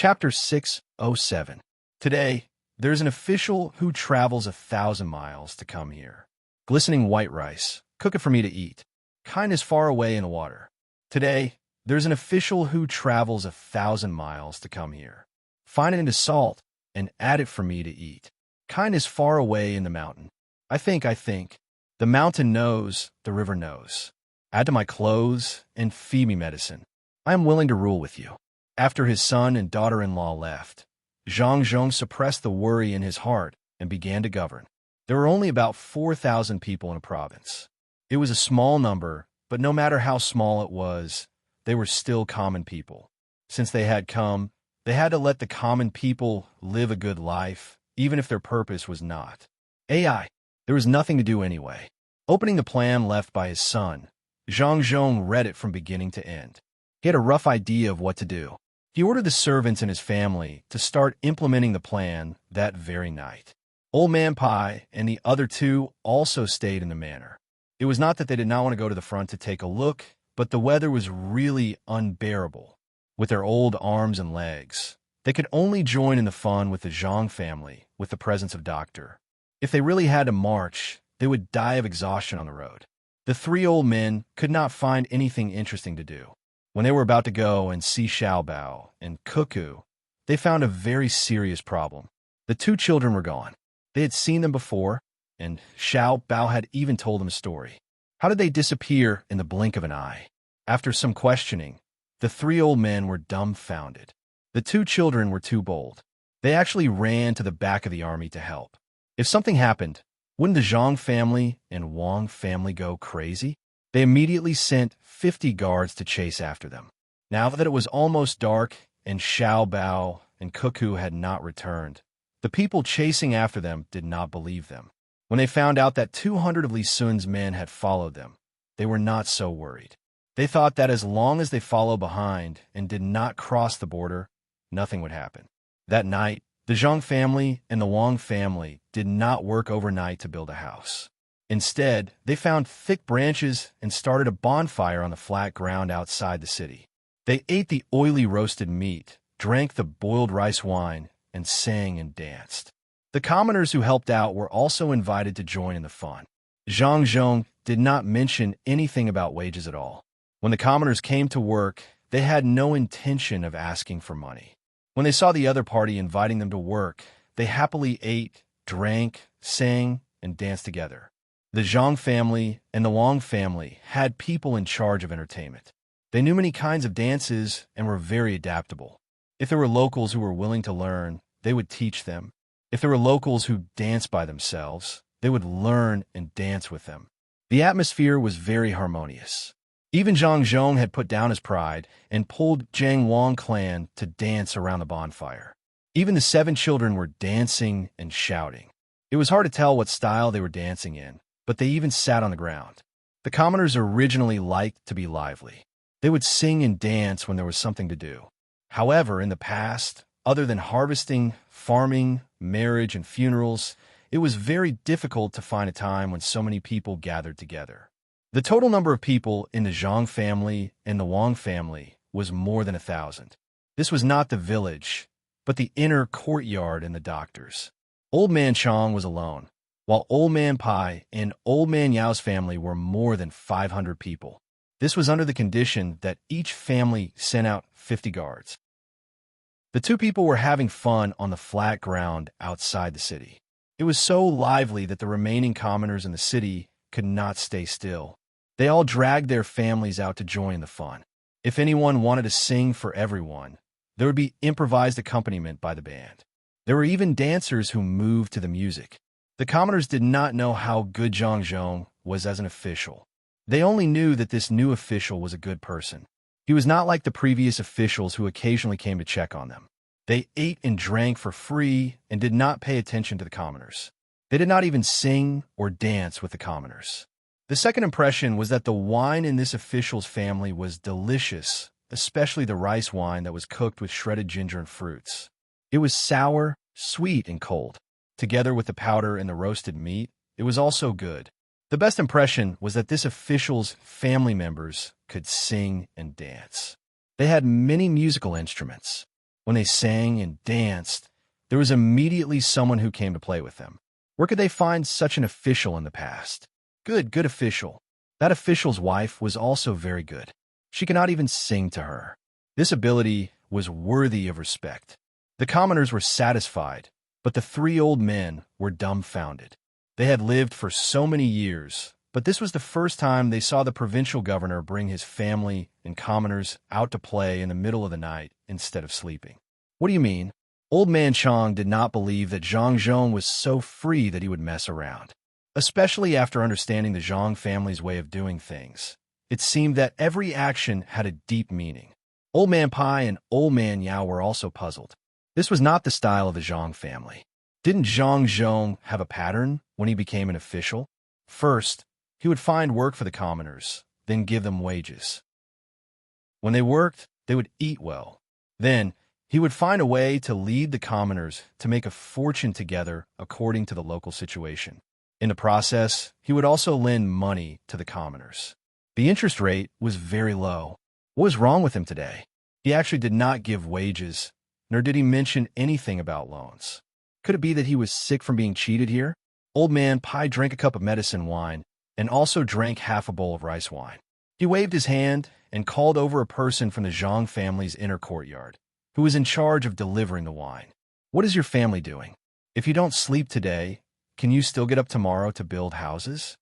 Chapter 607. Today, there's an official who travels 1,000 miles to come here. Glistening white rice, cook it for me to eat. Kindness far away in the water. Today, there's an official who travels 1,000 miles to come here. Find it into salt and add it for me to eat. Kindness far away in the mountain. I think. The mountain knows, the river knows. Add to my clothes and feed me medicine. I am willing to rule with you. After his son and daughter-in-law left, Zhang suppressed the worry in his heart and began to govern. There were only about 4,000 people in a province. It was a small number, but no matter how small it was, they were still common people. Since they had come, they had to let the common people live a good life, even if their purpose was not. There was nothing to do anyway. Opening the plan left by his son, Zhang read it from beginning to end. He had a rough idea of what to do. He ordered the servants and his family to start implementing the plan that very night. Old Man Pai and the other two also stayed in the manor. It was not that they did not want to go to the front to take a look, but the weather was really unbearable. With their old arms and legs, they could only join in the fun with the Zhang family with the presence of Doctor. If they really had to march, they would die of exhaustion on the road. The three old men could not find anything interesting to do. When they were about to go and see Xiaobao and Cuckoo, they found a very serious problem. The two children were gone. They had seen them before, and Xiaobao had even told them a story. How did they disappear in the blink of an eye? After some questioning, the three old men were dumbfounded. The two children were too bold. They actually ran to the back of the army to help. If something happened, wouldn't the Zhang family and Wang family go crazy? They immediately sent 50 guards to chase after them. Now that it was almost dark and Xiaobao and Cuckoo had not returned, the people chasing after them did not believe them. When they found out that 200 of Li Sun's men had followed them, they were not so worried. They thought that as long as they followed behind and did not cross the border, nothing would happen. That night, the Zhang family and the Wang family did not work overnight to build a house. Instead, they found thick branches and started a bonfire on the flat ground outside the city. They ate the oily roasted meat, drank the boiled rice wine, and sang and danced. The commoners who helped out were also invited to join in the fun. Zhang did not mention anything about wages at all. When the commoners came to work, they had no intention of asking for money. When they saw the other party inviting them to work, they happily ate, drank, sang, and danced together. The Zhang family and the Wang family had people in charge of entertainment. They knew many kinds of dances and were very adaptable. If there were locals who were willing to learn, they would teach them. If there were locals who danced by themselves, they would learn and dance with them. The atmosphere was very harmonious. Even Zhang had put down his pride and pulled Jiang Wang clan to dance around the bonfire. Even the 7 children were dancing and shouting. It was hard to tell what style they were dancing in, but they even sat on the ground. The commoners originally liked to be lively. They would sing and dance when there was something to do. However, in the past, other than harvesting, farming, marriage, and funerals, it was very difficult to find a time when so many people gathered together. The total number of people in the Zhang family and the Wang family was more than 1,000. This was not the village, but the inner courtyard and the doctors. Old Man Chang was alone, while Old Man Pai and Old Man Yao's family were more than 500 people. This was under the condition that each family sent out 50 guards. The two people were having fun on the flat ground outside the city. It was so lively that the remaining commoners in the city could not stay still. They all dragged their families out to join the fun. If anyone wanted to sing for everyone, there would be improvised accompaniment by the band. There were even dancers who moved to the music. The commoners did not know how good Zhang was as an official. They only knew that this new official was a good person. He was not like the previous officials who occasionally came to check on them. They ate and drank for free and did not pay attention to the commoners. They did not even sing or dance with the commoners. The second impression was that the wine in this official's family was delicious, especially the rice wine that was cooked with shredded ginger and fruits. It was sour, sweet, and cold. Together with the powder and the roasted meat, it was also good. The best impression was that this official's family members could sing and dance. They had many musical instruments. When they sang and danced, there was immediately someone who came to play with them. Where could they find such an official in the past? Good official. That official's wife was also very good. She could not even sing to her. This ability was worthy of respect. The commoners were satisfied, but the three old men were dumbfounded. They had lived for so many years, but this was the first time they saw the provincial governor bring his family and commoners out to play in the middle of the night instead of sleeping. What do you mean? Old man Chang did not believe that Zhang Zhong was so free that he would mess around. Especially after understanding the Zhang family's way of doing things, it seemed that every action had a deep meaning. Old Man Pai and Old Man Yao were also puzzled. This was not the style of the Zhang family. Didn't Zhang Zhong have a pattern when he became an official? First, he would find work for the commoners, then give them wages. When they worked, they would eat well. Then, he would find a way to lead the commoners to make a fortune together according to the local situation. In the process, he would also lend money to the commoners. The interest rate was very low. What was wrong with him today? He actually did not give wages, nor did he mention anything about loans. Could it be that he was sick from being cheated here? Old Man Pai drank a cup of medicine wine and also drank half a bowl of rice wine. He waved his hand and called over a person from the Zhang family's inner courtyard, who was in charge of delivering the wine. What is your family doing? If you don't sleep today, can you still get up tomorrow to build houses?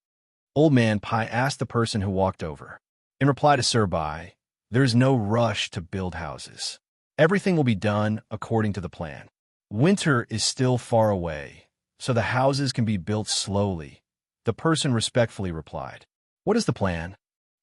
Old Man Pai asked the person who walked over. In reply to Sir Bai, there is no rush to build houses. Everything will be done according to the plan. Winter is still far away, so the houses can be built slowly, the person respectfully replied. What is the plan?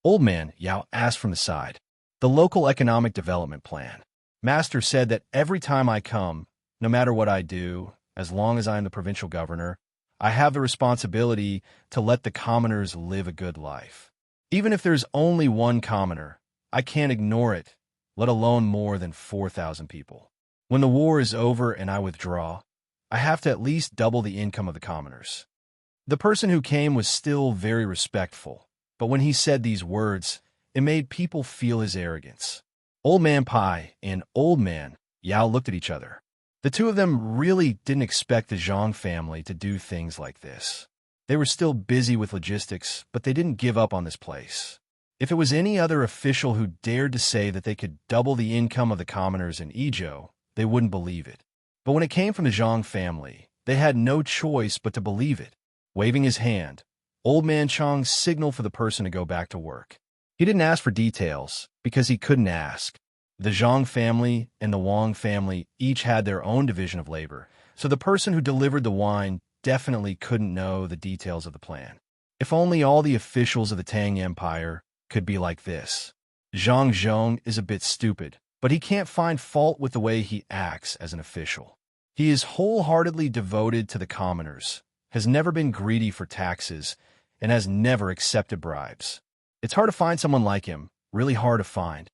Old Man Yao asked from the side. The local economic development plan. Master said that every time I come, no matter what I do, as long as I am the provincial governor, I have the responsibility to let the commoners live a good life. Even if there's only one commoner, I can't ignore it, let alone more than 4,000 people. When the war is over and I withdraw, I have to at least double the income of the commoners. The person who came was still very respectful, but when he said these words, it made people feel his arrogance. Old Man Pai and Old Man Yao looked at each other. The two of them really didn't expect the Zhang family to do things like this. They were still busy with logistics, but they didn't give up on this place. If it was any other official who dared to say that they could double the income of the commoners in Idyll, they wouldn't believe it. But when it came from the Zhang family, they had no choice but to believe it. Waving his hand, Old Man Chang signaled for the person to go back to work. He didn't ask for details, because he couldn't ask. The Zhang family and the Wang family each had their own division of labor, so the person who delivered the wine definitely couldn't know the details of the plan. If only all the officials of the Tang Empire could be like this. Zhang Zhong is a bit stupid, but he can't find fault with the way he acts as an official. He is wholeheartedly devoted to the commoners, has never been greedy for taxes, and has never accepted bribes. It's hard to find someone like him, really hard to find.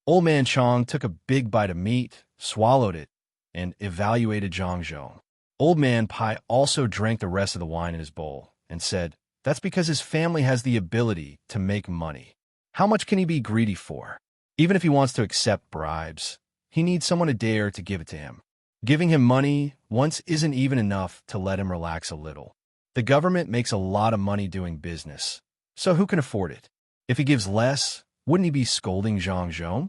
Old Man Chang took a big bite of meat, swallowed it, and evaluated Zhang Zhong. Old Man Pai also drank the rest of the wine in his bowl and said, that's because his family has the ability to make money. How much can he be greedy for? Even if he wants to accept bribes, he needs someone to dare to give it to him. Giving him money once isn't even enough to let him relax a little. The government makes a lot of money doing business, so who can afford it? If he gives less, wouldn't he be scolding Zhang Zhong?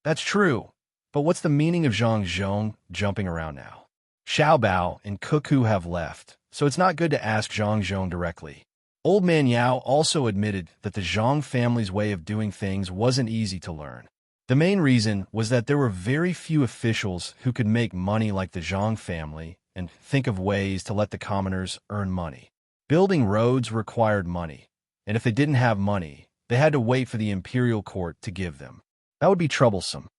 That's true, but what's the meaning of Zhang Zhong jumping around now? Xiao Bao and Cuckoo have left, so it's not good to ask Zhang Zhong directly. Old Man Yao also admitted that the Zhang family's way of doing things wasn't easy to learn. The main reason was that there were very few officials who could make money like the Zhang family and think of ways to let the commoners earn money. Building roads required money, and if they didn't have money, they had to wait for the imperial court to give them. That would be troublesome.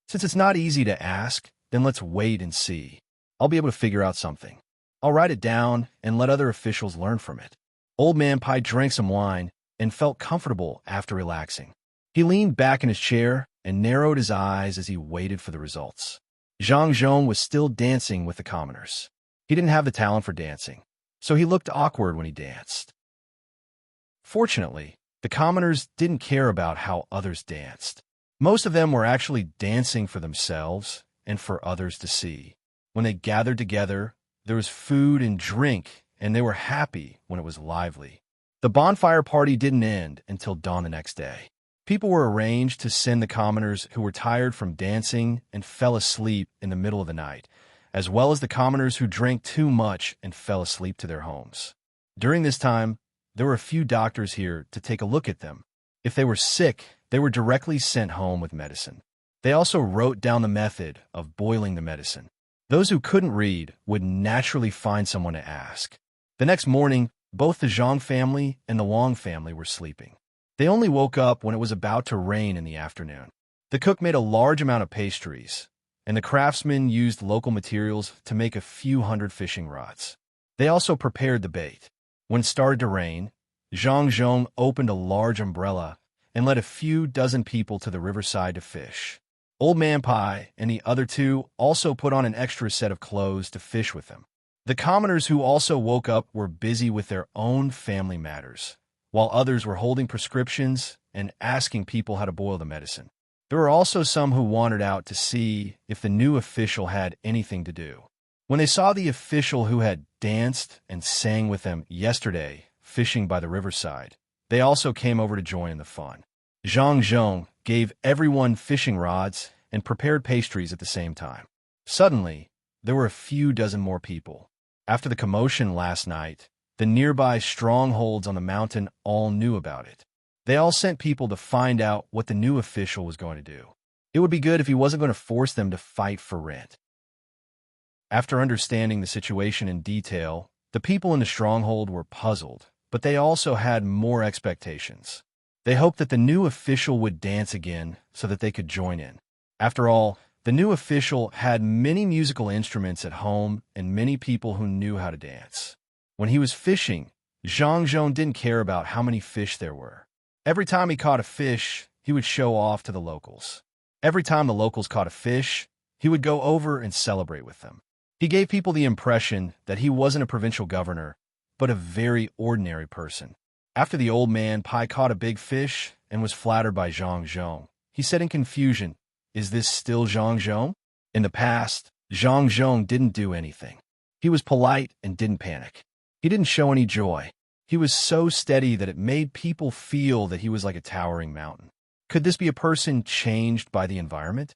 Since it's not easy to ask, then let's wait and see. I'll be able to figure out something. I'll write it down and let other officials learn from it. Old Man Pai drank some wine and felt comfortable after relaxing. He leaned back in his chair and narrowed his eyes as he waited for the results. Zhang Zhong was still dancing with the commoners. He didn't have the talent for dancing, so he looked awkward when he danced. Fortunately, the commoners didn't care about how others danced. Most of them were actually dancing for themselves and for others to see. When they gathered together, there was food and drink, and they were happy when it was lively. The bonfire party didn't end until dawn the next day. People were arranged to send the commoners who were tired from dancing and fell asleep in the middle of the night, as well as the commoners who drank too much and fell asleep to their homes. During this time, there were a few doctors here to take a look at them. If they were sick, they were directly sent home with medicine. They also wrote down the method of boiling the medicine. Those who couldn't read would naturally find someone to ask. The next morning, both the Zhang family and the Wang family were sleeping. They only woke up when it was about to rain in the afternoon. The cook made a large amount of pastries, and the craftsmen used local materials to make a few hundred fishing rods. They also prepared the bait. When it started to rain, Zhang Zhong opened a large umbrella and led a few dozen people to the riverside to fish. Old Man Pai and the other two also put on an extra set of clothes to fish with them. The commoners who also woke up were busy with their own family matters, while others were holding prescriptions and asking people how to boil the medicine. There were also some who wandered out to see if the new official had anything to do. When they saw the official who had danced and sang with them yesterday fishing by the riverside, they also came over to join in the fun. Zhang Zhong gave everyone fishing rods and prepared pastries at the same time. Suddenly, there were a few dozen more people. After the commotion last night, the nearby strongholds on the mountain all knew about it. They all sent people to find out what the new official was going to do. It would be good if he wasn't going to force them to fight for rent. After understanding the situation in detail, the people in the stronghold were puzzled, but they also had more expectations. They hoped that the new official would dance again so that they could join in. After all, the new official had many musical instruments at home and many people who knew how to dance. When he was fishing, Zhang Zhong didn't care about how many fish there were. Every time he caught a fish, he would show off to the locals. Every time the locals caught a fish, he would go over and celebrate with them. He gave people the impression that he wasn't a provincial governor, but a very ordinary person. After the old man Pai caught a big fish and was flattered by Zhang Zhong, he said in confusion, "Is this still Zhang Zhong?" In the past, Zhang Zhong didn't do anything. He was polite and didn't panic. He didn't show any joy. He was so steady that it made people feel that he was like a towering mountain. Could this be a person changed by the environment?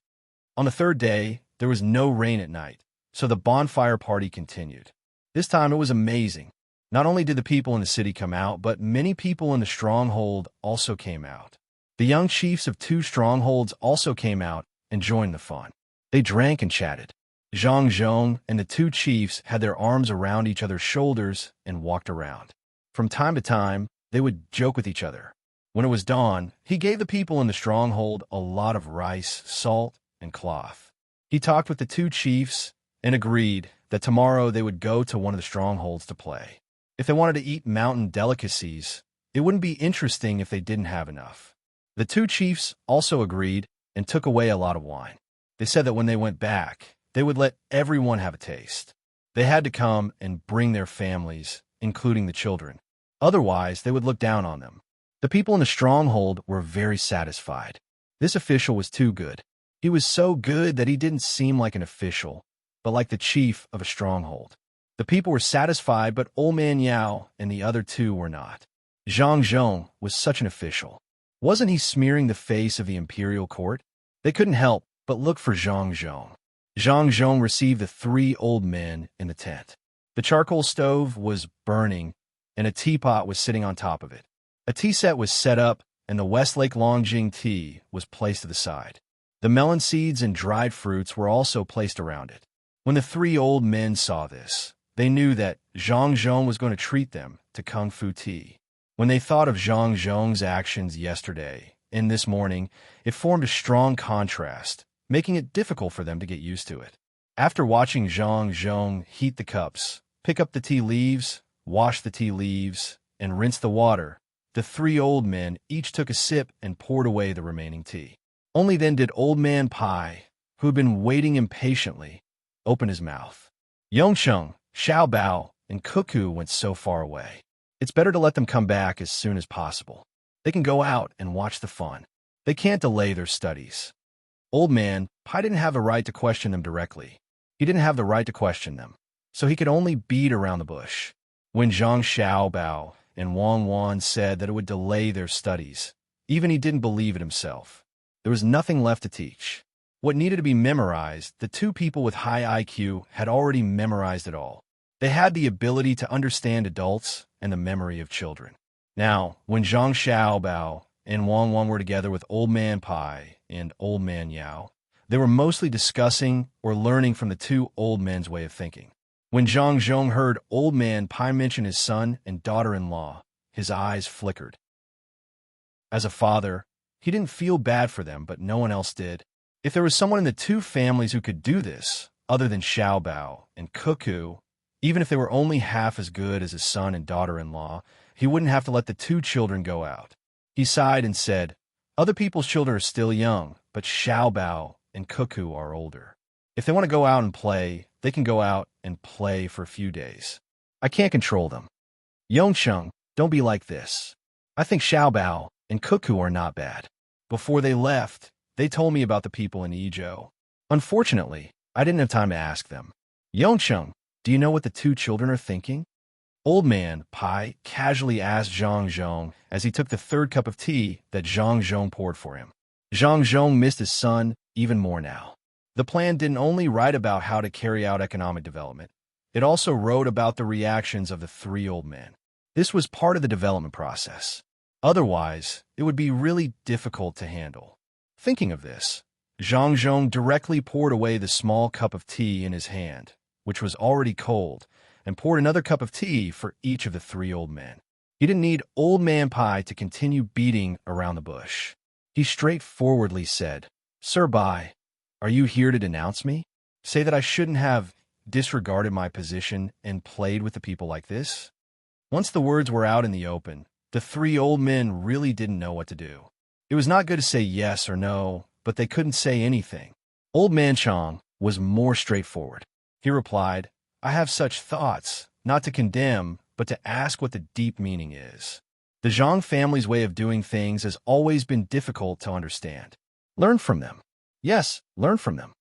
On the third day, there was no rain at night, so the bonfire party continued. This time it was amazing. Not only did the people in the city come out, but many people in the stronghold also came out. The young chiefs of 2 strongholds also came out and joined the fun. They drank and chatted. Zhang Zhong and the 2 chiefs had their arms around each other's shoulders and walked around. From time to time, they would joke with each other. When it was dawn, he gave the people in the stronghold a lot of rice, salt, and cloth. He talked with the 2 chiefs and agreed that tomorrow they would go to one of the strongholds to play. If they wanted to eat mountain delicacies, it wouldn't be interesting if they didn't have enough. The 2 chiefs also agreed and took away a lot of wine. They said that when they went back, they would let everyone have a taste. They had to come and bring their families, including the children. Otherwise, they would look down on them. The people in the stronghold were very satisfied. This official was too good. He was so good that he didn't seem like an official, but like the chief of a stronghold. The people were satisfied, but Old Man Yao and the other 2 were not. Zhang Zhong was such an official. Wasn't he smearing the face of the imperial court? They couldn't help but look for Zhang Zhong. Zhang Zhong received the 3 old men in the tent. The charcoal stove was burning, and a teapot was sitting on top of it. A tea set was set up, and the Westlake Longjing tea was placed to the side. The melon seeds and dried fruits were also placed around it. When the 3 old men saw this, they knew that Zhang Zhong was going to treat them to kung fu tea. When they thought of Zhang Zhong's actions yesterday and this morning, it formed a strong contrast, making it difficult for them to get used to it. After watching Zhang Zhong heat the cups, pick up the tea leaves, wash the tea leaves, and rinse the water, the 3 old men each took a sip and poured away the remaining tea. Only then did Old Man Pai, who had been waiting impatiently, open his mouth. Yongsheng, Xiaobao, and Cuckoo went so far away. It's better to let them come back as soon as possible. They can go out and watch the fun. They can't delay their studies. Old Man Pai didn't have the right to question them directly. He didn't have the right to question them, so he could only beat around the bush. When Zhang Xiaobao and Wang Wan said that it would delay their studies, even he didn't believe it himself. There was nothing left to teach. What needed to be memorized, the two people with high IQ had already memorized it all. They had the ability to understand adults and the memory of children. Now, when Zhang Xiaobao and Wang Wan were together with Old Man Pai and Old Man Yao, they were mostly discussing or learning from the two old men's way of thinking. When Zhang Zhong heard Old Man Pai mention his son and daughter-in-law, his eyes flickered. As a father, he didn't feel bad for them, but no one else did. If there was someone in the two families who could do this, other than Xiaobao and Cuckoo, even if they were only half as good as his son and daughter-in-law, he wouldn't have to let the two children go out. He sighed and said, "Other people's children are still young, but Xiaobao and Cuckoo are older. If they want to go out and play, they can go out and play for a few days. I can't control them. Yongcheng, don't be like this. I think Xiaobao and Cuckoo are not bad. Before they left, they told me about the people in Idyll. Unfortunately, I didn't have time to ask them. Yongcheng, do you know what the two children are thinking?" Old Man Pai casually asked Zhang Zhong as he took the third cup of tea that Zhang Zhong poured for him. Zhang Zhong missed his son even more now. The plan didn't only write about how to carry out economic development, it also wrote about the reactions of the three old men. This was part of the development process. Otherwise, it would be really difficult to handle. Thinking of this, Zhang Zhong directly poured away the small cup of tea in his hand, which was already cold, and poured another cup of tea for each of the three old men. He didn't need Old Man Pai to continue beating around the bush. He straightforwardly said, "Sir Bai, are you here to denounce me? Say that I shouldn't have disregarded my position and played with the people like this?" Once the words were out in the open, the three old men really didn't know what to do. It was not good to say yes or no, but they couldn't say anything. Old Man Chang was more straightforward. He replied, "I have such thoughts, not to condemn, but to ask what the deep meaning is. The Zhang family's way of doing things has always been difficult to understand. Learn from them. Yes, learn from them.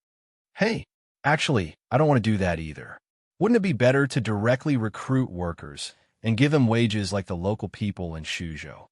Hey, actually, I don't want to do that either. Wouldn't it be better to directly recruit workers and give them wages like the local people in Suzhou?"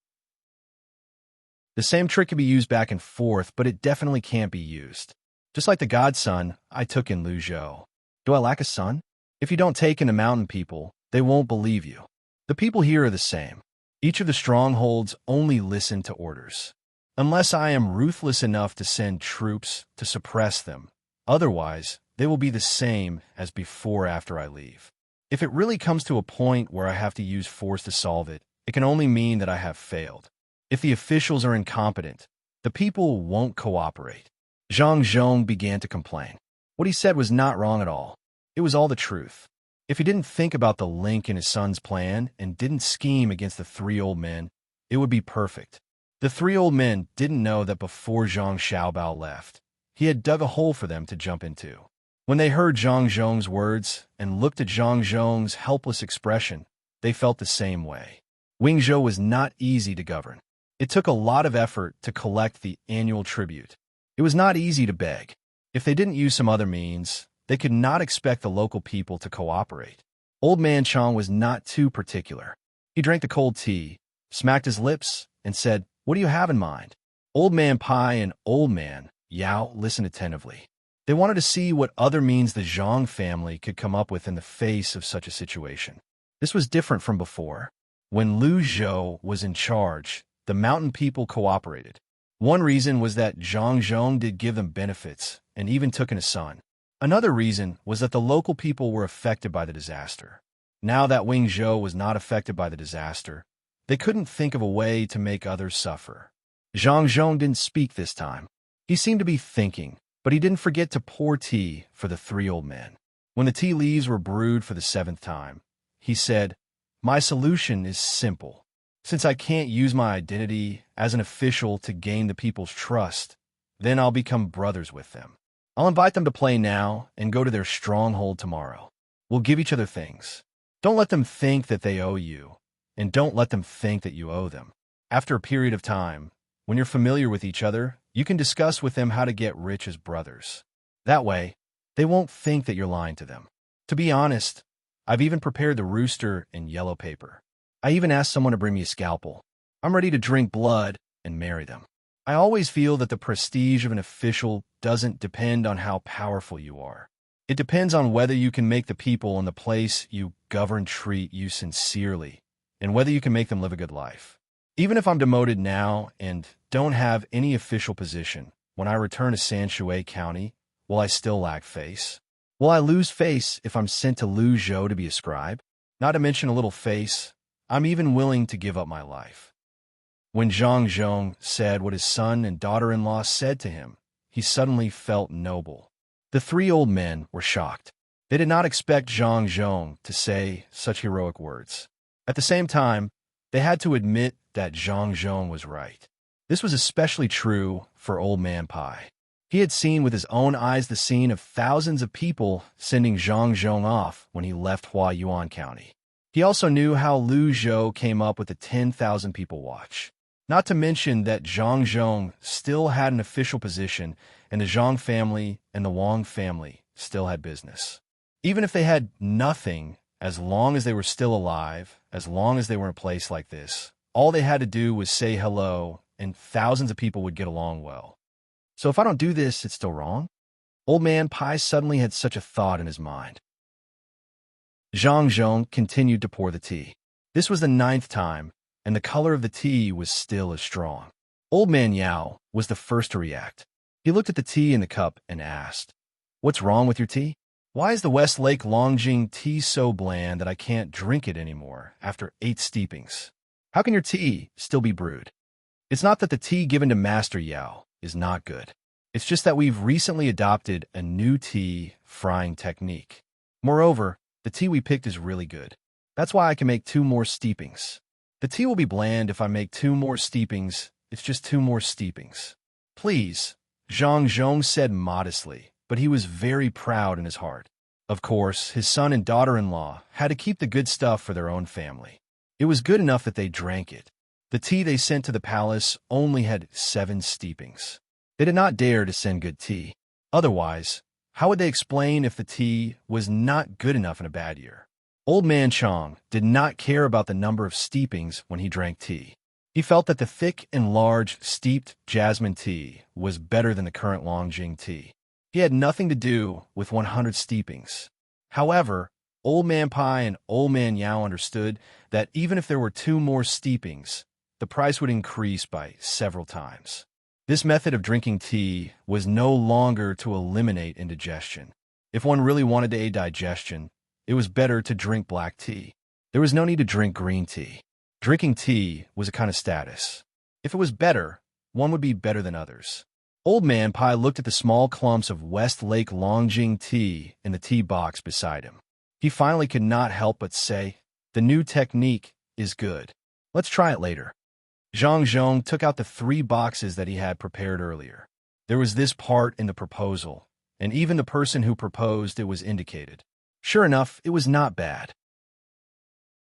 The same trick can be used back and forth, but it definitely can't be used. Just like the godson I took in Luzhou. Do I lack a son? If you don't take in the mountain people, they won't believe you. The people here are the same. Each of the strongholds only listen to orders. Unless I am ruthless enough to send troops to suppress them, otherwise they will be the same as before after I leave. If it really comes to a point where I have to use force to solve it, it can only mean that I have failed. If the officials are incompetent, the people won't cooperate. Zhang Zhong began to complain. What he said was not wrong at all. It was all the truth. If he didn't think about the link in his son's plan and didn't scheme against the three old men, it would be perfect. The three old men didn't know that before Zhang Xiaobao left, he had dug a hole for them to jump into. When they heard Zhang Zhong's words and looked at Zhang Zhong's helpless expression, they felt the same way. Wingzhou was not easy to govern. It took a lot of effort to collect the annual tribute. It was not easy to beg. If they didn't use some other means, they could not expect the local people to cooperate. Old Man Chang was not too particular. He drank the cold tea, smacked his lips, and said, "What do you have in mind?" Old Man Pai and Old Man Yao listened attentively. They wanted to see what other means the Zhang family could come up with in the face of such a situation. This was different from before. When Lu Zhou was in charge, the mountain people cooperated. One reason was that Zhang Zhong did give them benefits and even took in a son. Another reason was that the local people were affected by the disaster. Now that Wingzhou was not affected by the disaster, they couldn't think of a way to make others suffer. Zhang Zhong didn't speak this time. He seemed to be thinking, but he didn't forget to pour tea for the three old men. When the tea leaves were brewed for the 7th time, he said, "My solution is simple. Since I can't use my identity as an official to gain the people's trust, then I'll become brothers with them. I'll invite them to play now and go to their stronghold tomorrow. We'll give each other things. Don't let them think that they owe you, and don't let them think that you owe them. After a period of time, when you're familiar with each other, You can discuss with them how to get rich as brothers. That way, they won't think that you're lying to them. To be honest, I've even prepared the rooster in yellow paper. I even asked someone to bring me a scalpel. I'm ready to drink blood and marry them. I always feel that the prestige of an official doesn't depend on how powerful you are. It depends on whether you can make the people in the place you govern treat you sincerely, and whether you can make them live a good life. Even if I'm demoted now and don't have any official position, when I return to Sanshui County, will I still lack face? Will I lose face if I'm sent to Luzhou to be a scribe? Not to mention a little face, I'm even willing to give up my life. When Zhang Zhong said what his son and daughter-in-law said to him, he suddenly felt noble. The three old men were shocked. They did not expect Zhang Zhong to say such heroic words. At the same time, they had to admit that Zhang Zhong was right. This was especially true for Old Man Pai. He had seen with his own eyes the scene of thousands of people sending Zhang Zhong off when he left Huayuan County. He also knew how Lu Zhou came up with the 10,000 people watch. Not to mention that Zhang Zhong still had an official position, and the Zhang family and the Wang family still had business. Even if they had nothing, as long as they were still alive, as long as they were in a place like this, all they had to do was say hello, and thousands of people would get along well. So if I don't do this, it's still wrong? Old Man Pai suddenly had such a thought in his mind. Zhang Zhong continued to pour the tea. This was the 9th time, and the color of the tea was still as strong. Old Man Yao was the first to react. He looked at the tea in the cup and asked, "What's wrong with your tea? Why is the West Lake Longjing tea so bland that I can't drink it anymore after 8 steepings? How can your tea still be brewed?" It's not that the tea given to Master Yao is not good. It's just that we've recently adopted a new tea frying technique. Moreover, the tea we picked is really good. That's why I can make 2 more steepings. The tea will be bland if I make 2 more steepings. It's just 2 more steepings. Please, Zhang Zhong said modestly, but he was very proud in his heart. Of course, his son and daughter-in-law had to keep the good stuff for their own family. It was good enough that they drank it. The tea they sent to the palace only had 7 steepings. They did not dare to send good tea. Otherwise, how would they explain if the tea was not good enough in a bad year? Old Man Chong did not care about the number of steepings when he drank tea. He felt that the thick and large steeped jasmine tea was better than the current Longjing tea. He had nothing to do with 100 steepings. However, Old Man Pai and Old Man Yao understood that even if there were 2 more steepings, the price would increase by several times. This method of drinking tea was no longer to eliminate indigestion. If one really wanted to aid digestion, it was better to drink black tea. There was no need to drink green tea. Drinking tea was a kind of status. If it was better, one would be better than others. Old Man Pai looked at the small clumps of West Lake Longjing tea in the tea box beside him. He finally could not help but say, "The new technique is good. Let's try it later." Zhang Zhong took out the 3 boxes that he had prepared earlier. There was this part in the proposal, and even the person who proposed it was indicated. Sure enough, it was not bad.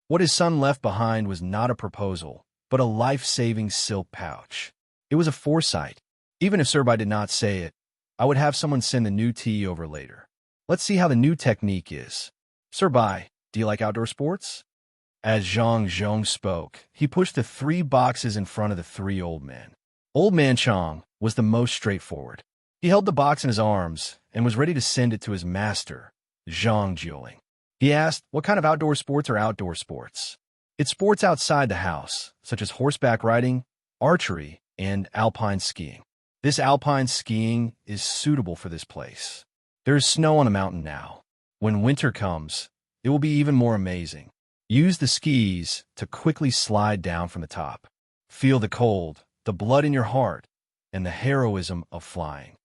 What his son left behind was not a proposal, but a life-saving silk pouch. It was a foresight. Even if Sirbai did not say it, I would have someone send the new tea over later. Let's see how the new technique is. Sirbai, do you like outdoor sports? As Zhang Zhong spoke, he pushed the 3 boxes in front of the 3 old men. Old Man Chong was the most straightforward. He held the box in his arms and was ready to send it to his master, Zhang Jiuling. He asked, "What kind of outdoor sports are outdoor sports?" "It's sports outside the house, such as horseback riding, archery, and alpine skiing. This alpine skiing is suitable for this place. There is snow on the mountain now. When winter comes, it will be even more amazing. Use the skis to quickly slide down from the top. Feel the cold, the blood in your heart, and the heroism of flying."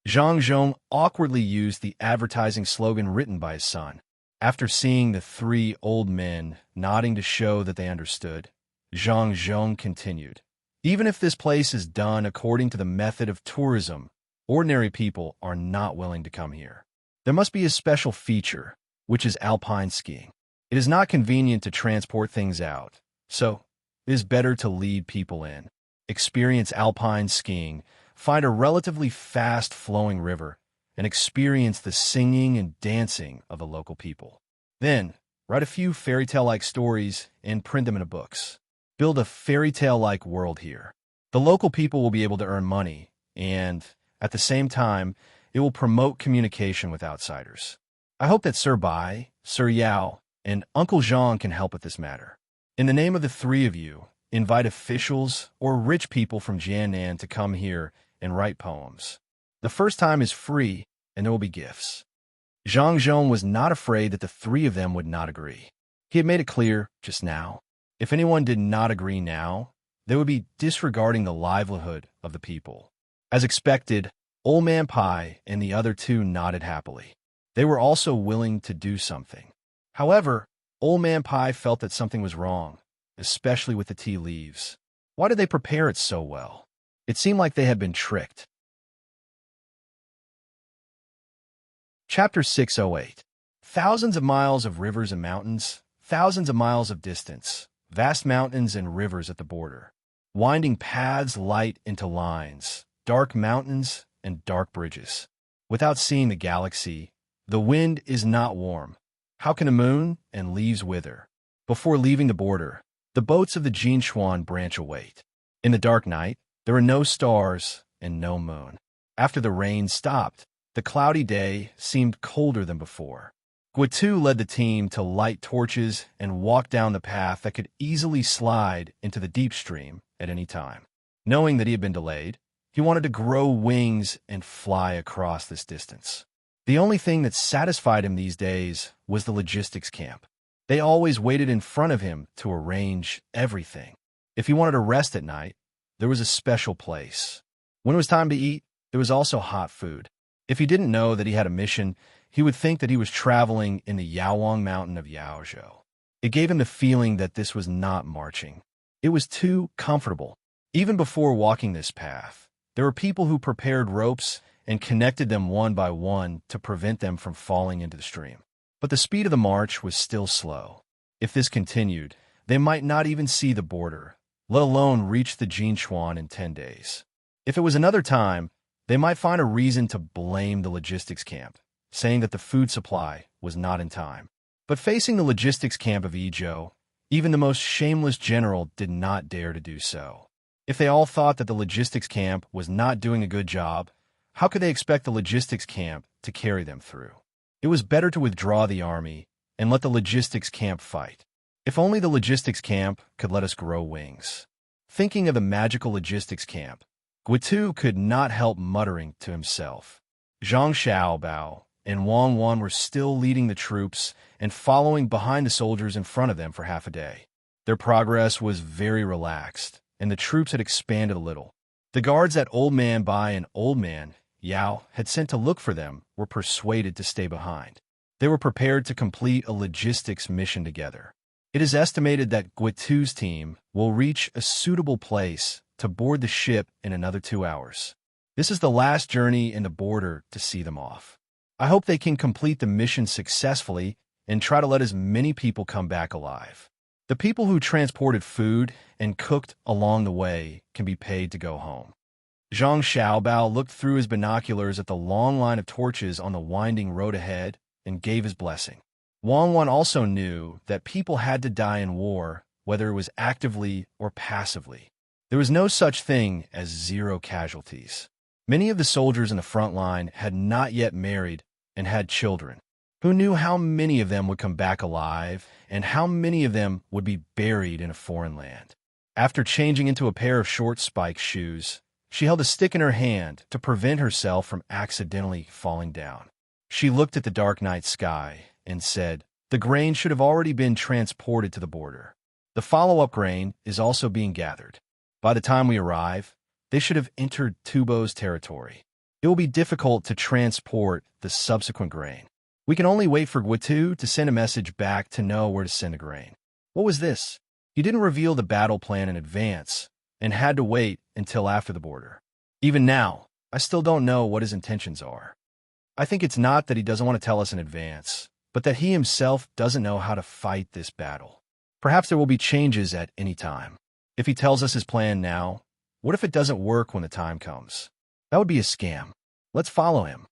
Zhang Zhong awkwardly used the advertising slogan written by his son. After seeing the 3 old men nodding to show that they understood, Zhang Zhong continued, "Even if this place is done according to the method of tourism, ordinary people are not willing to come here. There must be a special feature, which is alpine skiing. It is not convenient to transport things out, so it is better to lead people in. Experience alpine skiing find a relatively fast-flowing river, and experience the singing and dancing of the local people. Then, write a few fairy tale-like stories and print them in books. Build a fairy tale-like world here. The local people will be able to earn money, and, at the same time, it will promote communication with outsiders. I hope that Sir Bai, Sir Yao, and Uncle Zhang can help with this matter. In the name of the three of you, invite officials or rich people from Jiannan to come here and write poems. The first time is free, and there will be gifts. Zhang Zhong was not afraid that the three of them would not agree. He had made it clear, just now, if anyone did not agree now, they would be disregarding the livelihood of the people. As expected, Old Man Pai and the other two nodded happily. They were also willing to do something. However, Old Man Pai felt that something was wrong, especially with the tea leaves. Why did they prepare it so well? It seemed like they had been tricked. Chapter 608. Thousands of miles of rivers and mountains, thousands of miles of distance, vast mountains and rivers at the border, winding paths light into lines, dark mountains and dark bridges. Without seeing the galaxy, the wind is not warm. How can a moon and leaves wither? Before leaving the border, the boats of the Jinchuan branch await. In the dark night, there are no stars and no moon. After the rain stopped, the cloudy day seemed colder than before. Guitu led the team to light torches and walk down the path that could easily slide into the deep stream at any time. Knowing that he had been delayed, he wanted to grow wings and fly across this distance. The only thing that satisfied him these days was the logistics camp. They always waited in front of him to arrange everything. If he wanted to rest at night, there was a special place. When it was time to eat, there was also hot food. If he didn't know that he had a mission, he would think that he was traveling in the Yaowang mountain of Yaozhou. It gave him the feeling that this was not marching. It was too comfortable. Even before walking this path, there were people who prepared ropes and connected them one by one to prevent them from falling into the stream. But the speed of the march was still slow. If this continued, they might not even see the border, let alone reach the Jinchuan in 10 days. If it was another time, they might find a reason to blame the logistics camp, saying that the food supply was not in time. But facing the logistics camp of Idyll, even the most shameless general did not dare to do so. If they all thought that the logistics camp was not doing a good job, how could they expect the logistics camp to carry them through? It was better to withdraw the army and let the logistics camp fight. If only the logistics camp could let us grow wings. Thinking of the magical logistics camp, Guitu could not help muttering to himself. Zhang Xiaobao and Wang Wan were still leading the troops and following behind the soldiers in front of them for half a day. Their progress was very relaxed, and the troops had expanded a little. The guards that Old Man Bai and Old Man Yao had sent to look for them were persuaded to stay behind. They were prepared to complete a logistics mission together. It is estimated that Guitu's team will reach a suitable place to board the ship in another 2 hours. This is the last journey in the border to see them off. I hope they can complete the mission successfully and try to let as many people come back alive. The people who transported food and cooked along the way can be paid to go home. Zhang Xiaobao looked through his binoculars at the long line of torches on the winding road ahead and gave his blessing. Wang Wan also knew that people had to die in war, whether it was actively or passively. There was no such thing as zero casualties. Many of the soldiers in the front line had not yet married and had children. Who knew how many of them would come back alive and how many of them would be buried in a foreign land? After changing into a pair of short spike shoes, she held a stick in her hand to prevent herself from accidentally falling down. She looked at the dark night sky and said, "The grain should have already been transported to the border. The follow-up grain is also being gathered. By the time we arrive, they should have entered Tubo's territory. It will be difficult to transport the subsequent grain. We can only wait for Guitu to send a message back to know where to send the grain." What was this? He didn't reveal the battle plan in advance and had to wait until after the border. Even now, I still don't know what his intentions are. I think it's not that he doesn't want to tell us in advance, but that he himself doesn't know how to fight this battle. Perhaps there will be changes at any time. If he tells us his plan now, what if it doesn't work when the time comes? That would be a scam. Let's follow him.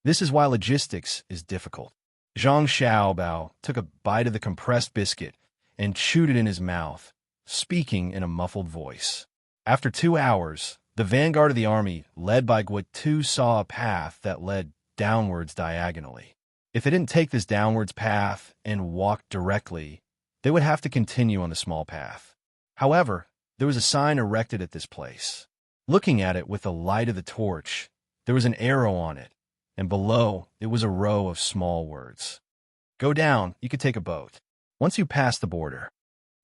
This is why logistics is difficult. Zhang Xiaobao took a bite of the compressed biscuit and chewed it in his mouth, speaking in a muffled voice. After 2 hours, the vanguard of the army, led by Guotu, saw a path that led downwards diagonally. If they didn't take this downwards path and walk directly, they would have to continue on the small path. However, there was a sign erected at this place. Looking at it with the light of the torch, there was an arrow on it, and below it was a row of small words. Go down, you could take a boat. Once you pass the border.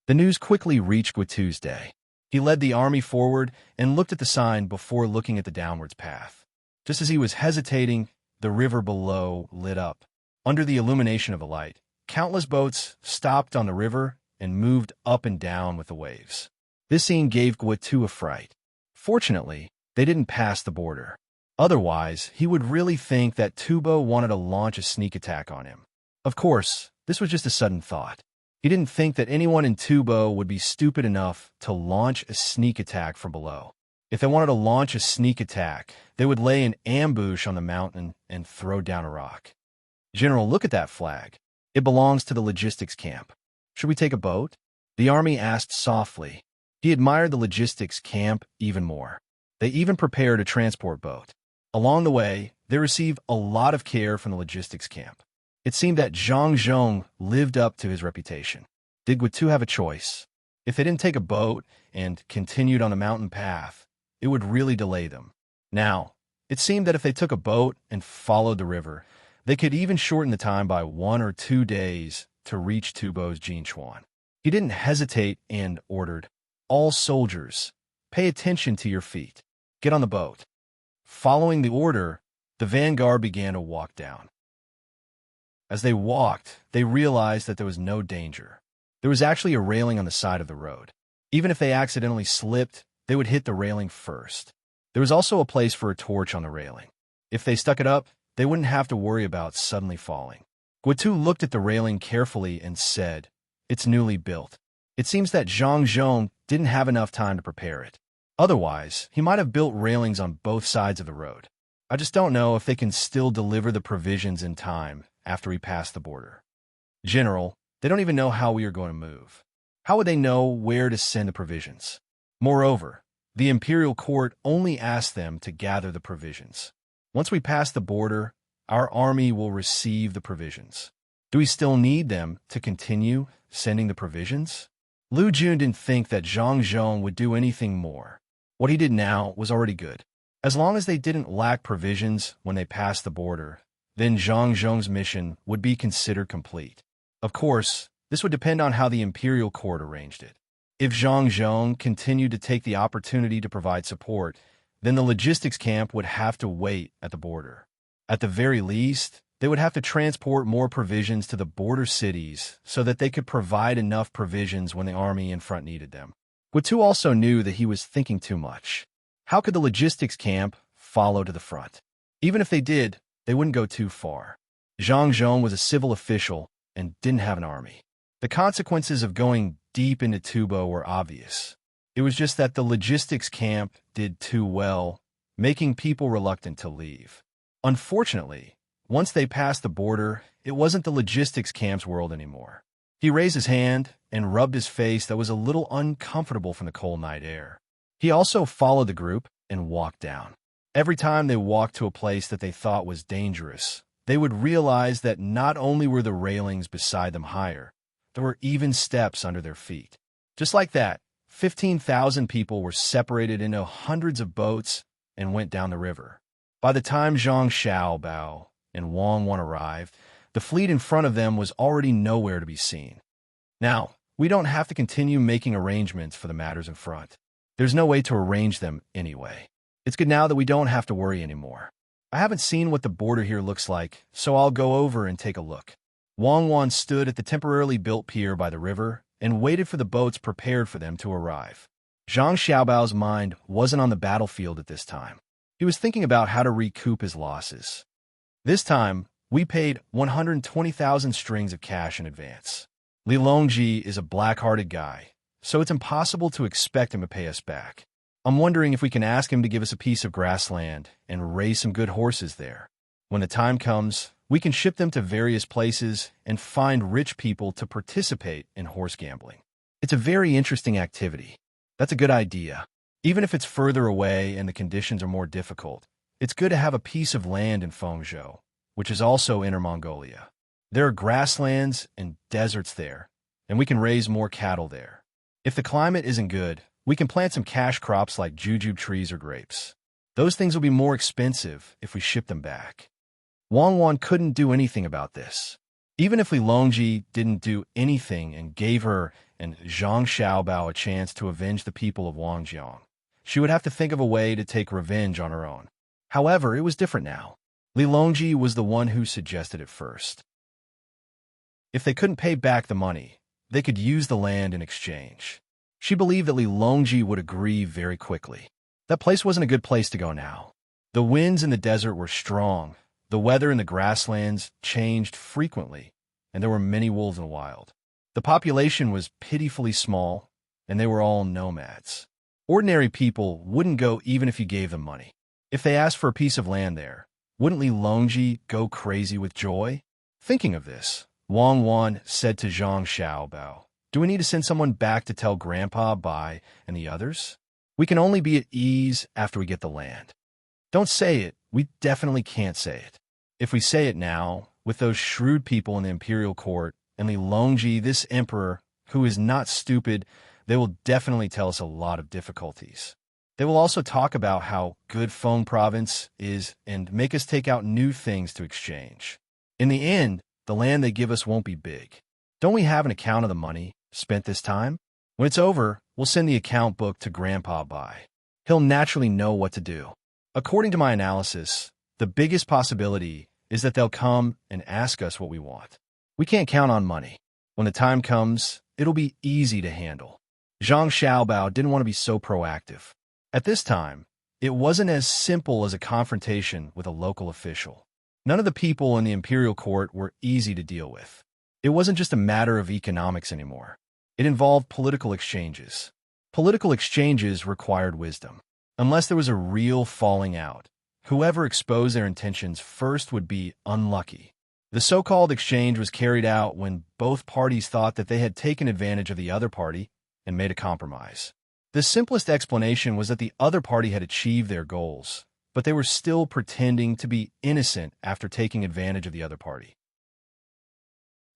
The news quickly reached Guotu's day. He led the army forward and looked at the sign before looking at the downwards path. Just as he was hesitating, the river below lit up. Under the illumination of a light, countless boats stopped on the river and moved up and down with the waves. This scene gave Guotu a fright. Fortunately, they didn't pass the border. Otherwise, he would really think that Tubo wanted to launch a sneak attack on him. Of course, this was just a sudden thought. He didn't think that anyone in Tubo would be stupid enough to launch a sneak attack from below. If they wanted to launch a sneak attack, they would lay an ambush on the mountain and throw down a rock. General, look at that flag. It belongs to the logistics camp. Should we take a boat? The army asked softly. He admired the logistics camp even more. They even prepared a transport boat. Along the way, they received a lot of care from the logistics camp. It seemed that Zhang Zhong lived up to his reputation. Did Guotu have a choice? If they didn't take a boat and continued on the mountain path, it would really delay them. Now, it seemed that if they took a boat and followed the river, they could even shorten the time by 1 or 2 days to reach Tubo's Jinchuan. He didn't hesitate and ordered, all soldiers, pay attention to your feet. Get on the boat. Following the order, the vanguard began to walk down. As they walked, they realized that there was no danger. There was actually a railing on the side of the road. Even if they accidentally slipped, they would hit the railing first. There was also a place for a torch on the railing. If they stuck it up, they wouldn't have to worry about suddenly falling. Guotu looked at the railing carefully and said, "It's newly built." It seems that Zhang Zhong didn't have enough time to prepare it. Otherwise, he might have built railings on both sides of the road. I just don't know if they can still deliver the provisions in time after we pass the border. General, they don't even know how we are going to move. How would they know where to send the provisions? Moreover, the imperial court only asked them to gather the provisions. Once we pass the border, our army will receive the provisions. Do we still need them to continue sending the provisions? Lu Jun didn't think that Zhang Zhong would do anything more. What he did now was already good. As long as they didn't lack provisions when they passed the border, then Zhang Zhong's mission would be considered complete. Of course, this would depend on how the imperial court arranged it. If Zhang Zhong continued to take the opportunity to provide support, then the logistics camp would have to wait at the border. At the very least, they would have to transport more provisions to the border cities so that they could provide enough provisions when the army in front needed them. Guotu also knew that he was thinking too much. How could the logistics camp follow to the front? Even if they did, they wouldn't go too far. Zhang Zhong was a civil official and didn't have an army. The consequences of going deep into Tubo were obvious. It was just that the logistics camp did too well, making people reluctant to leave. Unfortunately, once they passed the border, it wasn't the logistics camp's world anymore. He raised his hand and rubbed his face that was a little uncomfortable from the cold night air. He also followed the group and walked down. Every time they walked to a place that they thought was dangerous, they would realize that not only were the railings beside them higher, there were even steps under their feet. Just like that, 15,000 people were separated into hundreds of boats and went down the river. By the time Zhang Xiaobao and Wang Wan arrived, the fleet in front of them was already nowhere to be seen. Now, we don't have to continue making arrangements for the matters in front. There's no way to arrange them anyway. It's good now that we don't have to worry anymore. I haven't seen what the border here looks like, so I'll go over and take a look. Wang Wan stood at the temporarily built pier by the river and waited for the boats prepared for them to arrive. Zhang Xiaobao's mind wasn't on the battlefield at this time. He was thinking about how to recoup his losses. This time, we paid 120,000 strings of cash in advance. Li Longji is a black-hearted guy, so it's impossible to expect him to pay us back. I'm wondering if we can ask him to give us a piece of grassland and raise some good horses there. When the time comes, we can ship them to various places and find rich people to participate in horse gambling. It's a very interesting activity. That's a good idea. Even if it's further away and the conditions are more difficult, it's good to have a piece of land in Fengzhou, which is also Inner Mongolia. There are grasslands and deserts there, and we can raise more cattle there. If the climate isn't good, we can plant some cash crops like jujube trees or grapes. Those things will be more expensive if we ship them back. Wang Wan couldn't do anything about this. Even if Li Longji didn't do anything and gave her and Zhang Xiaobao a chance to avenge the people of Wangjiang, she would have to think of a way to take revenge on her own. However, it was different now. Li Longji was the one who suggested it first. If they couldn't pay back the money, they could use the land in exchange. She believed that Li Longji would agree very quickly. That place wasn't a good place to go now. The winds in the desert were strong, the weather in the grasslands changed frequently, and there were many wolves in the wild. The population was pitifully small, and they were all nomads. Ordinary people wouldn't go even if you gave them money. If they asked for a piece of land there, wouldn't Li Longji go crazy with joy? Thinking of this, Wang Wan said to Zhang Xiaobao, "Do we need to send someone back to tell Grandpa, Bai, and the others? We can only be at ease after we get the land." "Don't say it. We definitely can't say it. If we say it now, with those shrewd people in the imperial court, and Li Longji, this emperor, who is not stupid, they will definitely tell us a lot of difficulties. They will also talk about how good Feng province is and make us take out new things to exchange. In the end, the land they give us won't be big. Don't we have an account of the money spent this time? When it's over, we'll send the account book to Grandpa Bai. He'll naturally know what to do. According to my analysis, the biggest possibility is that they'll come and ask us what we want. We can't count on money. When the time comes, it'll be easy to handle." Zhang Xiaobao didn't want to be so proactive. At this time, it wasn't as simple as a confrontation with a local official. None of the people in the imperial court were easy to deal with. It wasn't just a matter of economics anymore. It involved political exchanges. Political exchanges required wisdom. Unless there was a real falling out, whoever exposed their intentions first would be unlucky. The so-called exchange was carried out when both parties thought that they had taken advantage of the other party and made a compromise. The simplest explanation was that the other party had achieved their goals, but they were still pretending to be innocent after taking advantage of the other party.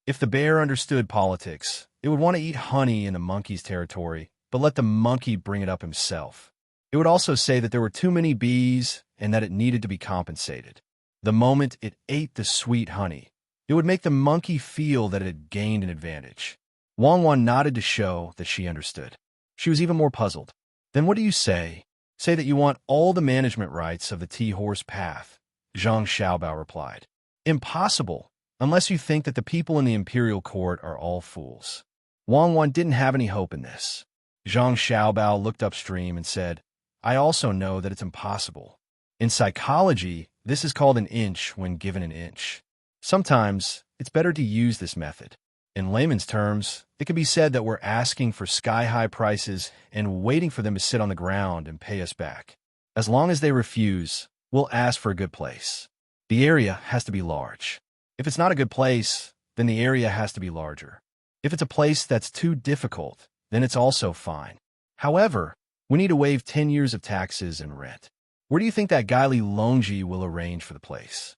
If the bear understood politics, it would want to eat honey in the monkey's territory, but let the monkey bring it up himself. It would also say that there were too many bees and that it needed to be compensated. The moment it ate the sweet honey, it would make the monkey feel that it had gained an advantage. Wang Wan nodded to show that she understood. She was even more puzzled. "Then what do you say? Say that you want all the management rights of the T-Horse Path," Zhang Xiaobao replied. "Impossible, unless you think that the people in the imperial court are all fools." Wang Wan didn't have any hope in this. Zhang Xiaobao looked upstream and said, "I also know that it's impossible. In psychology, this is called an inch when given an inch. Sometimes, it's better to use this method. In layman's terms, it can be said that we're asking for sky-high prices and waiting for them to sit on the ground and pay us back. As long as they refuse, we'll ask for a good place. The area has to be large. If it's not a good place, then the area has to be larger. If it's a place that's too difficult, then it's also fine. However, we need to waive 10 years of taxes and rent. Where do you think that guy Li Longji will arrange for the place?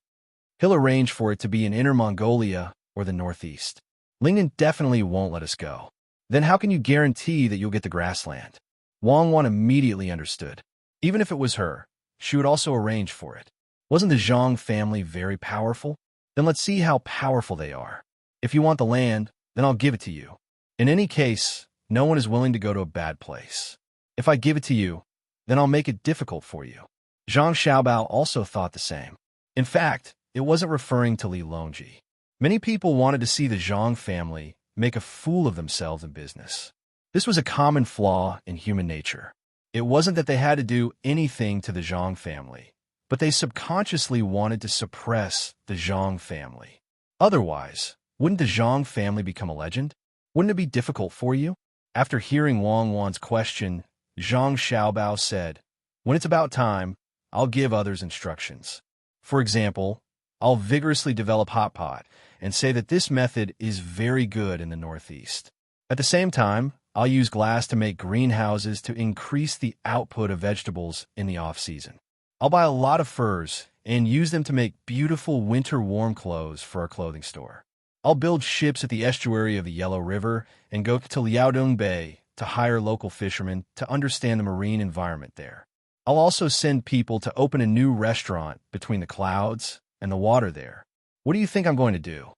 He'll arrange for it to be in Inner Mongolia or the northeast. Lingnan definitely won't let us go. Then how can you guarantee that you'll get the grassland?" Wang Wan immediately understood. Even if it was her, she would also arrange for it. Wasn't the Zhang family very powerful? Then let's see how powerful they are. If you want the land, then I'll give it to you. In any case, no one is willing to go to a bad place. If I give it to you, then I'll make it difficult for you. Zhang Xiaobao also thought the same. In fact, it wasn't referring to Li Longji. Many people wanted to see the Zhang family make a fool of themselves in business. This was a common flaw in human nature. It wasn't that they had to do anything to the Zhang family, but they subconsciously wanted to suppress the Zhang family. Otherwise, wouldn't the Zhang family become a legend? Wouldn't it be difficult for you? After hearing Wang Wan's question, Zhang Xiaobao said, "When it's about time, I'll give others instructions. For example, I'll vigorously develop hot pot and say that this method is very good in the Northeast. At the same time, I'll use glass to make greenhouses to increase the output of vegetables in the off-season. I'll buy a lot of furs and use them to make beautiful winter warm clothes for our clothing store. I'll build ships at the estuary of the Yellow River and go to Liaodong Bay to hire local fishermen to understand the marine environment there. I'll also send people to open a new restaurant between the clouds and the water there. What do you think I'm going to do?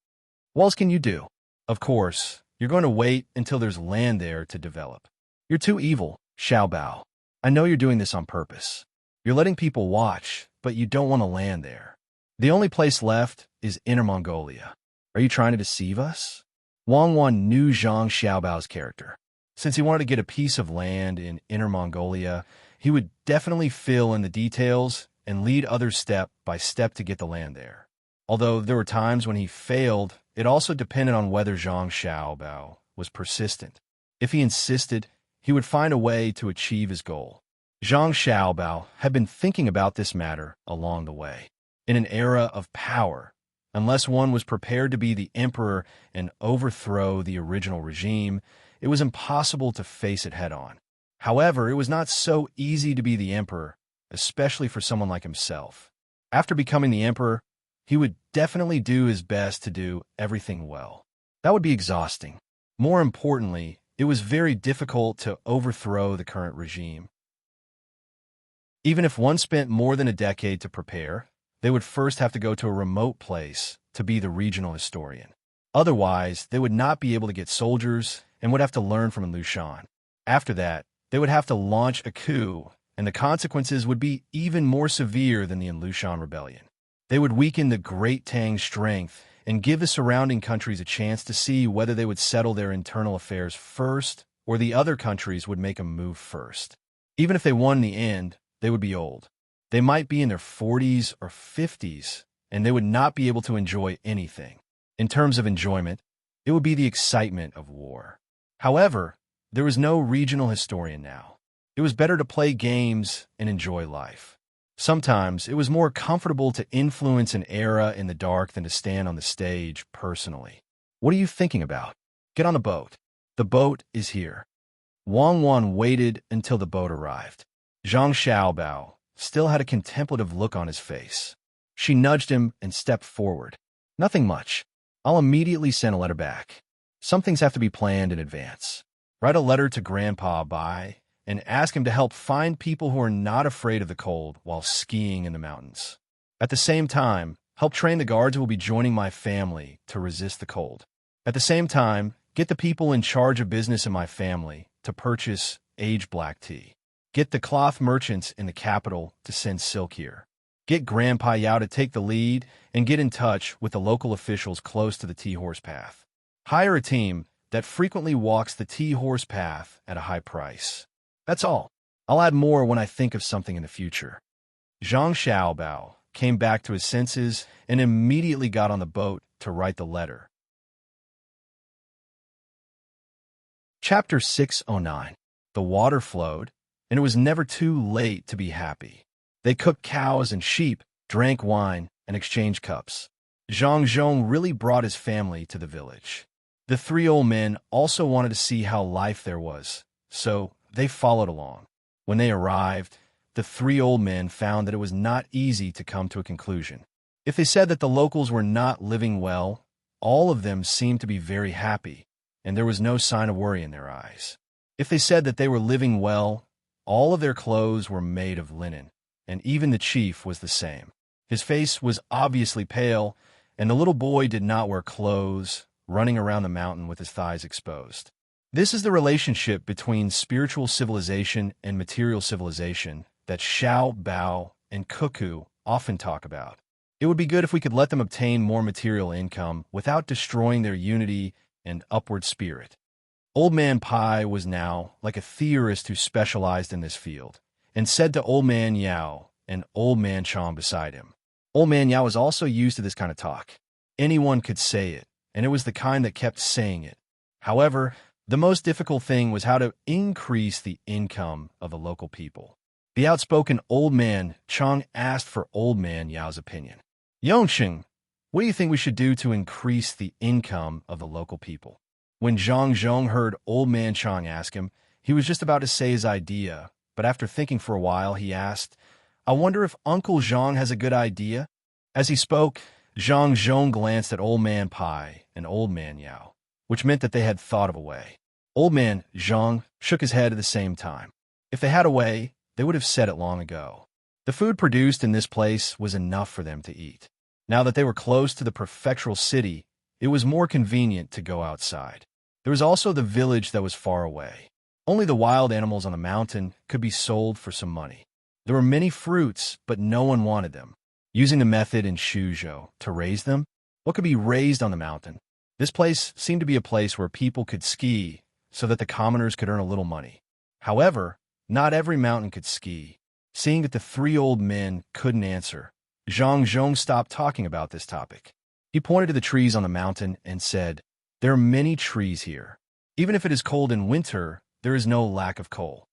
What else can you do? Of course, you're going to wait until there's land there to develop. You're too evil, Xiaobao. I know you're doing this on purpose. You're letting people watch, but you don't want to land there. The only place left is Inner Mongolia. Are you trying to deceive us?" Wang Wan knew Zhang Xiaobao's character. Since he wanted to get a piece of land in Inner Mongolia, he would definitely fill in the details and lead others step by step to get the land there. Although there were times when he failed, it also depended on whether Zhang Xiaobao was persistent. If he insisted, he would find a way to achieve his goal. Zhang Xiaobao had been thinking about this matter along the way. In an era of power, unless one was prepared to be the emperor and overthrow the original regime, it was impossible to face it head-on. However, it was not so easy to be the emperor, especially for someone like himself. After becoming the emperor, he would definitely do his best to do everything well. That would be exhausting. More importantly, it was very difficult to overthrow the current regime. Even if one spent more than a decade to prepare, they would first have to go to a remote place to be the regional historian. Otherwise, they would not be able to get soldiers and would have to learn from Lushan. After that, they would have to launch a coup, and the consequences would be even more severe than the Lushan rebellion. They would weaken the Great Tang's strength and give the surrounding countries a chance to see whether they would settle their internal affairs first or the other countries would make a move first. Even if they won in the end, they would be old. They might be in their 40s or 50s, and they would not be able to enjoy anything. In terms of enjoyment, it would be the excitement of war. However, there was no regional historian now. It was better to play games and enjoy life. Sometimes it was more comfortable to influence an era in the dark than to stand on the stage personally. What are you thinking about? Get on the boat. The boat is here. Wang Wan waited until the boat arrived. Zhang Xiaobao still had a contemplative look on his face. She nudged him and stepped forward. "Nothing much. I'll immediately send a letter back. Some things have to be planned in advance. Write a letter to Grandpa Bai and ask him to help find people who are not afraid of the cold while skiing in the mountains. At the same time, help train the guards who will be joining my family to resist the cold. At the same time, get the people in charge of business in my family to purchase aged black tea. Get the cloth merchants in the capital to send silk here. Get Grandpa Yao to take the lead and get in touch with the local officials close to the tea horse path. Hire a team that frequently walks the tea horse path at a high price. That's all. I'll add more when I think of something in the future." Zhang Xiaobao came back to his senses and immediately got on the boat to write the letter. Chapter 609. The water flowed, and it was never too late to be happy. They cooked cows and sheep, drank wine, and exchanged cups. Zhang Zhong really brought his family to the village. The three old men also wanted to see how life there was, so they followed along. When they arrived, the three old men found that it was not easy to come to a conclusion. If they said that the locals were not living well, all of them seemed to be very happy, and there was no sign of worry in their eyes. If they said that they were living well, all of their clothes were made of linen, and even the chief was the same. His face was obviously pale, and the little boy did not wear clothes, running around the mountain with his thighs exposed. This is the relationship between spiritual civilization and material civilization that Xiao, Bao, and Cuckoo often talk about. It would be good if we could let them obtain more material income without destroying their unity and upward spirit. Old Man Pai was now like a theorist who specialized in this field, and said to Old Man Yao and Old Man Chong beside him. Old Man Yao was also used to this kind of talk. Anyone could say it, and it was the kind that kept saying it. However, The most difficult thing was how to increase the income of the local people. The outspoken old man Chang asked for old man Yao's opinion. Yongxing, what do you think we should do to increase the income of the local people? When Zhang Zhong heard old man Chang ask him, he was just about to say his idea, but after thinking for a while, he asked, I wonder if Uncle Zhang has a good idea? As he spoke, Zhang Zhong glanced at old man Pai and old man Yao, which meant that they had thought of a way. Old man Zhang shook his head at the same time. If they had a way, they would have said it long ago. The food produced in this place was enough for them to eat. Now that they were close to the prefectural city, it was more convenient to go outside. There was also the village that was far away. Only the wild animals on the mountain could be sold for some money. There were many fruits, but no one wanted them. Using the method in Shuzhou to raise them, what could be raised on the mountain? This place seemed to be a place where people could ski so that the commoners could earn a little money. However, not every mountain could ski. Seeing that the three old men couldn't answer, Zhang Zhong stopped talking about this topic. He pointed to the trees on the mountain and said, There are many trees here. Even if it is cold in winter, there is no lack of coal.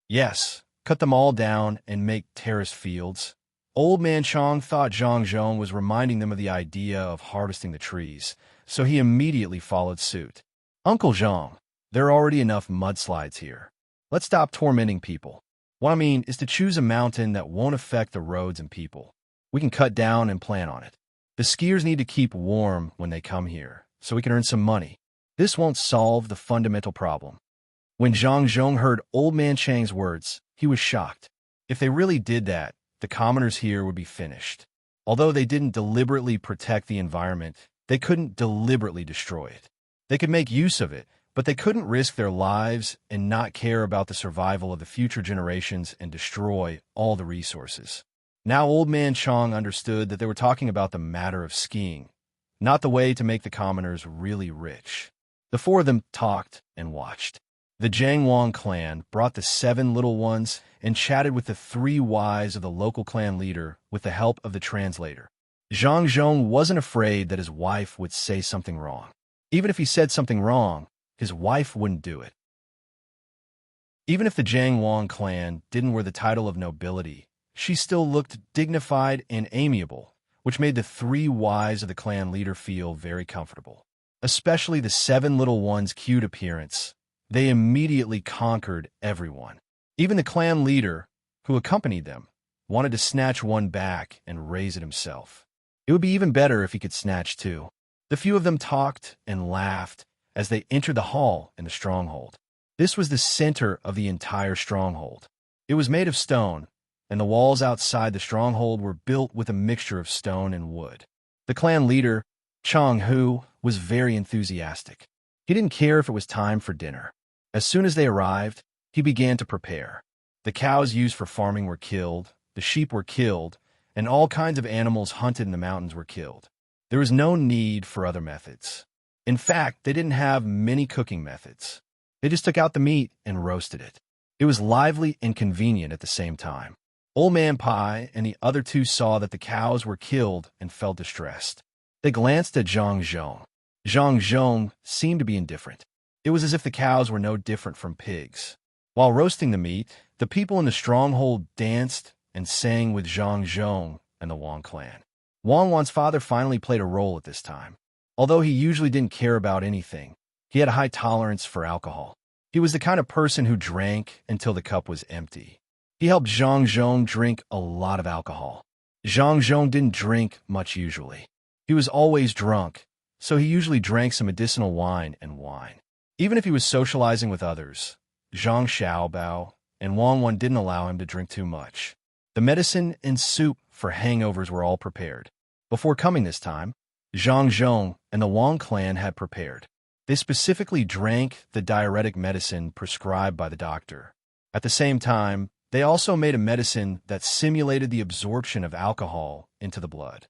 Yes, cut them all down and make terrace fields. Old man Chang thought Zhang Zhong was reminding them of the idea of harvesting the trees, so he immediately followed suit. Uncle Zhang, there are already enough mudslides here. Let's stop tormenting people. What I mean is to choose a mountain that won't affect the roads and people. We can cut down and plan on it. The skiers need to keep warm when they come here, so we can earn some money. This won't solve the fundamental problem. When Zhang Zhong heard old man Chang's words, he was shocked. If they really did that, the commoners here would be finished. Although they didn't deliberately protect the environment, they couldn't deliberately destroy it. They could make use of it, but they couldn't risk their lives and not care about the survival of the future generations and destroy all the resources. Now old man Chang understood that they were talking about the matter of skiing, not the way to make the commoners really rich. The four of them talked and watched. The Jiangwang clan brought the 7 little ones and chatted with the 3 wives of the local clan leader with the help of the translator. Zhang Zhong wasn't afraid that his wife would say something wrong. Even if he said something wrong, his wife wouldn't do it. Even if the Jiangwang clan didn't wear the title of nobility, she still looked dignified and amiable, which made the 3 wives of the clan leader feel very comfortable. Especially the 7 little ones' cute appearance. They immediately conquered everyone. Even the clan leader, who accompanied them, wanted to snatch one back and raise it himself. It would be even better if he could snatch 2. The few of them talked and laughed as they entered the hall in the stronghold. This was the center of the entire stronghold. It was made of stone, and the walls outside the stronghold were built with a mixture of stone and wood. The clan leader, Chang Hu, was very enthusiastic. He didn't care if it was time for dinner. As soon as they arrived, he began to prepare. The cows used for farming were killed, the sheep were killed, and all kinds of animals hunted in the mountains were killed. There was no need for other methods. In fact, they didn't have many cooking methods. They just took out the meat and roasted it. It was lively and convenient at the same time. Old Man Pai and the other 2 saw that the cows were killed and felt distressed. They glanced at Zhang Zhong. Zhang Zhong seemed to be indifferent. It was as if the cows were no different from pigs. While roasting the meat, the people in the stronghold danced and sang with Zhang Zhong and the Wang clan. Wang Wan's father finally played a role at this time. Although he usually didn't care about anything, he had a high tolerance for alcohol. He was the kind of person who drank until the cup was empty. He helped Zhang Zhong drink a lot of alcohol. Zhang Zhong didn't drink much usually. He was always drunk, so he usually drank some medicinal wine and wine. Even if he was socializing with others, Zhang Xiaobao and Wang Wan didn't allow him to drink too much. The medicine and soup for hangovers were all prepared. Before coming this time, Zhang Zhong and the Wang clan had prepared. They specifically drank the diuretic medicine prescribed by the doctor. At the same time, they also made a medicine that simulated the absorption of alcohol into the blood.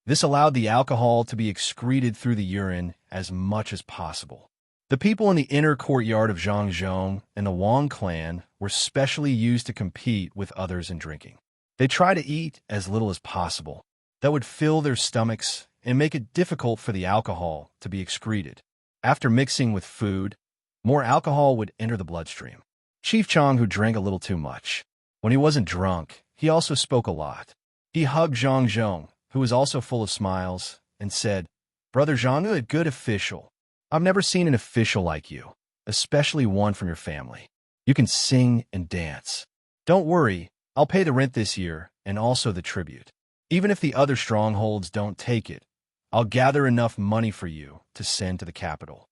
This allowed the alcohol to be excreted through the urine as much as possible. The people in the inner courtyard of Zhang Zhong and the Wang clan were specially used to compete with others in drinking. They tried to eat as little as possible. That would fill their stomachs and make it difficult for the alcohol to be excreted. After mixing with food, more alcohol would enter the bloodstream. Chief Chang, who drank a little too much. When he wasn't drunk, he also spoke a lot. He hugged Zhang Zhong, who was also full of smiles, and said, "Brother Zhang, a good official. I've never seen an official like you, especially one from your family. You can sing and dance. Don't worry, I'll pay the rent this year and also the tribute. Even if the other strongholds don't take it, I'll gather enough money for you to send to the capital.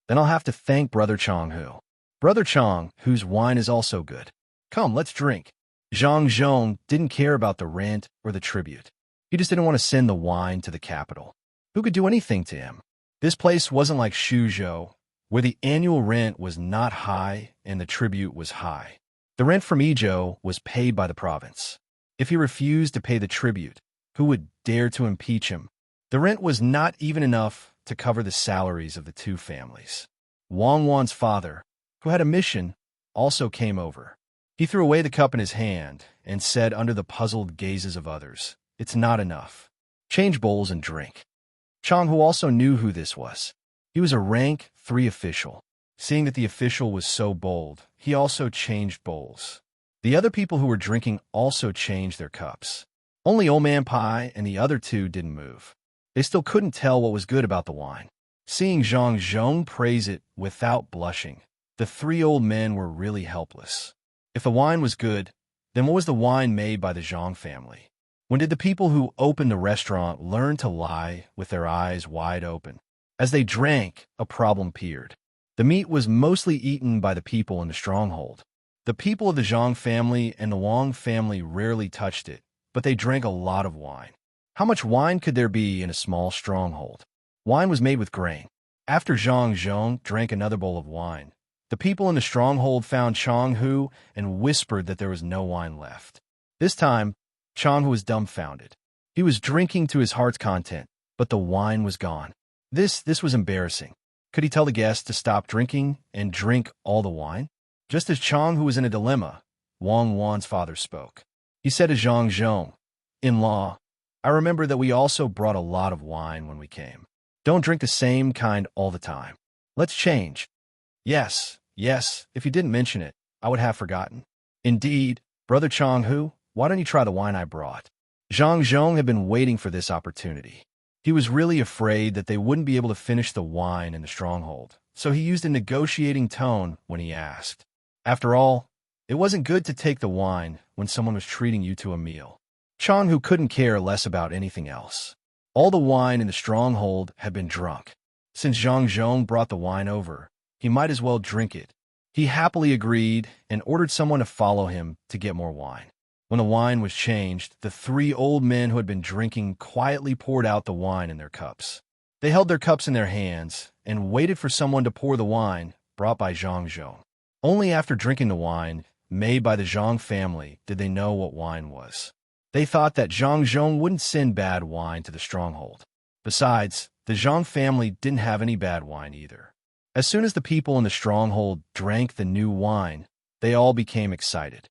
Then I'll have to thank Brother Chang Hu. Brother Chang, whose wine is also good. Come, let's drink." Zhang Zhong didn't care about the rent or the tribute. He just didn't want to send the wine to the capital. Who could do anything to him? This place wasn't like Shuzhou, where the annual rent was not high and the tribute was high. The rent from Idyll was paid by the province. If he refused to pay the tribute, who would dare to impeach him? The rent was not even enough to cover the salaries of the two families. Wang Wan's father, who had a mission, also came over. He threw away the cup in his hand and said under the puzzled gazes of others, "It's not enough. Change bowls and drink." Chang, who also knew who this was. He was a rank 3 official. Seeing that the official was so bold, he also changed bowls. The other people who were drinking also changed their cups. Only Old Man Pai and the other two didn't move. They still couldn't tell what was good about the wine. Seeing Zhang Zhong praise it without blushing, the 3 old men were really helpless. If the wine was good, then what was the wine made by the Zhang family? When did the people who opened the restaurant learn to lie with their eyes wide open? As they drank, a problem appeared. The meat was mostly eaten by the people in the stronghold. The people of the Zhang family and the Wang family rarely touched it, but they drank a lot of wine. How much wine could there be in a small stronghold? Wine was made with grain. After Zhang Zhong drank another bowl of wine, the people in the stronghold found Chang Hu and whispered that there was no wine left. This time, Chang Hu was dumbfounded. He was drinking to his heart's content, but the wine was gone. This was embarrassing. Could he tell the guests to stop drinking and drink all the wine? Just as Chang Hu was in a dilemma, Wang Wan's father spoke. He said to Zhang Zhong, "In-law, I remember that we also brought a lot of wine when we came. Don't drink the same kind all the time. Let's change." Yes, if you didn't mention it, I would have forgotten. "Indeed, Brother Chang Hu, why don't you try the wine I brought?" Zhang Zhong had been waiting for this opportunity. He was really afraid that they wouldn't be able to finish the wine in the stronghold, so he used a negotiating tone when he asked. After all, it wasn't good to take the wine when someone was treating you to a meal. Chang Hu couldn't care less about anything else. All the wine in the stronghold had been drunk. Since Zhang Zhong brought the wine over, he might as well drink it. He happily agreed and ordered someone to follow him to get more wine. When the wine was changed, the 3 old men who had been drinking quietly poured out the wine in their cups. They held their cups in their hands and waited for someone to pour the wine brought by Zhang Zhong. Only after drinking the wine made by the Zhang family did they know what wine was. They thought that Zhang Zhong wouldn't send bad wine to the stronghold. Besides, the Zhang family didn't have any bad wine either. As soon as the people in the stronghold drank the new wine, they all became excited.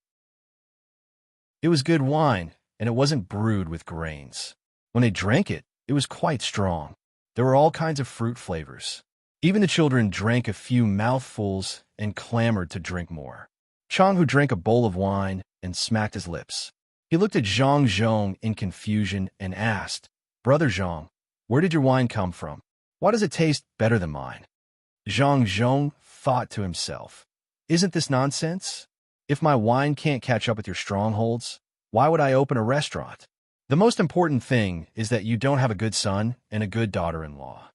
It was good wine, and it wasn't brewed with grains. When they drank it, it was quite strong. There were all kinds of fruit flavors. Even the children drank a few mouthfuls and clamored to drink more. Chang Hu drank a bowl of wine and smacked his lips. He looked at Zhang Zhong in confusion and asked, "Brother Zhang, where did your wine come from? Why does it taste better than mine?" Zhang Zhong thought to himself, "Isn't this nonsense? If my wine can't catch up with your strongholds, why would I open a restaurant? The most important thing is that you don't have a good son and a good daughter-in-law."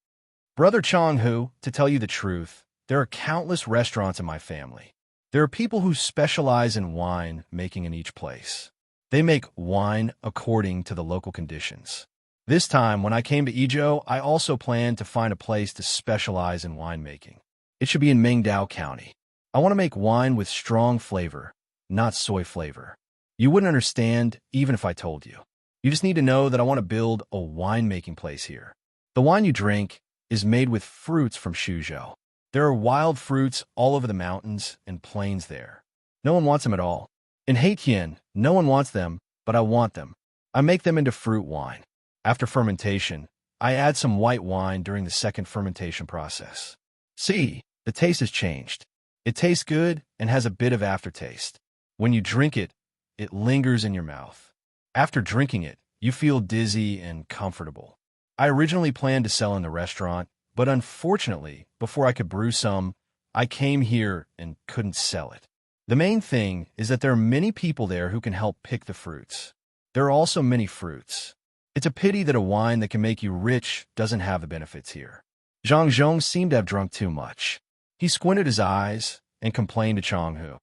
"Brother Chang Hu, to tell you the truth, there are countless restaurants in my family. There are people who specialize in wine making in each place. They make wine according to the local conditions. This time, when I came to Idyll, I also planned to find a place to specialize in winemaking. It should be in Mengdao County. I want to make wine with strong flavor, not soy flavor. You wouldn't understand even if I told you. You just need to know that I want to build a winemaking place here. The wine you drink is made with fruits from Shuzhou. There are wild fruits all over the mountains and plains there. No one wants them at all. In Haitian, no one wants them, but I want them. I make them into fruit wine. After fermentation, I add some white wine during the second fermentation process. See, the taste has changed. It tastes good and has a bit of aftertaste. When you drink it, it lingers in your mouth. After drinking it, you feel dizzy and comfortable. I originally planned to sell in the restaurant, but unfortunately, before I could brew some, I came here and couldn't sell it. The main thing is that there are many people there who can help pick the fruits. There are also many fruits. It's a pity that a wine that can make you rich doesn't have the benefits here. Zhang Zhong seemed to have drunk too much. He squinted his eyes and complained to Chang Hu.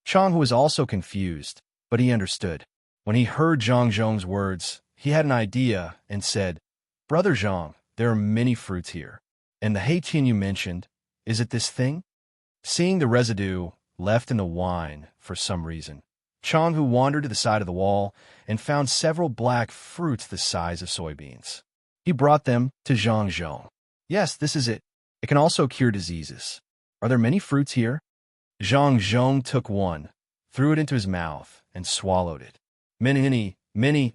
Chang Hu was also confused, but he understood. When he heard Zhang Zhong's words, he had an idea and said, "Brother Zhang, there are many fruits here. And the Haitian you mentioned, is it this thing?" Seeing the residue left in the wine for some reason, Chang Hu wandered to the side of the wall and found several black fruits the size of soybeans. He brought them to Zhang Zhong. "Yes, this is it. It can also cure diseases. Are there many fruits here?" Zhang Zhong took one, threw it into his mouth, and swallowed it. Many,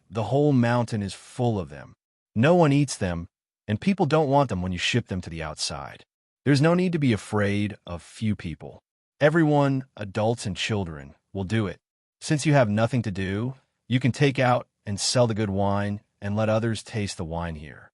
the whole mountain is full of them. No one eats them, and people don't want them when you ship them to the outside. There's no need to be afraid of few people. Everyone, adults and children, will do it. Since you have nothing to do, you can take out and sell the good wine and let others taste the wine here.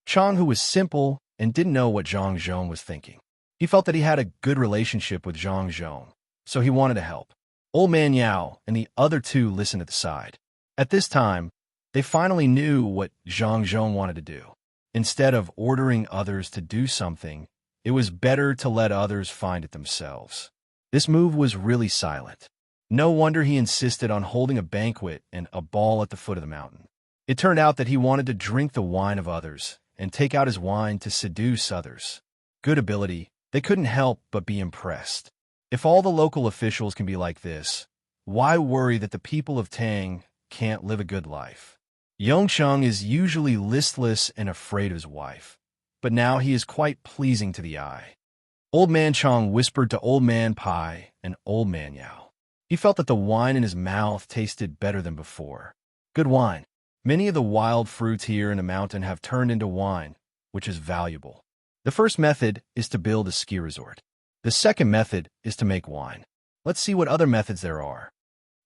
Chang Hu was simple and didn't know what Zhang Zhong was thinking. He felt that he had a good relationship with Zhang Zhong, so he wanted to help. Old Man Yao and the other two listened at the side. At this time, they finally knew what Zhang Zhong wanted to do. Instead of ordering others to do something, it was better to let others find it themselves. This move was really silent. No wonder he insisted on holding a banquet and a ball at the foot of the mountain. It turned out that he wanted to drink the wine of others and take out his wine to seduce others. Good ability, they couldn't help but be impressed. If all the local officials can be like this, why worry that the people of Tang can't live a good life? Yongcheng is usually listless and afraid of his wife, but now he is quite pleasing to the eye. Old Man Chong whispered to Old Man Pai and Old Man Yao. He felt that the wine in his mouth tasted better than before. Good wine. Many of the wild fruits here in the mountain have turned into wine, which is valuable. The first method is to build a ski resort. The second method is to make wine. Let's see what other methods there are.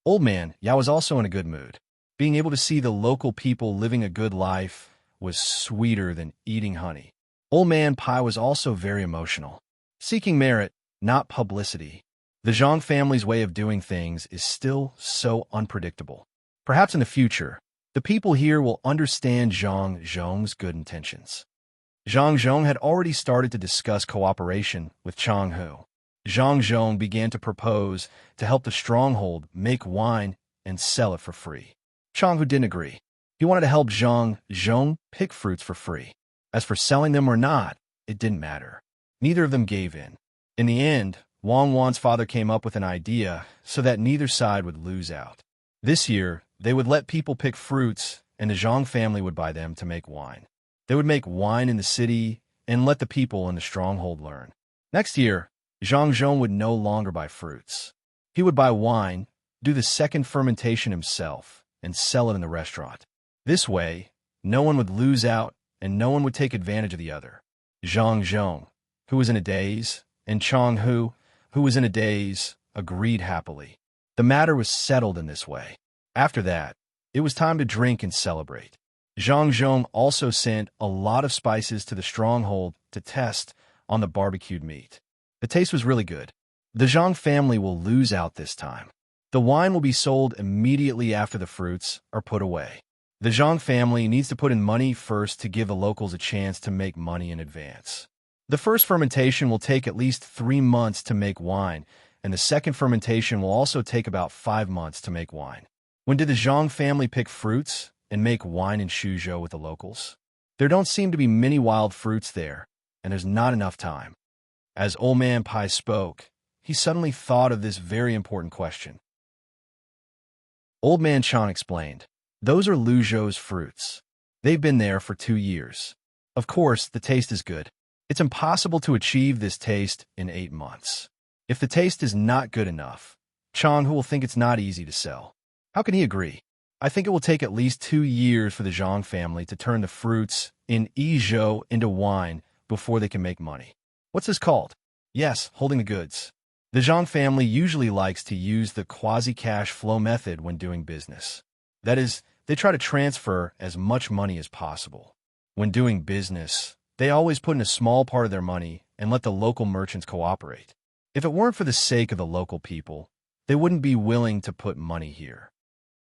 Old Man Yao was also in a good mood. Being able to see the local people living a good life was sweeter than eating honey. Old Man Pai was also very emotional. Seeking merit, not publicity. The Zhang family's way of doing things is still so unpredictable. Perhaps in the future, the people here will understand Zhang Zhong's good intentions. Zhang Zhong had already started to discuss cooperation with Chang Hu. Zhang Zhong began to propose to help the stronghold make wine and sell it for free. Chang Hu didn't agree. He wanted to help Zhang Zhong pick fruits for free. As for selling them or not, it didn't matter. Neither of them gave in. In the end, Wang Wan's father came up with an idea so that neither side would lose out. This year, they would let people pick fruits, and the Zhang family would buy them to make wine. They would make wine in the city and let the people in the stronghold learn. Next year, Zhang Zhong would no longer buy fruits. He would buy wine, do the second fermentation himself, and sell it in the restaurant. This way, no one would lose out and no one would take advantage of the other. Zhang Zhong, who was in a daze, and Chang Hu, who was in a daze, agreed happily. The matter was settled in this way. After that, it was time to drink and celebrate. Zhang Zhong also sent a lot of spices to the stronghold to test on the barbecued meat. The taste was really good. The Zhang family will lose out this time. The wine will be sold immediately after the fruits are put away. The Zhang family needs to put in money first to give the locals a chance to make money in advance. The first fermentation will take at least 3 months to make wine, and the second fermentation will also take about 5 months to make wine. When did the Zhang family pick fruits and make wine in Suzhou with the locals? There don't seem to be many wild fruits there, and there's not enough time. As Old Man Pai spoke, he suddenly thought of this very important question. Old Man Chan explained, "Those are Luzhou's fruits. They've been there for 2 years. Of course, the taste is good. It's impossible to achieve this taste in 8 months. If the taste is not good enough, Chang Hu will think it's not easy to sell. How can he agree? I think it will take at least 2 years for the Zhang family to turn the fruits in Yizhou into wine before they can make money. What's this called? Yes, holding the goods. The Zhang family usually likes to use the quasi-cash flow method when doing business. That is, they try to transfer as much money as possible. When doing business, they always put in a small part of their money and let the local merchants cooperate. If it weren't for the sake of the local people, they wouldn't be willing to put money here.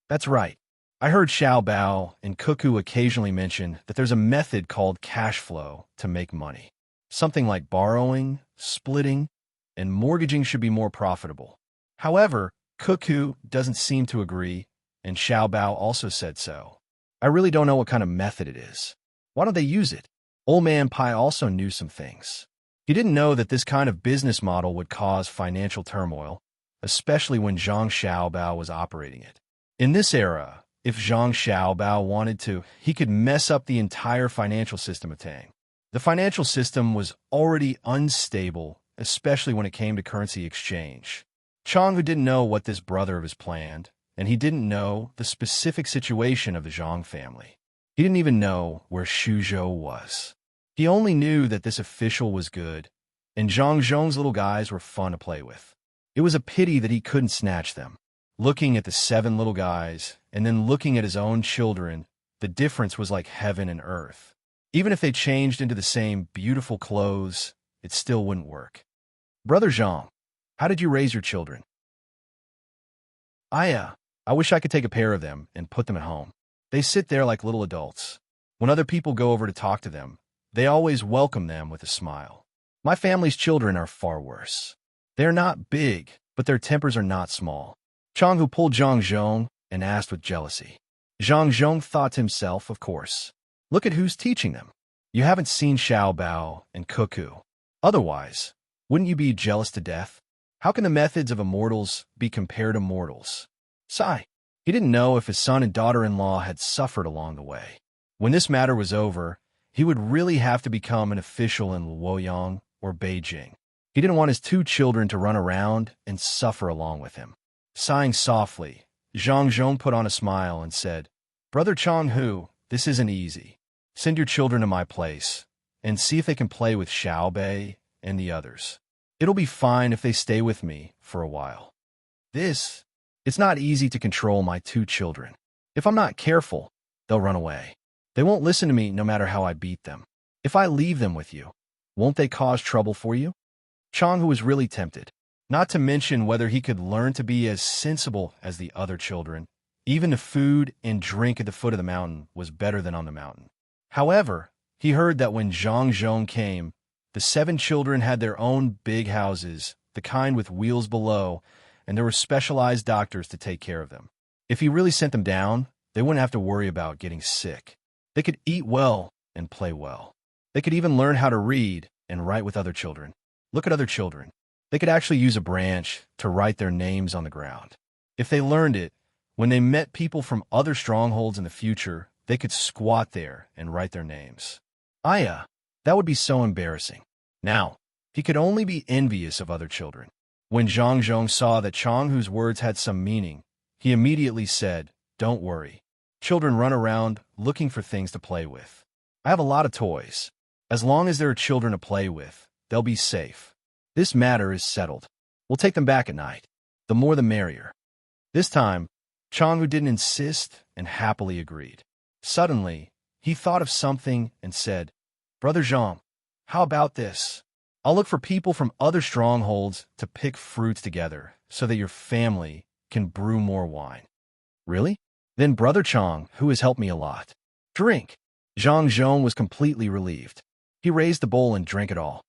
That's right. I heard Xiao Bao and Cuckoo occasionally mention that there's a method called cash flow to make money. Something like borrowing, splitting, and mortgaging should be more profitable. However, Cuckoo doesn't seem to agree, and Xiao Bao also said so. I really don't know what kind of method it is. Why don't they use it? Old Man Pai also knew some things. He didn't know that this kind of business model would cause financial turmoil, especially when Zhang Xiaobao was operating it. In this era, if Zhang Xiaobao wanted to, he could mess up the entire financial system of Tang. The financial system was already unstable, especially when it came to currency exchange. Chang, who didn't know what this brother of his planned, and he didn't know the specific situation of the Zhang family. He didn't even know where Shuzhou was. He only knew that this official was good, and Zhang Zhong's little guys were fun to play with. It was a pity that he couldn't snatch them. Looking at the 7 little guys, and then looking at his own children, the difference was like heaven and earth. Even if they changed into the same beautiful clothes, it still wouldn't work. Brother Zhang, how did you raise your children? I wish I could take a pair of them and put them at home. They sit there like little adults. When other people go over to talk to them, they always welcome them with a smile. My family's children are far worse. They're not big, but their tempers are not small. Chang, who pulled Zhang Zhong and asked with jealousy. Zhang Zhong thought to himself, of course. Look at who's teaching them. You haven't seen Xiao Bao and Cuckoo. Otherwise, wouldn't you be jealous to death? How can the methods of immortals be compared to mortals? Sigh. He didn't know if his son and daughter-in-law had suffered along the way. When this matter was over, he would really have to become an official in Luoyang or Beijing. He didn't want his 2 children to run around and suffer along with him. Sighing softly, Zhang Zhong put on a smile and said, Brother Changhu, this isn't easy. Send your children to my place and see if they can play with Xiao Bei and the others. It'll be fine if they stay with me for a while. It's not easy to control my 2 children. If I'm not careful, they'll run away. They won't listen to me no matter how I beat them. If I leave them with you, won't they cause trouble for you? Changhu was really tempted, not to mention whether he could learn to be as sensible as the other children. Even the food and drink at the foot of the mountain was better than on the mountain. However, he heard that when Zhang Zhong came, the 7 children had their own big houses, the kind with wheels below, and there were specialized doctors to take care of them. If he really sent them down, they wouldn't have to worry about getting sick. They could eat well and play well. They could even learn how to read and write with other children. Look at other children. They could actually use a branch to write their names on the ground. If they learned it, when they met people from other strongholds in the future, they could squat there and write their names. That would be so embarrassing. Now, he could only be envious of other children. When Zhang Zhong saw that Changhu's words had some meaning, he immediately said, Don't worry. Children run around looking for things to play with. I have a lot of toys. As long as there are children to play with, they'll be safe. This matter is settled. We'll take them back at night. The more the merrier. This time, Changhu didn't insist and happily agreed. Suddenly, he thought of something and said, Brother Zhang, how about this? I'll look for people from other strongholds to pick fruits together so that your family can brew more wine. Really? Then Brother Chang, who has helped me a lot. Drink. Zhang Zhong was completely relieved. He raised the bowl and drank it all.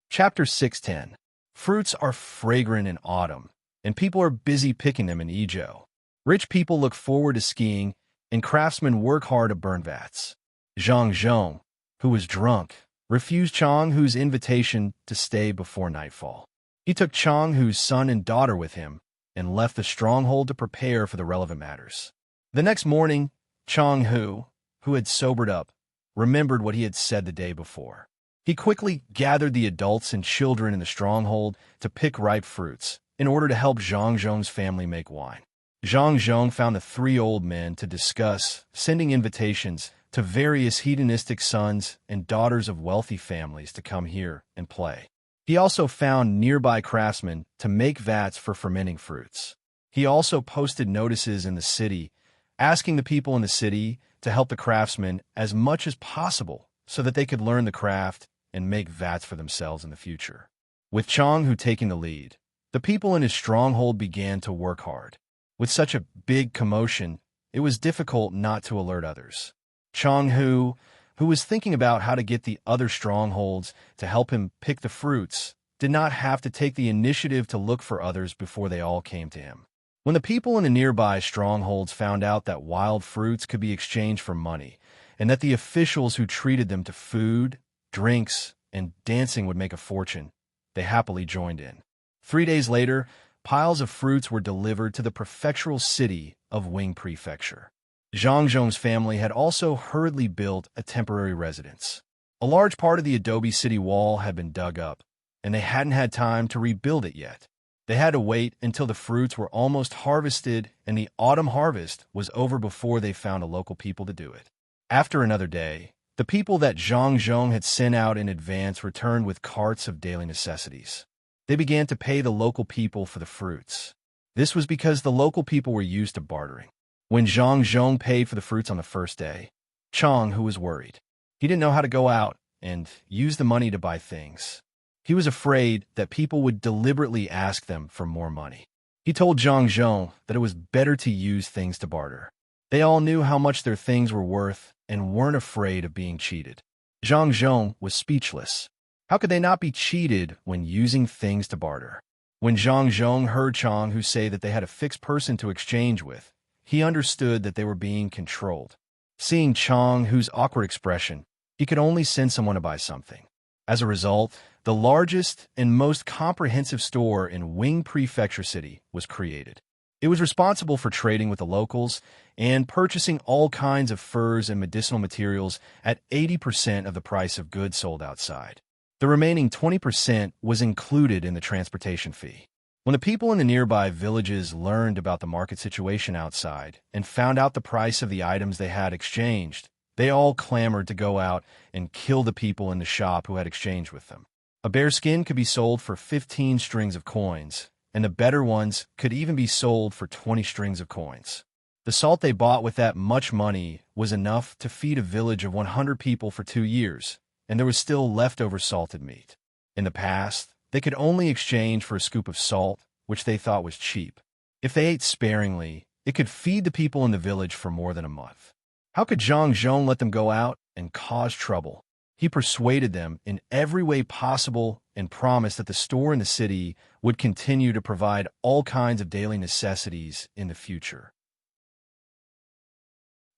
Chapter 610. Fruits are fragrant in autumn, and people are busy picking them in Idyll. Rich people look forward to skiing, and craftsmen work hard to burn vats. Zhang Zhong, who was drunk, refused Changhu's invitation to stay before nightfall. He took Changhu's son and daughter with him and left the stronghold to prepare for the relevant matters. The next morning, Changhu, who had sobered up, remembered what he had said the day before. He quickly gathered the adults and children in the stronghold to pick ripe fruits in order to help Zhang Zhong's family make wine. Zhang Zhong found the 3 old men to discuss sending invitations to various hedonistic sons and daughters of wealthy families to come here and play. He also found nearby craftsmen to make vats for fermenting fruits. He also posted notices in the city, asking the people in the city to help the craftsmen as much as possible so that they could learn the craft and make vats for themselves in the future. With Chang Hu taking the lead, the people in his stronghold began to work hard. With such a big commotion, it was difficult not to alert others. Chang Hu, who was thinking about how to get the other strongholds to help him pick the fruits, did not have to take the initiative to look for others before they all came to him. When the people in the nearby strongholds found out that wild fruits could be exchanged for money, and that the officials who treated them to food, drinks, and dancing would make a fortune, they happily joined in. 3 days later, piles of fruits were delivered to the prefectural city of Wing Prefecture. Zhang Zhong's family had also hurriedly built a temporary residence. A large part of the adobe city wall had been dug up, and they hadn't had time to rebuild it yet. They had to wait until the fruits were almost harvested and the autumn harvest was over before they found a local people to do it. After another day, the people that Zhang Zhong had sent out in advance returned with carts of daily necessities. They began to pay the local people for the fruits. This was because the local people were used to bartering. When Zhang Zhong paid for the fruits on the first day, Chang Hu was worried. He didn't know how to go out and use the money to buy things. He was afraid that people would deliberately ask them for more money. He told Zhang Zhong that it was better to use things to barter. They all knew how much their things were worth and weren't afraid of being cheated. Zhang Zhong was speechless. How could they not be cheated when using things to barter? When Zhang Zhong heard Chang Hu say that they had a fixed person to exchange with, he understood that they were being controlled. Seeing Chang Hu's awkward expression, he could only send someone to buy something. As a result, the largest and most comprehensive store in Wing Prefecture City was created. It was responsible for trading with the locals and purchasing all kinds of furs and medicinal materials at 80% of the price of goods sold outside. The remaining 20% was included in the transportation fee. When the people in the nearby villages learned about the market situation outside and found out the price of the items they had exchanged, they all clamored to go out and kill the people in the shop who had exchanged with them. A bear skin could be sold for 15 strings of coins, and the better ones could even be sold for 20 strings of coins. The salt they bought with that much money was enough to feed a village of 100 people for 2 years, and there was still leftover salted meat. In the past, they could only exchange for a scoop of salt, which they thought was cheap. If they ate sparingly, it could feed the people in the village for more than a month. How could Zhang Zhong let them go out and cause trouble? He persuaded them in every way possible and promised that the store in the city would continue to provide all kinds of daily necessities in the future.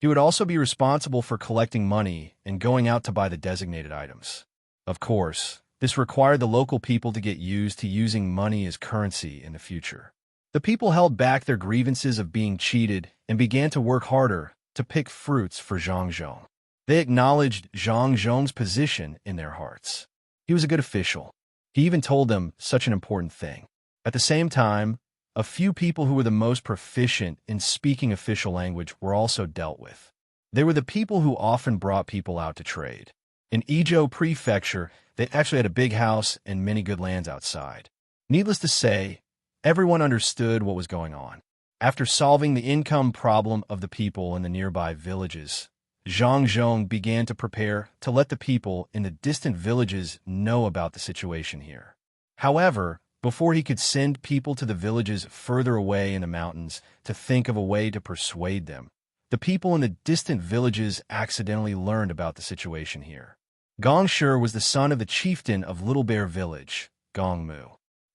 He would also be responsible for collecting money and going out to buy the designated items. Of course, this required the local people to get used to using money as currency in the future. The people held back their grievances of being cheated and began to work harder to pick fruits for Zhang Zhong. They acknowledged Zhang Zhong's position in their hearts. He was a good official. He even told them such an important thing. At the same time, a few people who were the most proficient in speaking official language were also dealt with. They were the people who often brought people out to trade. In Idyll Prefecture, they actually had a big house and many good lands outside. Needless to say, everyone understood what was going on. After solving the income problem of the people in the nearby villages, Zhang Zhong began to prepare to let the people in the distant villages know about the situation here. However, before he could send people to the villages further away in the mountains to think of a way to persuade them, the people in the distant villages accidentally learned about the situation here. Gong Shi was the son of the chieftain of Little Bear Village, Gong Mu.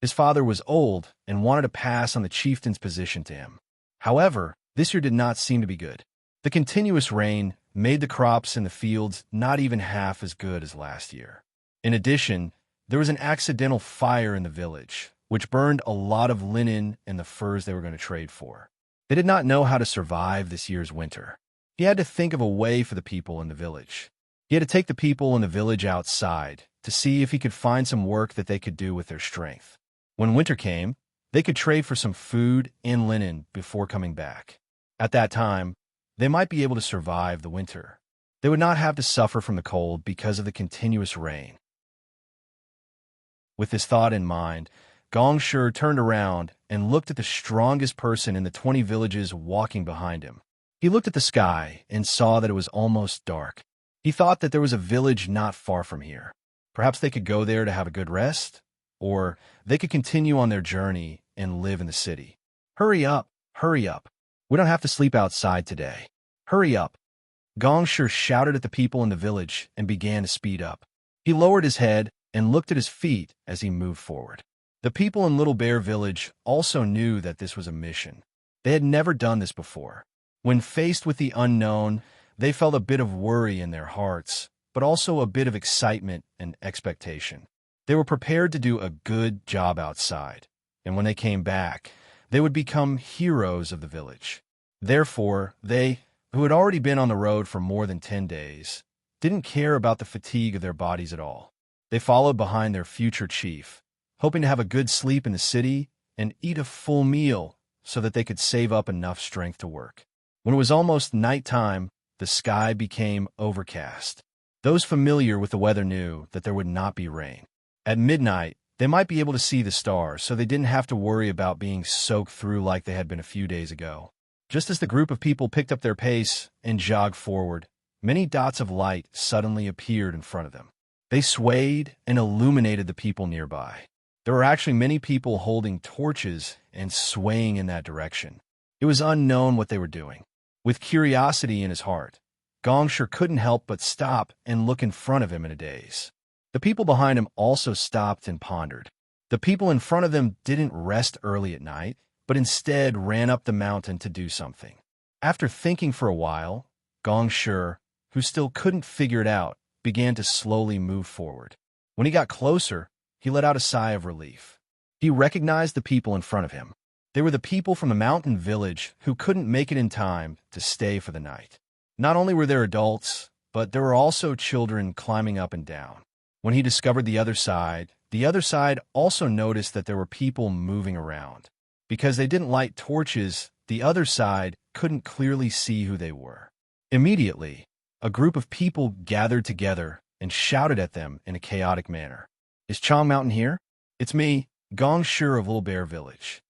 His father was old and wanted to pass on the chieftain's position to him. However, this year did not seem to be good. The continuous rain made the crops in the fields not even half as good as last year. In addition, there was an accidental fire in the village, which burned a lot of linen and the furs they were going to trade for. They did not know how to survive this year's winter. He had to think of a way for the people in the village. He had to take the people in the village outside to see if he could find some work that they could do with their strength. When winter came, they could trade for some food and linen before coming back. At that time, they might be able to survive the winter. They would not have to suffer from the cold because of the continuous rain. With this thought in mind, Gong Shi turned around and looked at the strongest person in the 20 villages walking behind him. He looked at the sky and saw that it was almost dark. He thought that there was a village not far from here. Perhaps they could go there to have a good rest, or they could continue on their journey and live in the city. Hurry up, hurry up. We don't have to sleep outside today. Hurry up. Gong Shi shouted at the people in the village and began to speed up. He lowered his head and looked at his feet as he moved forward. The people in Little Bear Village also knew that this was a mission. They had never done this before. When faced with the unknown, they felt a bit of worry in their hearts, but also a bit of excitement and expectation. They were prepared to do a good job outside, and when they came back, they would become heroes of the village. Therefore, they, who had already been on the road for more than 10 days, didn't care about the fatigue of their bodies at all. They followed behind their future chief, hoping to have a good sleep in the city and eat a full meal so that they could save up enough strength to work. When it was almost nighttime, the sky became overcast. Those familiar with the weather knew that there would not be rain. At midnight, they might be able to see the stars, so they didn't have to worry about being soaked through like they had been a few days ago. Just as the group of people picked up their pace and jogged forward, many dots of light suddenly appeared in front of them. They swayed and illuminated the people nearby. There were actually many people holding torches and swaying in that direction. It was unknown what they were doing. With curiosity in his heart, Gong Shi couldn't help but stop and look in front of him in a daze. The people behind him also stopped and pondered. The people in front of them didn't rest early at night, but instead ran up the mountain to do something. After thinking for a while, Gong Shi, who still couldn't figure it out, began to slowly move forward. When he got closer, he let out a sigh of relief. He recognized the people in front of him. They were the people from the mountain village who couldn't make it in time to stay for the night. Not only were there adults, but there were also children climbing up and down. When he discovered the other side also noticed that there were people moving around. Because they didn't light torches, the other side couldn't clearly see who they were. Immediately, a group of people gathered together and shouted at them in a chaotic manner. "Is Chang Mountain here? It's me, Gong Shi of Little Bear Village."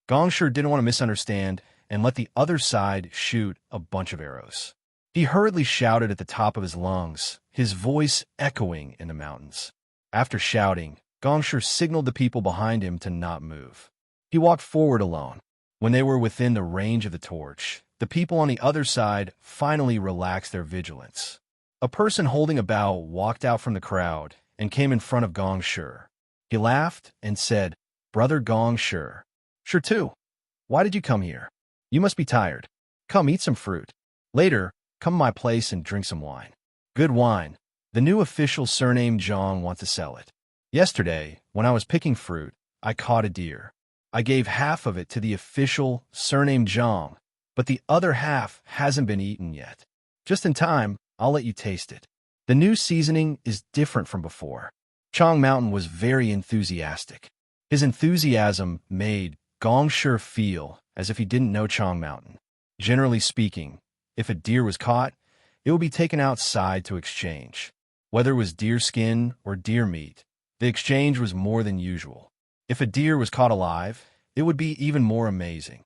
Gong Shi didn't want to misunderstand and let the other side shoot a bunch of arrows. He hurriedly shouted at the top of his lungs, his voice echoing in the mountains. After shouting, Gong Shi signaled the people behind him to not move. He walked forward alone. When they were within the range of the torch, the people on the other side finally relaxed their vigilance. A person holding a bow walked out from the crowd and came in front of Gong Shi. He laughed and said, "Brother Gong Shi." "Sure too. Why did you come here? You must be tired. Come eat some fruit. Later, come to my place and drink some wine." "Good wine. The new official surnamed Zhang wants to sell it. Yesterday, when I was picking fruit, I caught a deer. I gave half of it to the official surnamed Zhang, but the other half hasn't been eaten yet. Just in time, I'll let you taste it. The new seasoning is different from before." Chang Mountain was very enthusiastic. His enthusiasm made Gong Shi feel as if he didn't know Chang Mountain. Generally speaking, if a deer was caught, it would be taken outside to exchange. Whether it was deer skin or deer meat, the exchange was more than usual. If a deer was caught alive, it would be even more amazing.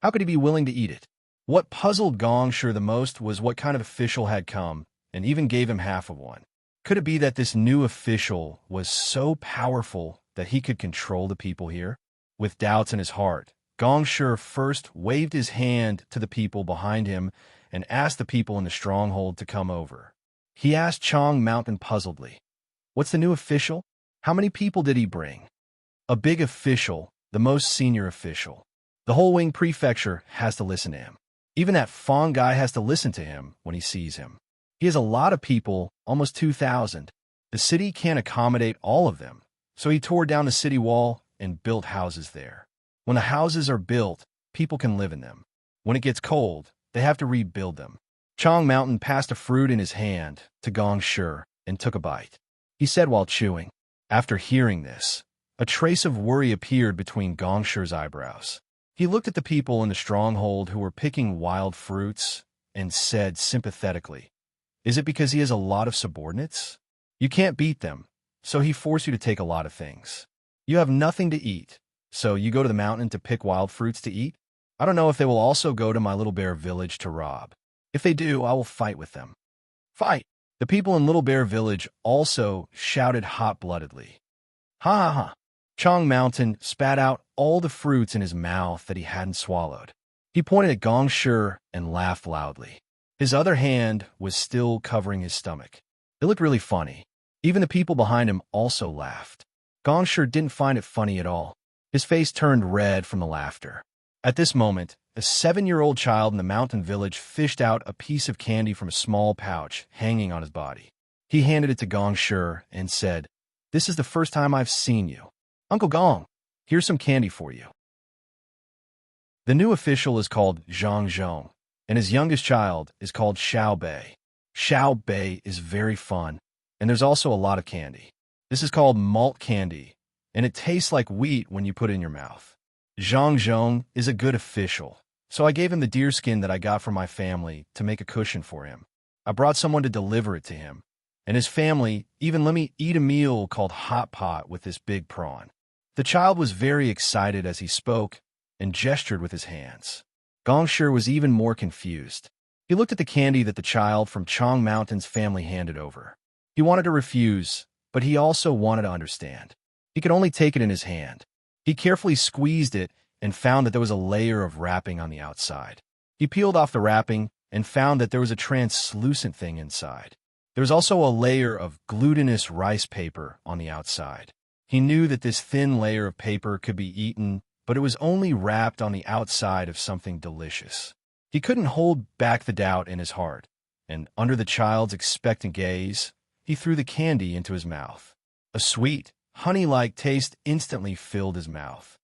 How could he be willing to eat it? What puzzled Gong Shi the most was what kind of official had come and even gave him half of one. Could it be that this new official was so powerful that he could control the people here? With doubts in his heart, Gong Shi first waved his hand to the people behind him and asked the people in the stronghold to come over. He asked Chang Mountain puzzledly, "What's the new official? How many people did he bring?" "A big official, the most senior official. The whole Wing Prefecture has to listen to him. Even that Fong guy has to listen to him when he sees him. He has a lot of people, almost 2,000. The city can't accommodate all of them, so he tore down the city wall and built houses there. When the houses are built, people can live in them. When it gets cold, they have to rebuild them." Chang Mountain passed a fruit in his hand to Gong Shi and took a bite. He said while chewing. After hearing this, a trace of worry appeared between Gong Shi's eyebrows. He looked at the people in the stronghold who were picking wild fruits and said sympathetically, "Is it because he has a lot of subordinates? You can't beat them, so he forced you to take a lot of things. You have nothing to eat, so you go to the mountain to pick wild fruits to eat? I don't know if they will also go to my little bear village to rob. If they do, I will fight with them." Fight! The people in Little Bear Village also shouted hot-bloodedly. Ha ha ha! Chong Mountain spat out all the fruits in his mouth that he hadn't swallowed. He pointed at Gong Shi and laughed loudly. His other hand was still covering his stomach. It looked really funny. Even the people behind him also laughed. Gong Shi didn't find it funny at all. His face turned red from the laughter. At this moment, a 7-year-old child in the mountain village fished out a piece of candy from a small pouch hanging on his body. He handed it to Gong Shi and said, "This is the first time I've seen you. Uncle Gong, here's some candy for you." The new official is called Zhang Zhong, and his youngest child is called Xiao Bei. Xiao Bei is very fun, and there's also a lot of candy. This is called malt candy, and it tastes like wheat when you put it in your mouth. Zhang Zhong is a good official, so I gave him the deerskin that I got from my family to make a cushion for him. I brought someone to deliver it to him, and his family even let me eat a meal called hot pot with this big prawn. The child was very excited as he spoke and gestured with his hands. Gong Shi was even more confused. He looked at the candy that the child from Chong Mountain's family handed over. He wanted to refuse, but he also wanted to understand. He could only take it in his hand. He carefully squeezed it and found that there was a layer of wrapping on the outside. He peeled off the wrapping and found that there was a translucent thing inside. There was also a layer of glutinous rice paper on the outside. He knew that this thin layer of paper could be eaten, but it was only wrapped on the outside of something delicious. He couldn't hold back the doubt in his heart, and under the child's expectant gaze, he threw the candy into his mouth. A sweet, honey-like taste instantly filled his mouth.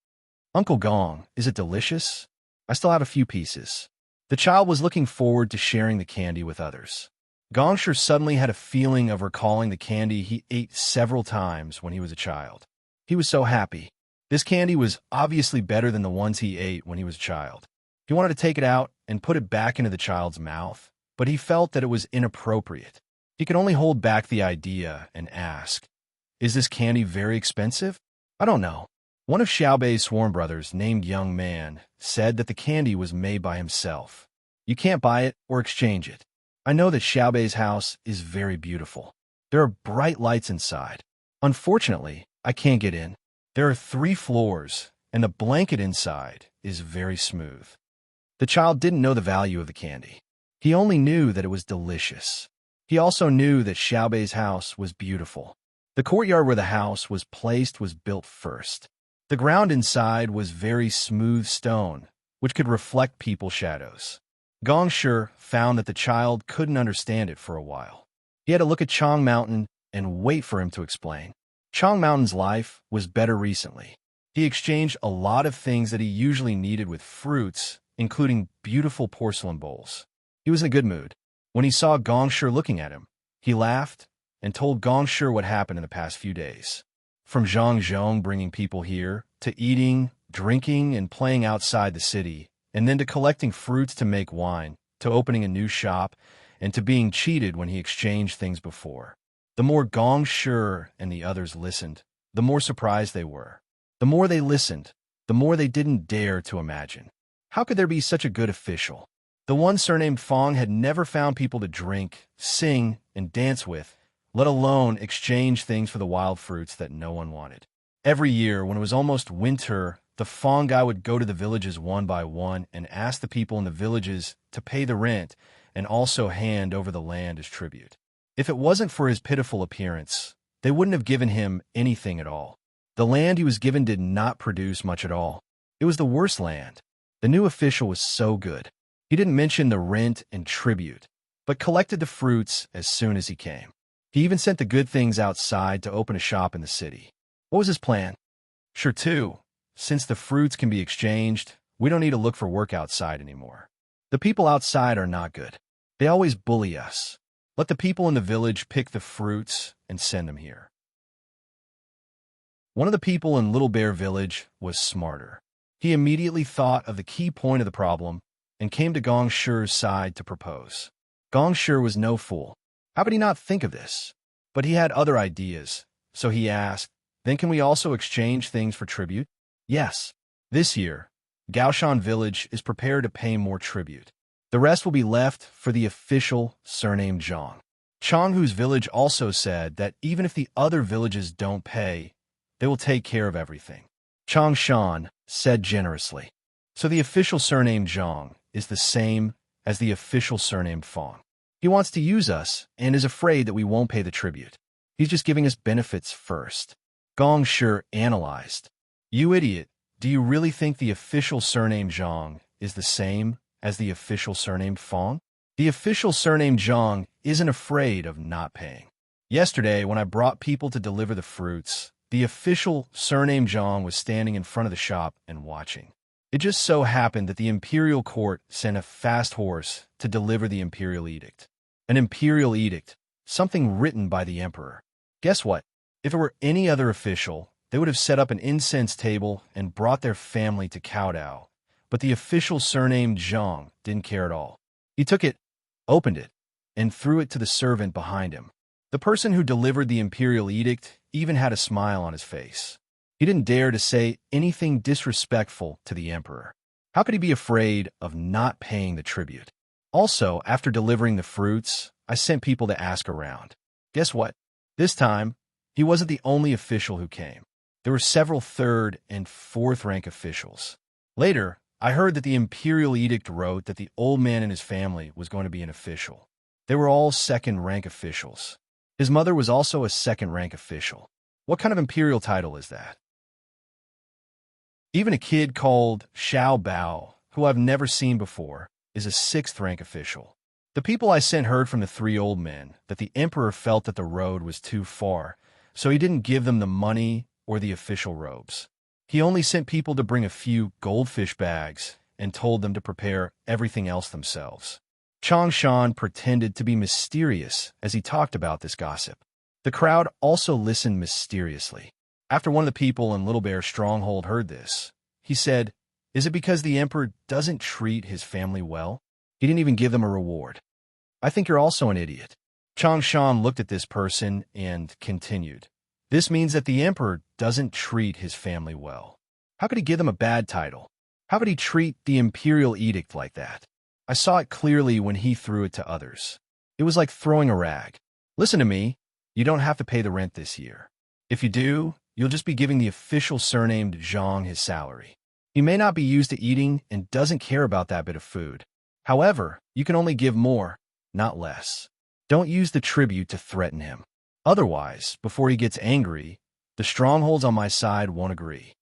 "Uncle Gong, is it delicious? I still have a few pieces." The child was looking forward to sharing the candy with others. Gong Shi suddenly had a feeling of recalling the candy he ate several times when he was a child. He was so happy. This candy was obviously better than the ones he ate when he was a child. He wanted to take it out and put it back into the child's mouth, but he felt that it was inappropriate. He could only hold back the idea and ask, "Is this candy very expensive?" "I don't know." One of Xiaobei's sworn brothers, named Young Man, said that the candy was made by himself. "You can't buy it or exchange it. I know that Xiaobei's house is very beautiful. There are bright lights inside. Unfortunately, I can't get in. There are 3 floors, and the blanket inside is very smooth." The child didn't know the value of the candy. He only knew that it was delicious. He also knew that Xiaobei's house was beautiful. The courtyard where the house was placed was built first. The ground inside was very smooth stone, which could reflect people's shadows. Gong Shi found that the child couldn't understand it for a while. He had to look at Chong Mountain and wait for him to explain. Chong Mountain's life was better recently. He exchanged a lot of things that he usually needed with fruits, including beautiful porcelain bowls. He was in a good mood. When he saw Gong Shi looking at him, he laughed and told Gong Shi what happened in the past few days. From Zhang Zhong bringing people here, to eating, drinking, and playing outside the city, and then to collecting fruits to make wine, to opening a new shop, and to being cheated when he exchanged things before. The more Gong Shi and the others listened, the more surprised they were. The more they listened, the more they didn't dare to imagine. How could there be such a good official? The one surnamed Fong had never found people to drink, sing, and dance with, let alone exchange things for the wild fruits that no one wanted. Every year, when it was almost winter, the Fong guy would go to the villages one by one and ask the people in the villages to pay the rent and also hand over the land as tribute. If it wasn't for his pitiful appearance, they wouldn't have given him anything at all. The land he was given did not produce much at all. It was the worst land. The new official was so good. He didn't mention the rent and tribute, but collected the fruits as soon as he came. He even sent the good things outside to open a shop in the city. What was his plan? Sure, too. Since the fruits can be exchanged, we don't need to look for work outside anymore. The people outside are not good. They always bully us. Let the people in the village pick the fruits and send them here. One of the people in Little Bear Village was smarter. He immediately thought of the key point of the problem and came to Gong Shi's side to propose. Gong Shi was no fool. How could he not think of this? But he had other ideas, so he asked, "Then can we also exchange things for tribute?" "Yes. This year, Gaoshan village is prepared to pay more tribute. The rest will be left for the official surnamed Zhang." Chang Hu's village also said that even if the other villages don't pay, they will take care of everything. Chang Shan said generously, "So the official surname Zhang is the same as the official surname Fang. He wants to use us and is afraid that we won't pay the tribute. He's just giving us benefits first." Gong Shi analyzed. "You idiot, do you really think the official surname Zhang is the same as the official surname Fang? The official surname Zhang isn't afraid of not paying. Yesterday, when I brought people to deliver the fruits, the official surname Zhang was standing in front of the shop and watching. It just so happened that the imperial court sent a fast horse to deliver the imperial edict. An imperial edict, something written by the emperor. Guess what? If it were any other official, they would have set up an incense table and brought their family to kowtow. But the official surname Zhang didn't care at all. He took it, opened it, and threw it to the servant behind him. The person who delivered the imperial edict even had a smile on his face. He didn't dare to say anything disrespectful to the emperor. How could he be afraid of not paying the tribute? Also, after delivering the fruits, I sent people to ask around. Guess what? This time, he wasn't the only official who came. There were several third and fourth rank officials. Later, I heard that the imperial edict wrote that the old man and his family was going to be an official. They were all second-rank officials. His mother was also a second-rank official. What kind of imperial title is that? Even a kid called Xiao Bao, who I've never seen before, is a sixth-rank official. The people I sent heard from the three old men that the emperor felt that the road was too far, so he didn't give them the money or the official robes. He only sent people to bring a few goldfish bags and told them to prepare everything else themselves. Chang Shan pretended to be mysterious as he talked about this gossip. The crowd also listened mysteriously. After one of the people in Little Bear's stronghold heard this, he said, "Is it because the emperor doesn't treat his family well? He didn't even give them a reward. I think you're also an idiot." Chang Shan looked at this person and continued, "This means that the emperor doesn't treat his family well. How could he give them a bad title? How could he treat the imperial edict like that? I saw it clearly when he threw it to others. It was like throwing a rag. Listen to me, you don't have to pay the rent this year. If you do, you'll just be giving the official surnamed Zhang his salary. He may not be used to eating and doesn't care about that bit of food. However, you can only give more, not less. Don't use the tribute to threaten him. Otherwise, before he gets angry, the strongholds on my side won't agree."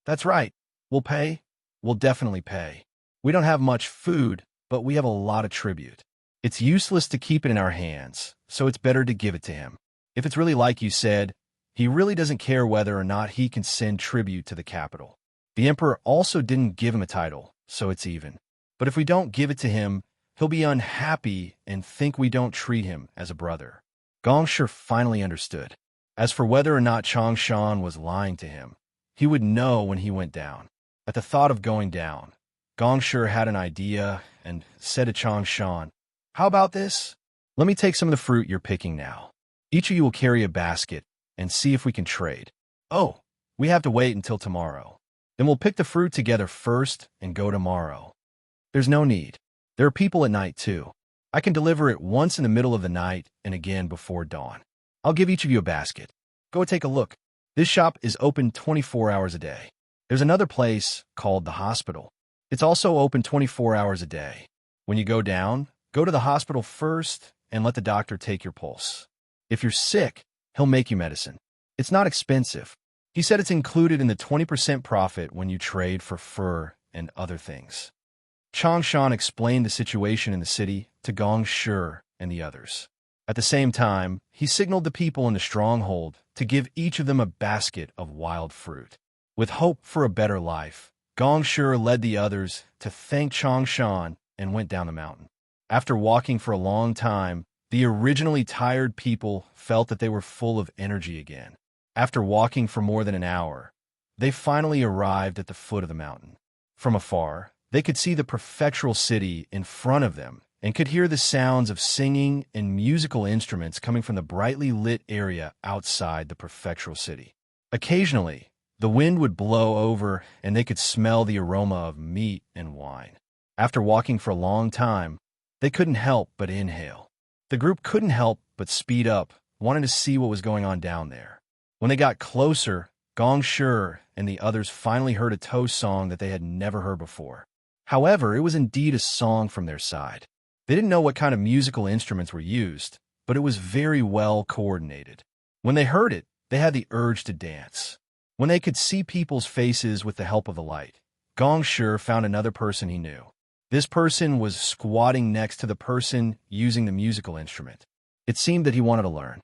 "That's right. We'll pay. We'll definitely pay. We don't have much food, but we have a lot of tribute. It's useless to keep it in our hands, so it's better to give it to him. If it's really like you said, he really doesn't care whether or not he can send tribute to the capital. The emperor also didn't give him a title, so it's even. But if we don't give it to him, he'll be unhappy and think we don't treat him as a brother." Gong Shi finally understood. As for whether or not Chang Shan was lying to him, he would know when he went down. At the thought of going down, Gong Shi had an idea and said to Chang Shan, "How about this? Let me take some of the fruit you're picking now. Each of you will carry a basket and see if we can trade." "Oh, we have to wait until tomorrow. Then we'll pick the fruit together first and go tomorrow." "There's no need. There are people at night too. I can deliver it once in the middle of the night and again before dawn. I'll give each of you a basket. Go take a look. This shop is open 24 hours a day. There's another place called the hospital. It's also open 24 hours a day. When you go down, go to the hospital first and let the doctor take your pulse. If you're sick, he'll make you medicine. It's not expensive. He said it's included in the 20% profit when you trade for fur and other things." Chang Shan explained the situation in the city to Gong Shi and the others. At the same time, he signaled the people in the stronghold to give each of them a basket of wild fruit. With hope for a better life, Gong Shi led the others to thank Chang Shan and went down the mountain. After walking for a long time, the originally tired people felt that they were full of energy again. After walking for more than an hour, they finally arrived at the foot of the mountain. From afar, They could see the prefectural city in front of them and could hear the sounds of singing and musical instruments coming from the brightly lit area outside the prefectural city. Occasionally, the wind would blow over and they could smell the aroma of meat and wine. After walking for a long time, they couldn't help but inhale. The group couldn't help but speed up, wanting to see what was going on down there. When they got closer, Gong Shi and the others finally heard a toast song that they had never heard before. However, it was indeed a song from their side. They didn't know what kind of musical instruments were used, but it was very well coordinated. When they heard it, they had the urge to dance. When they could see people's faces with the help of the light, Gong Shi found another person he knew. This person was squatting next to the person using the musical instrument. It seemed that he wanted to learn.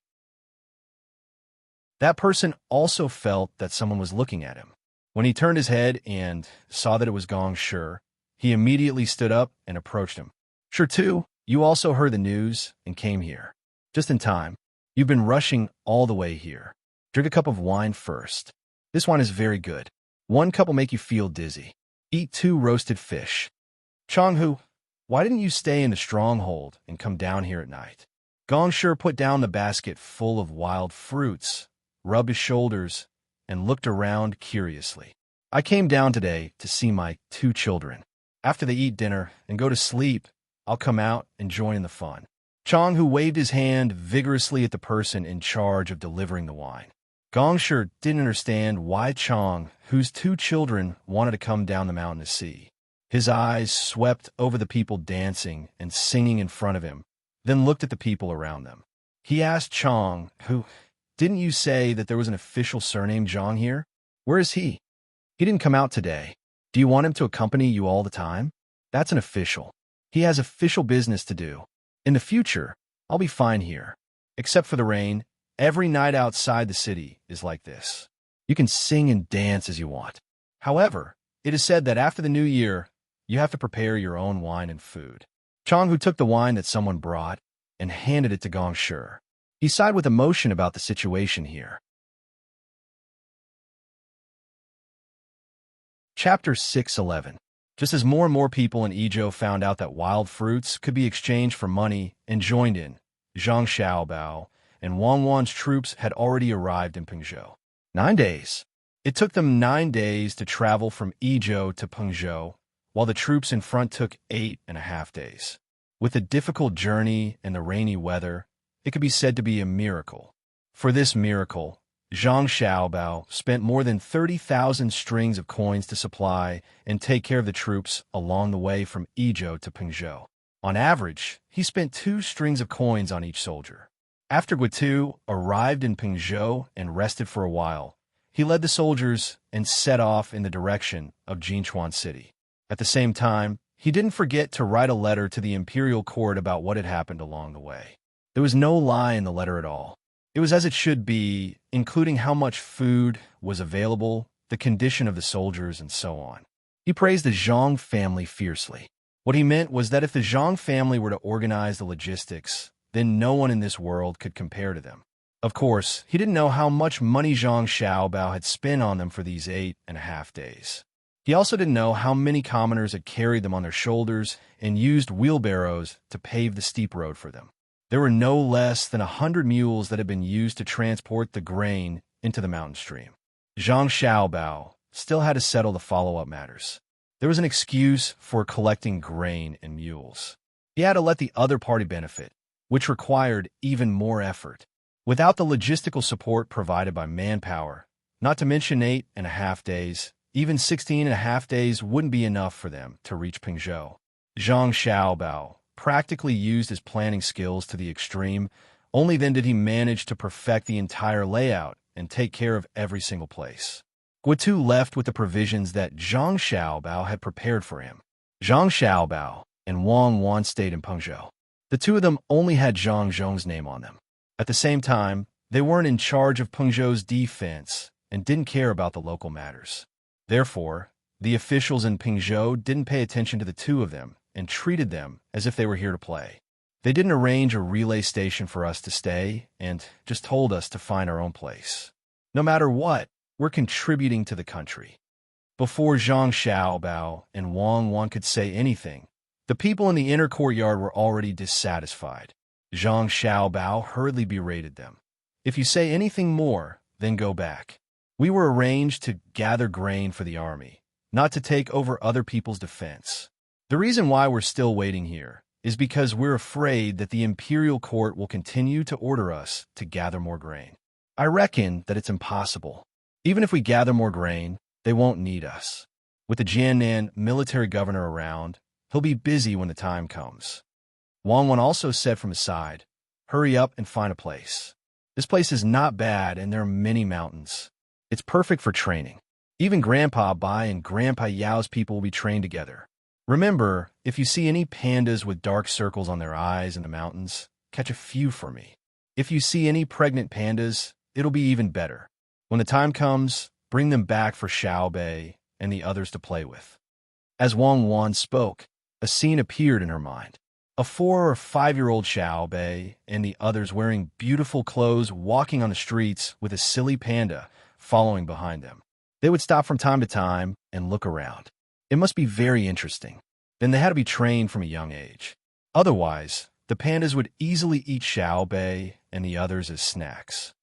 That person also felt that someone was looking at him. When he turned his head and saw that it was Gong Shi, he immediately stood up and approached him. Sure too, you also heard the news and came here. Just in time. You've been rushing all the way here. Drink a cup of wine first. This wine is very good. 1 cup will make you feel dizzy. Eat 2 roasted fish. Changhu, why didn't you stay in the stronghold and come down here at night? Gong Shi put down the basket full of wild fruits, rubbed his shoulders, and looked around curiously. I came down today to see my 2 children. After they eat dinner and go to sleep, I'll come out and join in the fun. Changhu waved his hand vigorously at the person in charge of delivering the wine. Gong Shi didn't understand why Chang, whose 2 children, wanted to come down the mountain to see. His eyes swept over the people dancing and singing in front of him, then looked at the people around them. He asked Chang, didn't you say that there was an official surname Zhang here? Where is he? He didn't come out today. Do you want him to accompany you all the time? That's an official. He has official business to do. In the future, I'll be fine here. Except for the rain, every night outside the city is like this. You can sing and dance as you want. However, it is said that after the new year, you have to prepare your own wine and food. Changhu took the wine that someone brought and handed it to Gong Shi. He sighed with emotion about the situation here. Chapter 6:11. Just as more and more people in Idyll found out that wild fruits could be exchanged for money and joined in, Zhang Xiaobao and Wang Wan's troops had already arrived in Pengzhou. 9 days. It took them 9 days to travel from Idyll to Pengzhou, while the troops in front took 8.5 days. With the difficult journey and the rainy weather, it could be said to be a miracle. For this miracle, Zhang Xiaobao spent more than 30,000 strings of coins to supply and take care of the troops along the way from Idyll to Pengzhou. On average, he spent 2 strings of coins on each soldier. After Guitu arrived in Pengzhou and rested for a while, he led the soldiers and set off in the direction of Jinchuan City. At the same time, he didn't forget to write a letter to the imperial court about what had happened along the way. There was no lie in the letter at all. It was as it should be, including how much food was available, the condition of the soldiers, and so on. He praised the Zhang family fiercely. What he meant was that if the Zhang family were to organize the logistics, then no one in this world could compare to them. Of course, he didn't know how much money Zhang Xiaobao had spent on them for these 8.5 days. He also didn't know how many commoners had carried them on their shoulders and used wheelbarrows to pave the steep road for them. There were no less than 100 mules that had been used to transport the grain into the mountain stream. Zhang Xiaobao still had to settle the follow-up matters. There was an excuse for collecting grain and mules. He had to let the other party benefit, which required even more effort. Without the logistical support provided by manpower, not to mention 8.5 days, even 16.5 days wouldn't be enough for them to reach Pengzhou. Zhang Xiaobao practically used his planning skills to the extreme. Only then did he manage to perfect the entire layout and take care of every single place. Guitu left with the provisions that Zhang Xiaobao had prepared for him. Zhang Xiaobao and Wang Wan stayed in Pengzhou. The 2 of them only had Zhang Zhong's name on them. At the same time, they weren't in charge of Pengzhou's defense and didn't care about the local matters. Therefore, the officials in Pengzhou didn't pay attention to the 2 of them and treated them as if they were here to play. They didn't arrange a relay station for us to stay and just told us to find our own place. No matter what, we're contributing to the country. Before Zhang Xiaobao and Wang Wan could say anything, the people in the inner courtyard were already dissatisfied. Zhang Xiaobao hurriedly berated them. If you say anything more, then go back. We were arranged to gather grain for the army, not to take over other people's defense. The reason why we're still waiting here is because we're afraid that the imperial court will continue to order us to gather more grain. I reckon that it's impossible. Even if we gather more grain, they won't need us. With the Jiannan military governor around, he'll be busy when the time comes. Wang Wan also said from his side, hurry up and find a place. This place is not bad and there are many mountains. It's perfect for training. Even Grandpa Bai and Grandpa Yao's people will be trained together. Remember, if you see any pandas with dark circles on their eyes in the mountains, catch a few for me. If you see any pregnant pandas, it'll be even better. When the time comes, bring them back for Xiao Bei and the others to play with. As Wang Wan spoke, a scene appeared in her mind. A 4 or 5-year-old Xiao Bei and the others wearing beautiful clothes walking on the streets with a silly panda following behind them. They would stop from time to time and look around. It must be very interesting. Then they had to be trained from a young age. Otherwise, the pandas would easily eat Xiao Bei and the others as snacks.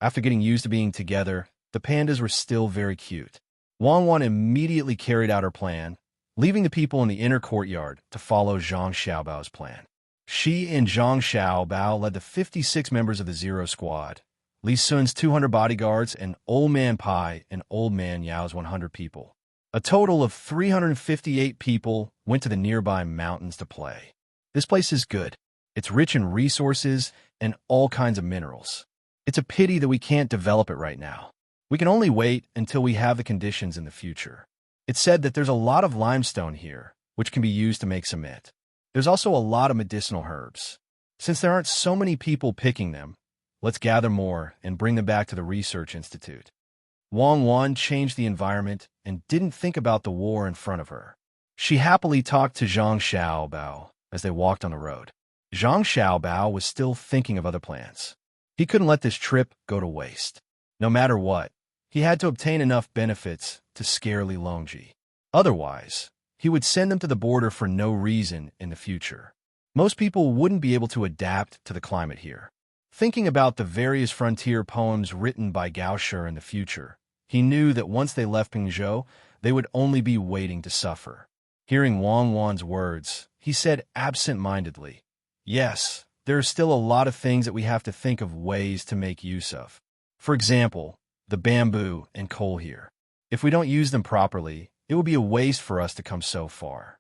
After getting used to being together, the pandas were still very cute. Wang Wan immediately carried out her plan, leaving the people in the inner courtyard to follow Zhang Xiaobao's plan. She and Zhang Xiaobao led the 56 members of the Zero Squad, Li Sun's 200 bodyguards, and Old Man Pai and Old Man Yao's 100 people. A total of 358 people went to the nearby mountains to play. This place is good. It's rich in resources and all kinds of minerals. It's a pity that we can't develop it right now. We can only wait until we have the conditions in the future. It's said that there's a lot of limestone here, which can be used to make cement. There's also a lot of medicinal herbs. Since there aren't so many people picking them, let's gather more and bring them back to the research institute. Wang Wan changed the environment and didn't think about the war in front of her. She happily talked to Zhang Xiaobao as they walked on the road. Zhang Xiaobao was still thinking of other plans. He couldn't let this trip go to waste. No matter what, he had to obtain enough benefits to scare Li Longji. Otherwise, he would send them to the border for no reason in the future. Most people wouldn't be able to adapt to the climate here. Thinking about the various frontier poems written by Gao Shi in the future, he knew that once they left Pingzhou, they would only be waiting to suffer. Hearing Wang Wan's words, he said absent-mindedly, yes, there are still a lot of things that we have to think of ways to make use of. For example, the bamboo and coal here. If we don't use them properly, it will be a waste for us to come so far.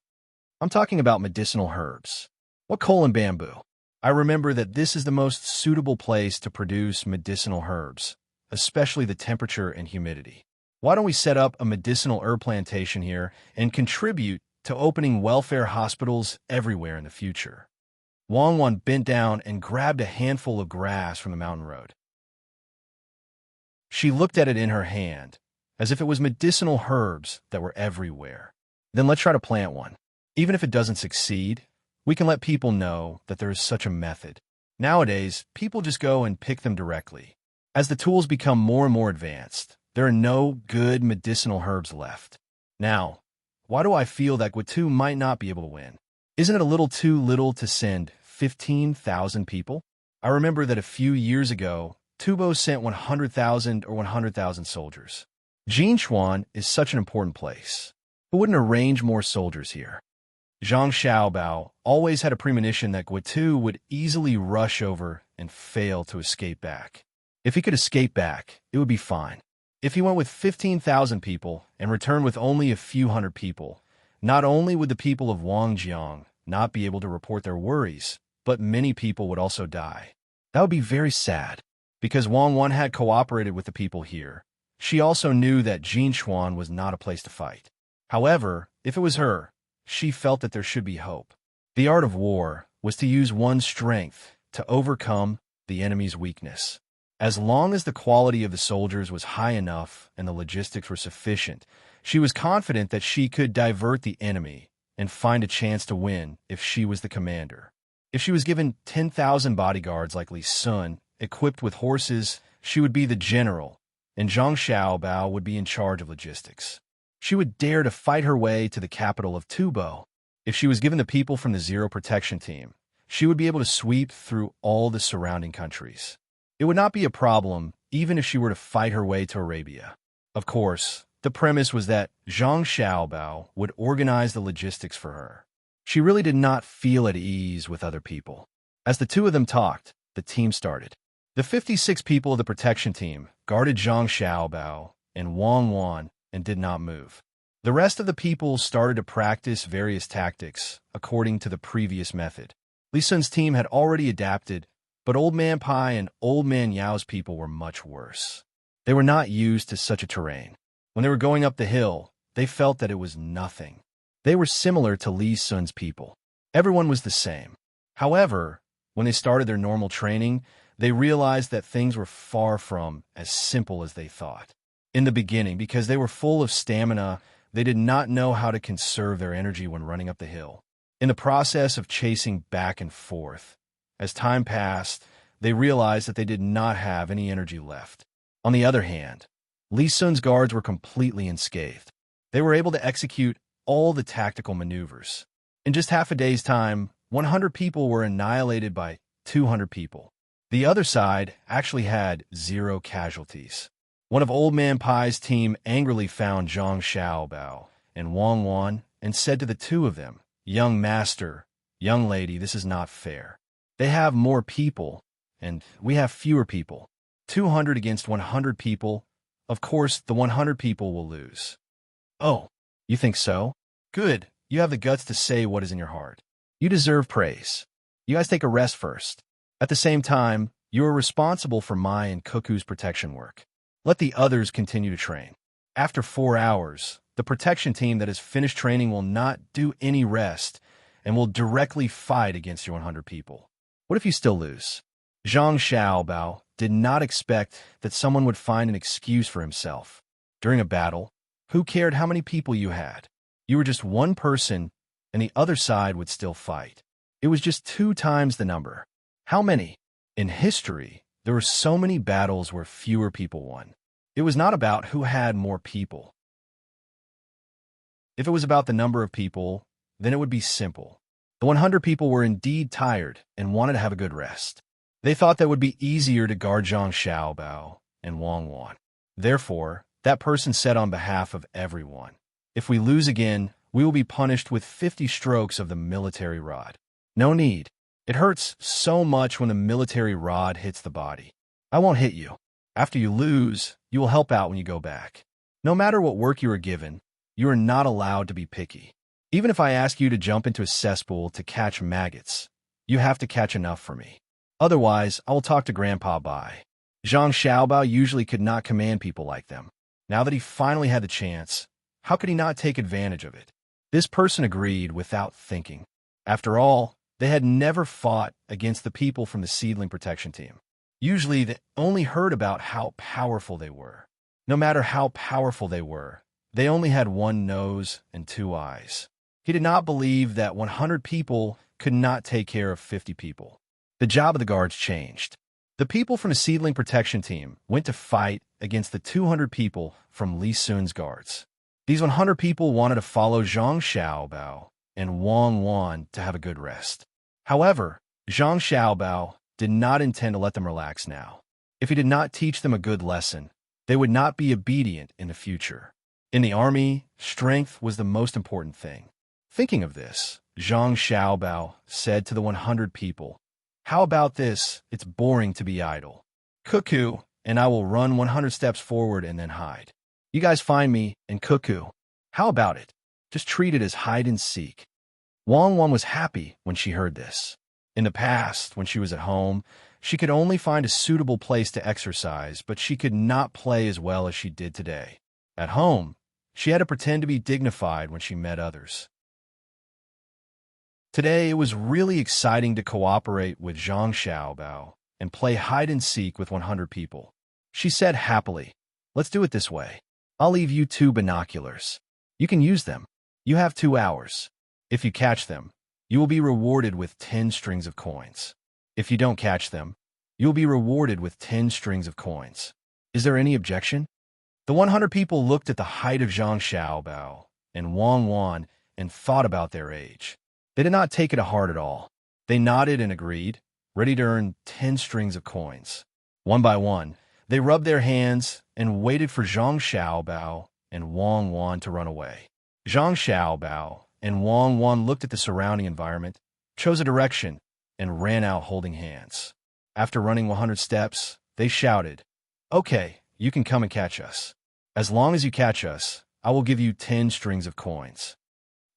I'm talking about medicinal herbs. What coal and bamboo? I remember that this is the most suitable place to produce medicinal herbs, especially the temperature and humidity. Why don't we set up a medicinal herb plantation here and contribute to opening welfare hospitals everywhere in the future? Wang Wan bent down and grabbed a handful of grass from the mountain road. She looked at it in her hand, as if it was medicinal herbs that were everywhere. Then let's try to plant one. Even if it doesn't succeed, we can let people know that there is such a method. Nowadays, people just go and pick them directly. As the tools become more and more advanced, there are no good medicinal herbs left. Now, why do I feel that Guitu might not be able to win? Isn't it a little too little to send 15,000 people? I remember that a few years ago, Tubo sent 100,000 or 100,000 soldiers. Jinchuan is such an important place. Who wouldn't arrange more soldiers here? Zhang Xiaobao always had a premonition that Guitu would easily rush over and fail to escape back. If he could escape back, it would be fine. If he went with 15,000 people and returned with only a few hundred people, not only would the people of Wangjiang not be able to report their worries, but many people would also die. That would be very sad. Because Wang Wan had cooperated with the people here, she also knew that Jinchuan was not a place to fight. However, if it was her, she felt that there should be hope. The art of war was to use one's strength to overcome the enemy's weakness. As long as the quality of the soldiers was high enough and the logistics were sufficient, she was confident that she could divert the enemy and find a chance to win if she was the commander. If she was given 10,000 bodyguards like Li Sun, equipped with horses, she would be the general, and Zhang Xiaobao would be in charge of logistics. She would dare to fight her way to the capital of Tubo. If she was given the people from the Zero Protection Team, she would be able to sweep through all the surrounding countries. It would not be a problem even if she were to fight her way to Arabia. Of course, the premise was that Zhang Xiaobao would organize the logistics for her. She really did not feel at ease with other people. As the two of them talked, the team started. The 56 people of the protection team guarded Zhang Xiaobao and Wang Wan and did not move. The rest of the people started to practice various tactics according to the previous method. Li Sun's team had already adapted, but Old Man Pai and Old Man Yao's people were much worse. They were not used to such a terrain. When they were going up the hill, they felt that it was nothing. They were similar to Li Sun's people. Everyone was the same. However, when they started their normal training, they realized that things were far from as simple as they thought. In the beginning, because they were full of stamina, they did not know how to conserve their energy when running up the hill. In the process of chasing back and forth, as time passed, they realized that they did not have any energy left. On the other hand, Li Sun's guards were completely unscathed. They were able to execute all the tactical maneuvers. In just half a day's time, 100 people were annihilated by 200 people. The other side actually had 0 casualties. One of Old Man Pai's team angrily found Zhang Xiaobao and Wang Wan and said to the two of them, "Young master, young lady, this is not fair. They have more people, and we have fewer people. 200 against 100 people. Of course, the 100 people will lose." "Oh, you think so? Good. You have the guts to say what is in your heart. You deserve praise. You guys take a rest first. At the same time, you are responsible for Mai and Cuckoo's protection work. Let the others continue to train. After 4 hours, the protection team that has finished training will not do any rest and will directly fight against your 100 people. What if you still lose?" Zhang Xiaobao did not expect that someone would find an excuse for himself. During a battle, who cared how many people you had? You were just one person, and the other side would still fight. It was just 2 times the number. How many? In history, there were so many battles where fewer people won. It was not about who had more people. If it was about the number of people, then it would be simple. The 100 people were indeed tired and wanted to have a good rest. They thought that it would be easier to guard Zhang Xiaobao and Wang Wan. Therefore, that person said on behalf of everyone, "If we lose again, we will be punished with 50 strokes of the military rod." No need. It hurts so much when the military rod hits the body. I won't hit you. After you lose, you will help out when you go back. No matter what work you are given, you are not allowed to be picky. Even if I ask you to jump into a cesspool to catch maggots, you have to catch enough for me. Otherwise, I will talk to Grandpa Bai. Zhang Xiaobao usually could not command people like them. Now that he finally had the chance, how could he not take advantage of it? This person agreed without thinking. After all, they had never fought against the people from the Seedling Protection Team. Usually, they only heard about how powerful they were. No matter how powerful they were, they only had 1 nose and 2 eyes. He did not believe that 100 people could not take care of 50 people. The job of the guards changed. The people from the Seedling Protection Team went to fight against the 200 people from Li Sun's guards. These 100 people wanted to follow Zhang Xiaobao and Wang Wan to have a good rest. However, Zhang Xiaobao did not intend to let them relax now. If he did not teach them a good lesson, they would not be obedient in the future. In the army, strength was the most important thing. Thinking of this, Zhang Xiaobao said to the 100 people, "How about this? It's boring to be idle. Cuckoo and I will run 100 steps forward and then hide. You guys find me and Cuckoo. How about it? Just treat it as hide and seek." Wang Wan was happy when she heard this. In the past, when she was at home, she could only find a suitable place to exercise, but she could not play as well as she did today. At home, she had to pretend to be dignified when she met others. Today, it was really exciting to cooperate with Zhang Xiaobao and play hide-and-seek with 100 people. She said happily, "Let's do it this way. I'll leave you 2 binoculars. You can use them. You have 2 hours. If you catch them, you will be rewarded with 10 strings of coins. If you don't catch them, you will be rewarded with 10 strings of coins. Is there any objection? The 100 people looked at the height of Zhang Xiaobao and Wang Wan and thought about their age. They did not take it to heart at all. They nodded and agreed, ready to earn 10 strings of coins. One by one, they rubbed their hands and waited for Zhang Xiaobao and Wang Wan to run away. Zhang Xiaobao and Wang Wan looked at the surrounding environment, chose a direction, and ran out holding hands. After running 100 steps, they shouted, "Okay, you can come and catch us. As long as you catch us, I will give you 10 strings of coins."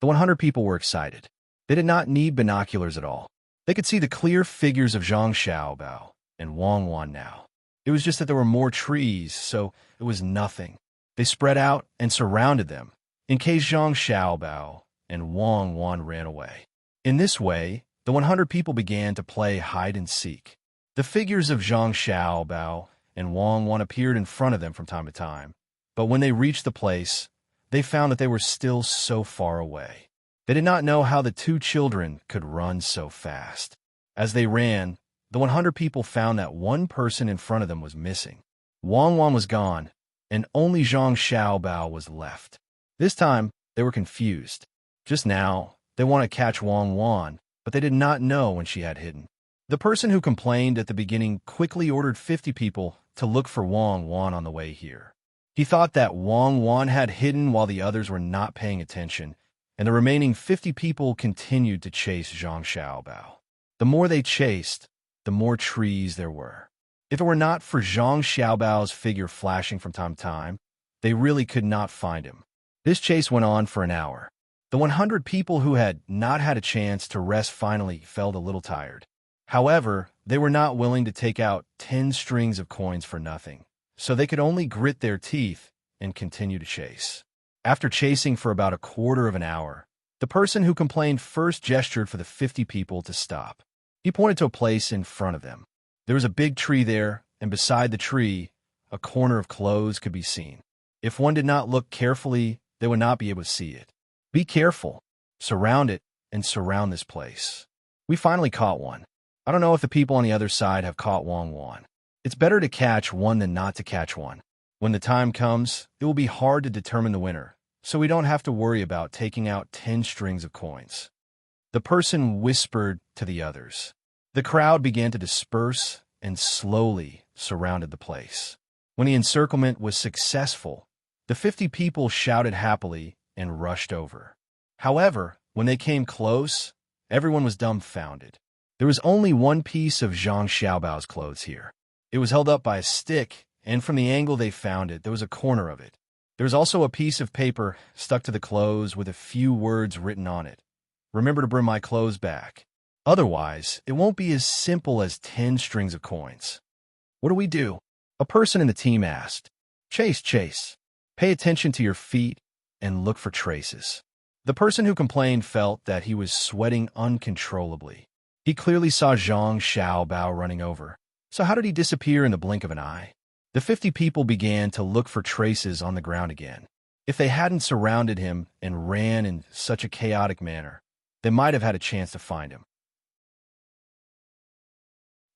The 100 people were excited. They did not need binoculars at all. They could see the clear figures of Zhang Xiaobao and Wang Wan now. It was just that there were more trees, so it was nothing. They spread out and surrounded them, in case Zhang Xiaobao and Wang Wan ran away. In this way, the 100 people began to play hide and seek. The figures of Zhang Xiaobao and Wang Wan appeared in front of them from time to time, but when they reached the place, they found that they were still so far away. They did not know how the two children could run so fast. As they ran, the 100 people found that one person in front of them was missing. Wang Wan was gone, and only Zhang Xiaobao was left. This time, they were confused. Just now, they wanted to catch Wang Wan, but they did not know when she had hidden. The person who complained at the beginning quickly ordered 50 people to look for Wang Wan on the way here. He thought that Wang Wan had hidden while the others were not paying attention, and the remaining 50 people continued to chase Zhang Xiaobao. The more they chased, the more trees there were. If it were not for Zhang Xiaobao's figure flashing from time to time, they really could not find him. This chase went on for an hour. The 100 people who had not had a chance to rest finally felt a little tired. However, they were not willing to take out 10 strings of coins for nothing, so they could only grit their teeth and continue to chase. After chasing for about a quarter of an hour, the person who complained first gestured for the 50 people to stop. He pointed to a place in front of them. There was a big tree there, and beside the tree, a corner of clothes could be seen. If one did not look carefully, they would not be able to see it. Be careful. Surround it, and surround this place. We finally caught one. I don't know if the people on the other side have caught Wang Wan. It's better to catch one than not to catch one. When the time comes, it will be hard to determine the winner, so we don't have to worry about taking out 10 strings of coins. The person whispered to the others. The crowd began to disperse and slowly surrounded the place. When the encirclement was successful, the 50 people shouted happily and rushed over. However, when they came close, everyone was dumbfounded. There was only one piece of Zhang Xiaobao's clothes here. It was held up by a stick, and from the angle they found it, there was a corner of it. There was also a piece of paper stuck to the clothes with a few words written on it. "Remember to bring my clothes back. Otherwise, it won't be as simple as 10 strings of coins." "What do we do?" a person in the team asked. Chase. Pay attention to your feet and look for traces." The person who complained felt that he was sweating uncontrollably. He clearly saw Zhang Xiaobao running over. So how did he disappear in the blink of an eye? The 50 people began to look for traces on the ground again. If they hadn't surrounded him and ran in such a chaotic manner, they might have had a chance to find him.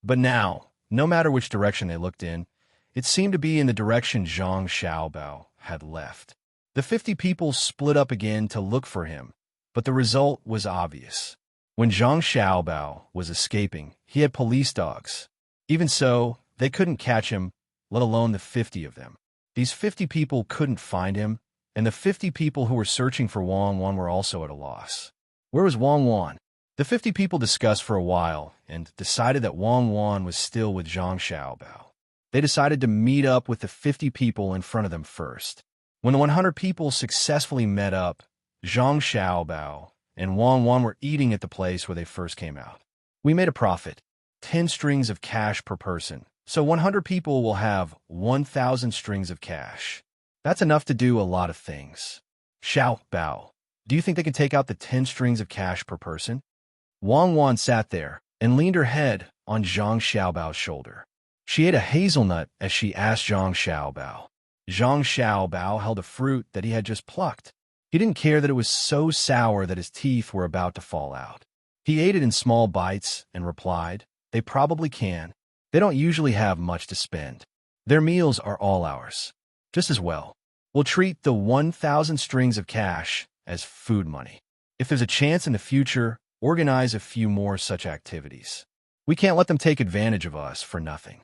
But now, no matter which direction they looked in, it seemed to be in the direction Zhang Xiaobao had left. The 50 people split up again to look for him, but the result was obvious. When Zhang Xiaobao was escaping, he had police dogs. Even so, they couldn't catch him, let alone the 50 of them. These 50 people couldn't find him, and the 50 people who were searching for Wang Wan were also at a loss. Where was Wang Wan? The 50 people discussed for a while and decided that Wang Wan was still with Zhang Xiaobao. They decided to meet up with the 50 people in front of them first. When the 100 people successfully met up, Zhang Xiaobao and Wang Wan were eating at the place where they first came out. "We made a profit, 10 strings of cash per person, so 100 people will have 1,000 strings of cash. That's enough to do a lot of things." Xiaobao, do you think they can take out the 10 strings of cash per person? Wang Wan sat there and leaned her head on Zhang Xiaobao's shoulder. She ate a hazelnut as she asked Zhang Xiaobao. Zhang Xiaobao held a fruit that he had just plucked. He didn't care that it was so sour that his teeth were about to fall out. He ate it in small bites and replied, "They probably can. They don't usually have much to spend." Their meals are all ours. Just as well, we'll treat the 1,000 strings of cash as food money. If there's a chance in the future, organize a few more such activities. We can't let them take advantage of us for nothing.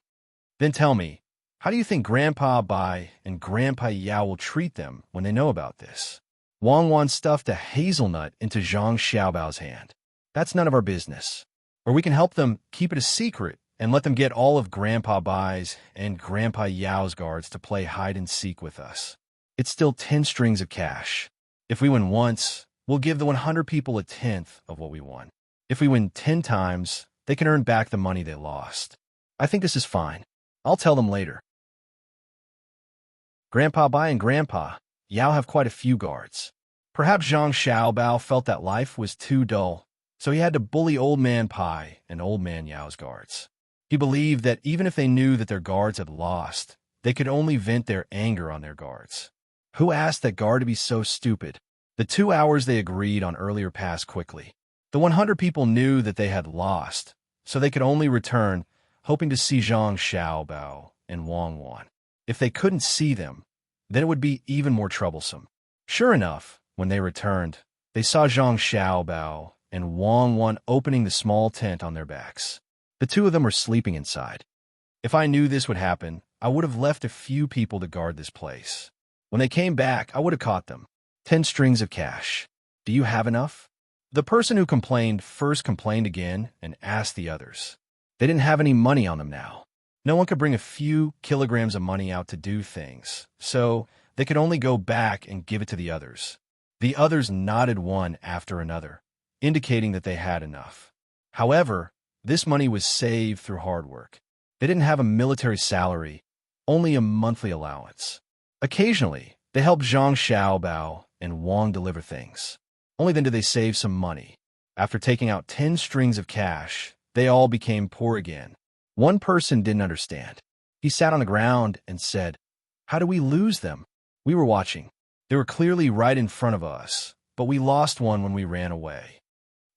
Then tell me, how do you think Grandpa Bai and Grandpa Yao will treat them when they know about this? Wang Wan stuffed a hazelnut into Zhang Xiaobao's hand. That's none of our business. Or we can help them keep it a secret and let them get all of Grandpa Bai's and Grandpa Yao's guards to play hide-and-seek with us. It's still 10 strings of cash. If we win once, we'll give the 100 people a tenth of what we won. If we win 10 times, they can earn back the money they lost. I think this is fine. I'll tell them later. Grandpa Bai and Grandpa Yao have quite a few guards. Perhaps Zhang Xiaobao felt that life was too dull, so he had to bully Old Man Pai and Old Man Yao's guards. He believed that even if they knew that their guards had lost, they could only vent their anger on their guards. Who asked that guard to be so stupid? The 2 hours they agreed on earlier passed quickly. The 100 people knew that they had lost, so they could only return, hoping to see Zhang Xiaobao and Wang Wan. If they couldn't see them, then it would be even more troublesome. Sure enough, when they returned, they saw Zhang Xiaobao and Wang Wan opening the small tent on their backs. The two of them were sleeping inside. If I knew this would happen, I would have left a few people to guard this place. When they came back, I would have caught them. 10 strings of cash. Do you have enough? The person who complained first complained again and asked the others. They didn't have any money on them now. No one could bring a few kilograms of money out to do things, so they could only go back and give it to the others. The others nodded one after another, indicating that they had enough. However, this money was saved through hard work. They didn't have a military salary, only a monthly allowance. Occasionally, they helped Zhang Xiaobao and Wang deliver things. Only then did they save some money. After taking out 10 strings of cash, they all became poor again. One person didn't understand. He sat on the ground and said, "How do we lose them? We were watching. They were clearly right in front of us, but we lost one when we ran away."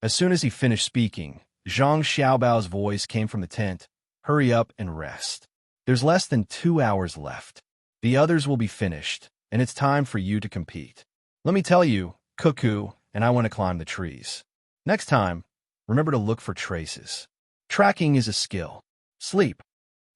As soon as he finished speaking, Zhang Xiaobao's voice came from the tent, "Hurry up and rest. There's less than 2 hours left. The others will be finished, and it's time for you to compete. Let me tell you, Cuckoo and I want to climb the trees. Next time, remember to look for traces. Tracking is a skill. Sleep."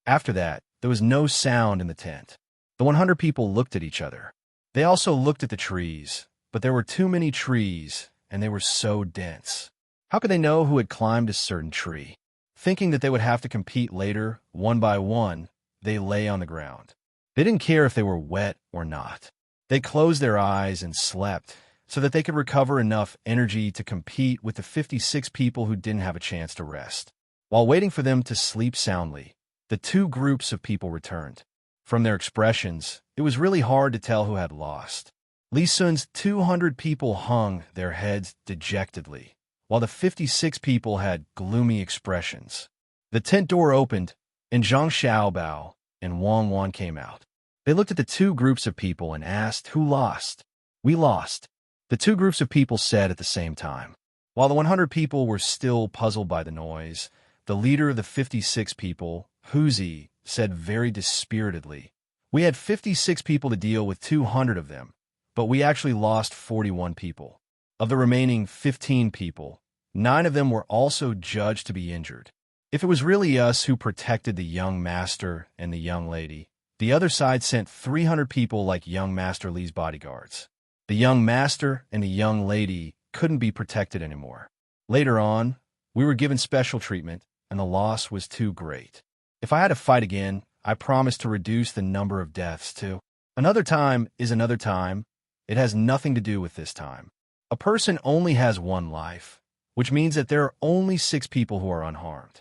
After that, there was no sound in the tent. The 100 people looked at each other. They also looked at the trees, but there were too many trees, and they were so dense. How could they know who had climbed a certain tree? Thinking that they would have to compete later, one by one, they lay on the ground. They didn't care if they were wet or not. They closed their eyes and slept so that they could recover enough energy to compete with the 56 people who didn't have a chance to rest. While waiting for them to sleep soundly, the two groups of people returned. From their expressions, it was really hard to tell who had lost. Li Sun's 200 people hung their heads dejectedly, while the 56 people had gloomy expressions. The tent door opened, and Zhang Xiaobao and Wang Wan came out. They looked at the two groups of people and asked, "Who lost?" "We lost," the two groups of people said at the same time. While the 100 people were still puzzled by the noise, the leader of the 56 people, Huzi, said very dispiritedly, "We had 56 people to deal with 200 of them, but we actually lost 41 people. Of the remaining 15 people, 9 of them were also judged to be injured. If it was really us who protected the young master and the young lady, the other side sent 300 people like young Master Li's bodyguards. The young master and the young lady couldn't be protected anymore. Later on, we were given special treatment, and the loss was too great. If I had to fight again, I promised to reduce the number of deaths to. Another time is another time. It has nothing to do with this time. A person only has one life, which means that there are only 6 people who are unharmed.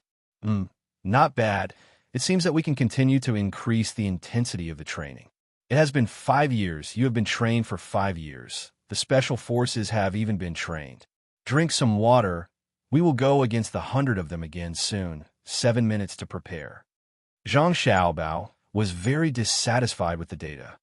Not bad. It seems that we can continue to increase the intensity of the training. It has been 5 years. You have been trained for 5 years. The special forces have even been trained. Drink some water. We will go against the 100 of them again soon. 7 minutes to prepare." Zhang Xiaobao was very dissatisfied with the data.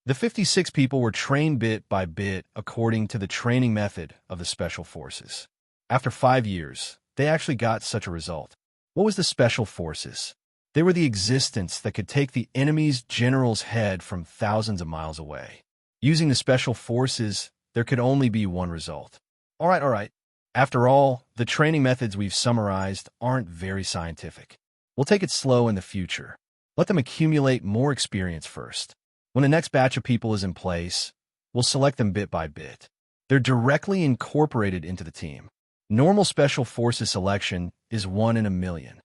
The 56 people were trained bit by bit according to the training method of the special forces. After 5 years, they actually got such a result. What was the special forces? They were the existence that could take the enemy's general's head from thousands of miles away. Using the special forces, there could only be one result. All right. After all, the training methods we've summarized aren't very scientific. We'll take it slow in the future. Let them accumulate more experience first. When the next batch of people is in place, we'll select them bit by bit. They're directly incorporated into the team. Normal special forces selection is 1 in a million.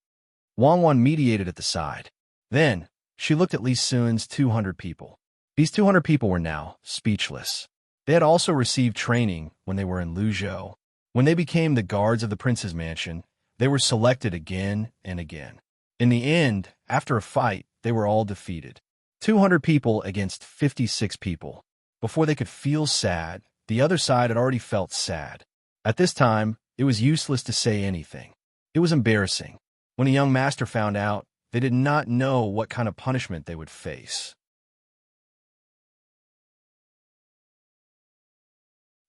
Wang mediated at the side. Then, she looked at Li Sun's 200 people. These 200 people were now speechless. They had also received training when they were in Luzhou. When they became the guards of the prince's mansion, they were selected again and again. In the end, after a fight, they were all defeated. 200 people against 56 people. Before they could feel sad, the other side had already felt sad. At this time, it was useless to say anything. It was embarrassing. When a young master found out, they did not know what kind of punishment they would face.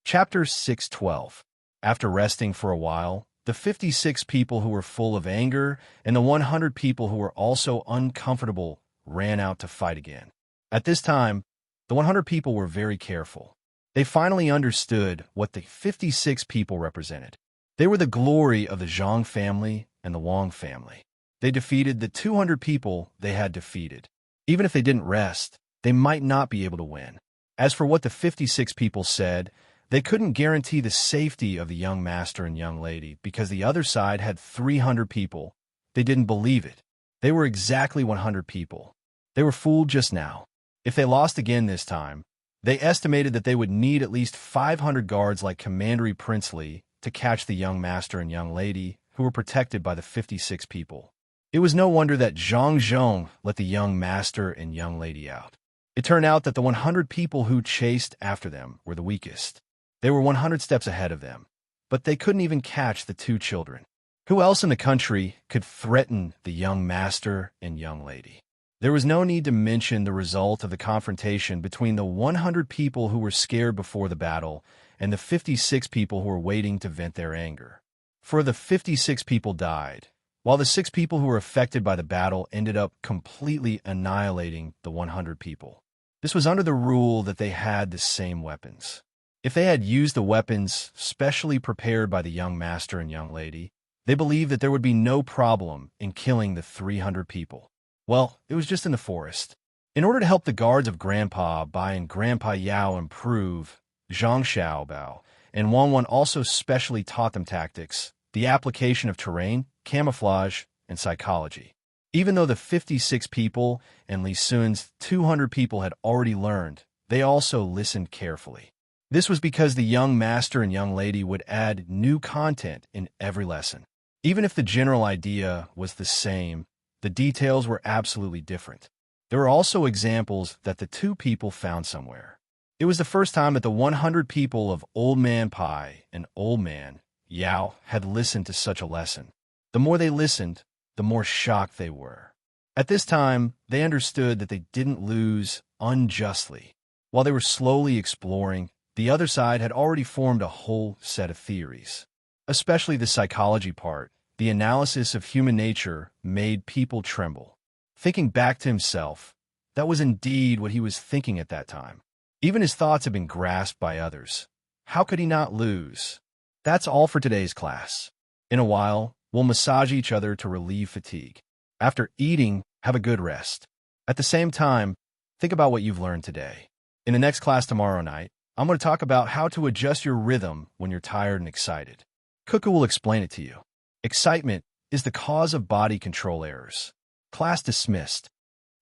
Chapter 6:12. After resting for a while, the 56 people who were full of anger and the 100 people who were also uncomfortable ran out to fight again. At this time, the 100 people were very careful. They finally understood what the 56 people represented. They were the glory of the Zhang family and the Wang family. They defeated the 200 people they had defeated. Even if they didn't rest, they might not be able to win. As for what the 56 people said, they couldn't guarantee the safety of the young master and young lady because the other side had 300 people. They didn't believe it. They were exactly 100 people. They were fooled just now. If they lost again this time, they estimated that they would need at least 500 guards like Commandery Princely to catch the young master and young lady who were protected by the 56 people. It was no wonder that Zhang Zhong let the young master and young lady out. It turned out that the 100 people who chased after them were the weakest. They were 100 steps ahead of them, but they couldn't even catch the 2 children. Who else in the country could threaten the young master and young lady? There was no need to mention the result of the confrontation between the 100 people who were scared before the battle and the 56 people who were waiting to vent their anger. For the 56 people died, while the 6 people who were affected by the battle ended up completely annihilating the 100 people. This was under the rule that they had the same weapons. If they had used the weapons specially prepared by the young master and young lady, they believed that there would be no problem in killing the 300 people. Well, it was just in the forest. In order to help the guards of Grandpa Bai and Grandpa Yao improve, Zhang Xiaobao and Wang also specially taught them tactics, the application of terrain, camouflage, and psychology. Even though the 56 people and Li Sun's 200 people had already learned, they also listened carefully. This was because the young master and young lady would add new content in every lesson. Even if the general idea was the same, the details were absolutely different. There were also examples that the 2 people found somewhere. It was the first time that the 100 people of Old Man Pai and Old Man Yao had listened to such a lesson. The more they listened, the more shocked they were. At this time, they understood that they didn't lose unjustly. While they were slowly exploring, the other side had already formed a whole set of theories. Especially the psychology part, the analysis of human nature made people tremble. Thinking back to himself, that was indeed what he was thinking at that time. Even his thoughts had been grasped by others. How could he not lose? That's all for today's class. In a while, we'll massage each other to relieve fatigue. After eating, have a good rest. At the same time, think about what you've learned today. In the next class tomorrow night, I'm going to talk about how to adjust your rhythm when you're tired and excited. Cuckoo will explain it to you. Excitement is the cause of body control errors. Class dismissed.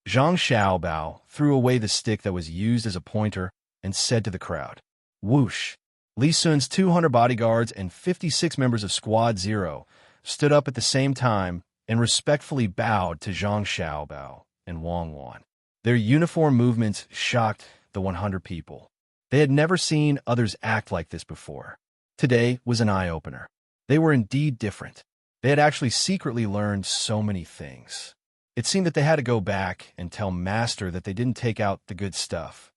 Zhang Xiaobao threw away the stick that was used as a pointer and said to the crowd, "Whoosh!" Li Sun's 200 bodyguards and 56 members of Squad 0 stood up at the same time and respectfully bowed to Zhang Xiaobao and Wang Wan. Their uniform movements shocked the 100 people. They had never seen others act like this before. Today was an eye-opener. They were indeed different. They had actually secretly learned so many things. It seemed that they had to go back and tell Master that they didn't take out the good stuff.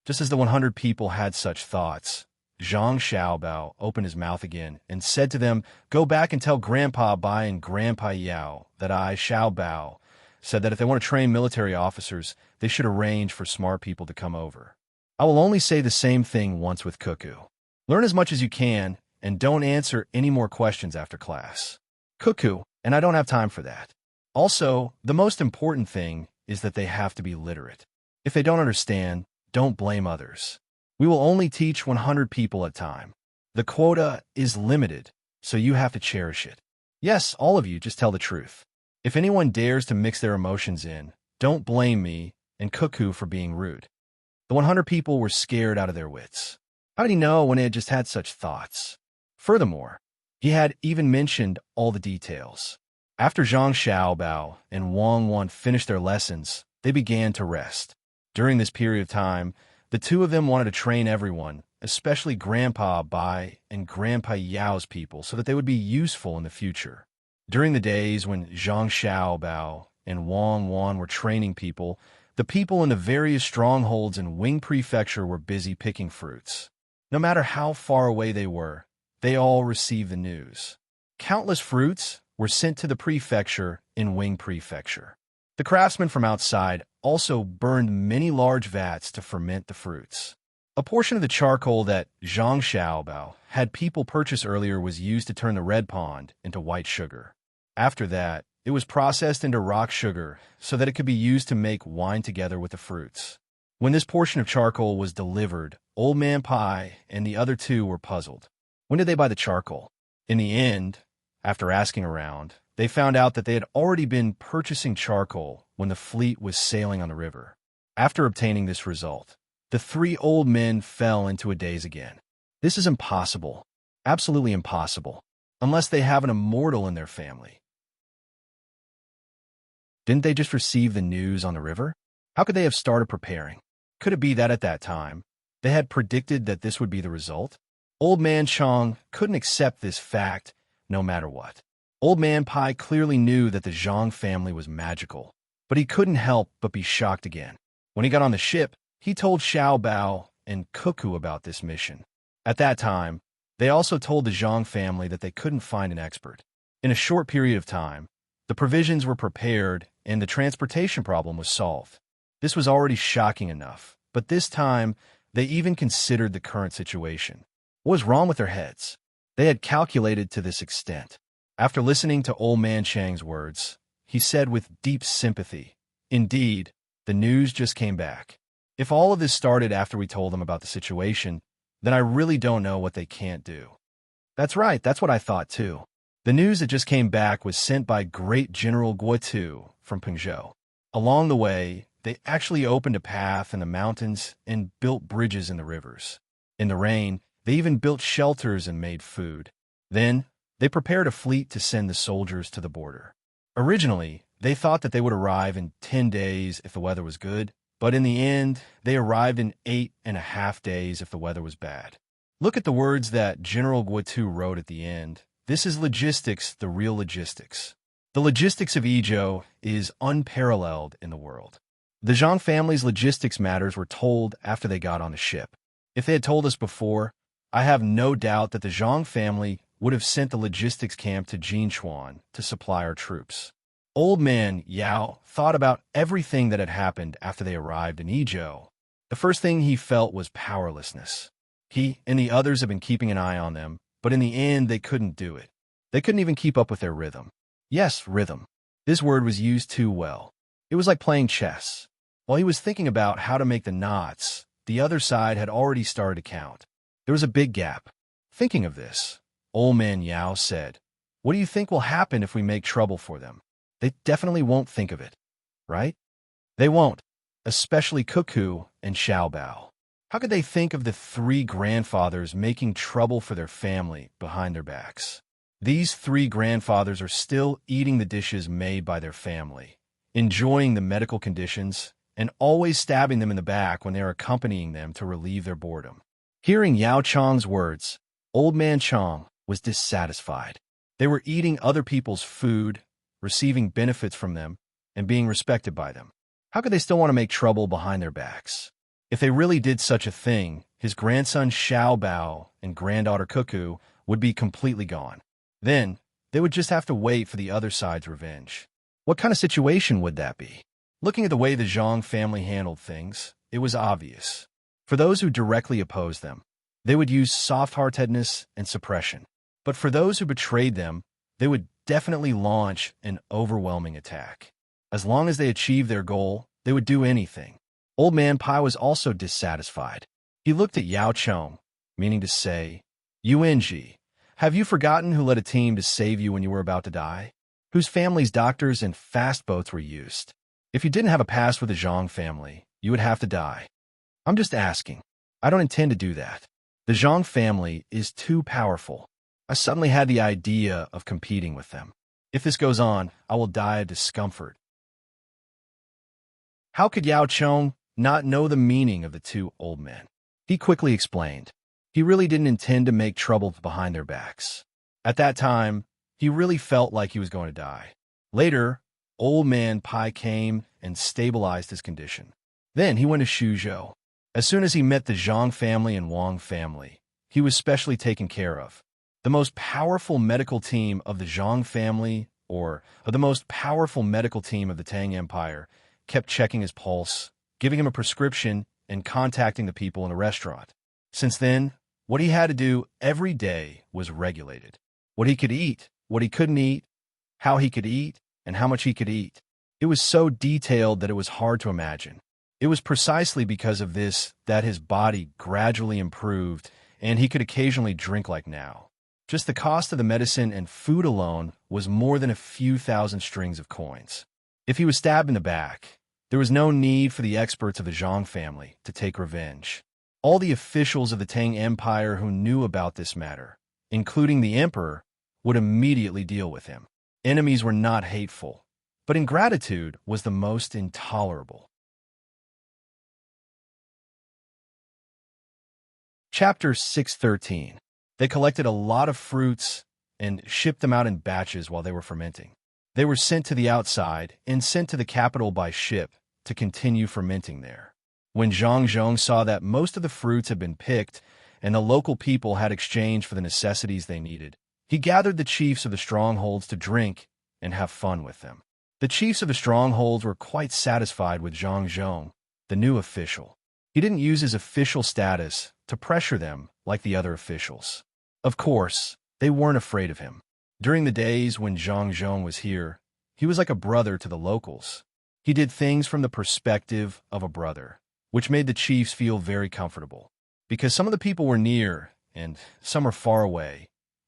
Just as the 100 people had such thoughts, Zhang Xiaobao opened his mouth again and said to them, "Go back and tell Grandpa Bai and Grandpa Yao that I, Xiaobao, said that if they want to train military officers, they should arrange for smart people to come over. I will only say the same thing once with Cuckoo. Learn as much as you can, and don't answer any more questions after class." Cuckoo, and I don't have time for that. Also, the most important thing is that they have to be literate. If they don't understand, don't blame others. We will only teach 100 people at a time. The quota is limited, so you have to cherish it. Yes, all of you, just tell the truth. If anyone dares to mix their emotions in, don't blame me and Cuckoo for being rude. The 100 people were scared out of their wits. How did he know when he had just had such thoughts? Furthermore, he had even mentioned all the details. After Zhang Xiaobao and Wang Wan finished their lessons, they began to rest. During this period of time, the two of them wanted to train everyone, especially Grandpa Bai and Grandpa Yao's people, so that they would be useful in the future. During the days when Zhang Xiaobao and Wang Wan were training people, the people in the various strongholds in Wing Prefecture were busy picking fruits. No matter how far away they were, they all received the news. Countless fruits were sent to the prefecture in Wing Prefecture. The craftsmen from outside also burned many large vats to ferment the fruits. A portion of the charcoal that Zhang Xiaobao had people purchase earlier was used to turn the red pond into white sugar. After that, it was processed into rock sugar so that it could be used to make wine together with the fruits. When this portion of charcoal was delivered, Old Man Pai and the other two were puzzled. When did they buy the charcoal? In the end, after asking around, they found out that they had already been purchasing charcoal when the fleet was sailing on the river. After obtaining this result, the three old men fell into a daze again. This is impossible, absolutely impossible, unless they have an immortal in their family. Didn't they just receive the news on the river? How could they have started preparing? Could it be that at that time, they had predicted that this would be the result? Old Man Chang couldn't accept this fact no matter what. Old Man Pai clearly knew that the Zhang family was magical, but he couldn't help but be shocked again. When he got on the ship, he told Xiao Bao and Cuckoo about this mission. At that time, they also told the Zhang family that they couldn't find an expert. In a short period of time, the provisions were prepared and the transportation problem was solved. This was already shocking enough, but this time, they even considered the current situation. What was wrong with their heads? They had calculated to this extent. After listening to Old Man Chang's words, he said with deep sympathy, "Indeed, the news just came back. If all of this started after we told them about the situation, then I really don't know what they can't do." That's right, that's what I thought too. The news that just came back was sent by Great General Guotu from Pengzhou. Along the way, they actually opened a path in the mountains and built bridges in the rivers. In the rain, they even built shelters and made food. Then, they prepared a fleet to send the soldiers to the border. Originally, they thought that they would arrive in 10 days if the weather was good, but in the end, they arrived in 8.5 days if the weather was bad. Look at the words that General Guotu wrote at the end. This is logistics, the real logistics. The logistics of Idyll is unparalleled in the world. The Zhang family's logistics matters were told after they got on the ship. If they had told us before, I have no doubt that the Zhang family would have sent the logistics camp to Jinchuan to supply our troops. Old Man Yao thought about everything that had happened after they arrived in Idyll. The first thing he felt was powerlessness. He and the others had been keeping an eye on them, but in the end they couldn't do it. They couldn't even keep up with their rhythm. Yes, rhythm. This word was used too well. It was like playing chess. While he was thinking about how to make the knots, the other side had already started to count. There was a big gap. Thinking of this, Old Man Yao said, "What do you think will happen if we make trouble for them? They definitely won't think of it, right? They won't, especially Cuckoo and Xiao Bao. How could they think of the three grandfathers making trouble for their family behind their backs? These three grandfathers are still eating the dishes made by their family, enjoying the medical conditions, and always stabbing them in the back when they are accompanying them to relieve their boredom." Hearing Yao Chang's words, Old Man Chang was dissatisfied. They were eating other people's food, receiving benefits from them, and being respected by them. How could they still want to make trouble behind their backs? If they really did such a thing, his grandson Xiao Bao and granddaughter Cuckoo would be completely gone. Then, they would just have to wait for the other side's revenge. What kind of situation would that be? Looking at the way the Zhang family handled things, it was obvious. For those who directly opposed them, they would use soft-heartedness and suppression. But for those who betrayed them, they would definitely launch an overwhelming attack. As long as they achieved their goal, they would do anything. Old Man Pai was also dissatisfied. He looked at Yao Chong, meaning to say, "Yuanji, have you forgotten who led a team to save you when you were about to die? Whose family's doctors and fast boats were used? If you didn't have a past with the Zhang family, you would have to die. I'm just asking. I don't intend to do that. The Zhang family is too powerful. I suddenly had the idea of competing with them. If this goes on, I will die of discomfort." How could Yao Chong not know the meaning of the two old men? He quickly explained. He really didn't intend to make trouble behind their backs. At that time, he really felt like he was going to die. Later, Old Man Pai came and stabilized his condition. Then he went to Shuzhou. As soon as he met the Zhang family and Wang family, he was specially taken care of. The most powerful medical team of the Zhang family, or the most powerful medical team of the Tang Empire, kept checking his pulse, giving him a prescription, and contacting the people in the restaurant. Since then, what he had to do every day was regulated. What he could eat, what he couldn't eat, how he could eat, and how much he could eat. It was so detailed that it was hard to imagine. It was precisely because of this that his body gradually improved, and he could occasionally drink like now. Just the cost of the medicine and food alone was more than a few thousand strings of coins. If he was stabbed in the back, there was no need for the experts of the Zhang family to take revenge. All the officials of the Tang Empire who knew about this matter, including the emperor, would immediately deal with him. Enemies were not hateful, but ingratitude was the most intolerable. Chapter 613. They collected a lot of fruits and shipped them out in batches while they were fermenting. They were sent to the outside and sent to the capital by ship to continue fermenting there. When Zhang Zhong saw that most of the fruits had been picked and the local people had exchanged for the necessities they needed, he gathered the chiefs of the strongholds to drink and have fun with them. The chiefs of the strongholds were quite satisfied with Zhang Zhong, the new official. He didn't use his official status to pressure them like the other officials. Of course, they weren't afraid of him. During the days when Zhang Zhong was here, he was like a brother to the locals. He did things from the perspective of a brother, which made the chiefs feel very comfortable. Because some of the people were near and some were far away,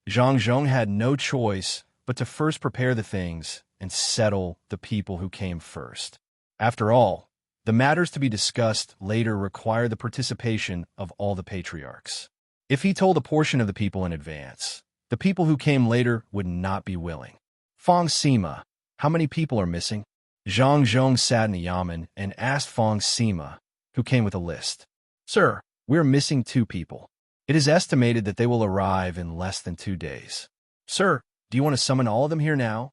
Zhang Zhong had no choice but to first prepare the things and settle the people who came first. After all, the matters to be discussed later require the participation of all the patriarchs. If he told a portion of the people in advance, the people who came later would not be willing. Fong Sima, how many people are missing? Zhang Zhong sat in the yamen and asked Fong Sima, who came with a list. "Sir, we are missing 2 people. It is estimated that they will arrive in less than 2 days. Sir, do you want to summon all of them here now?"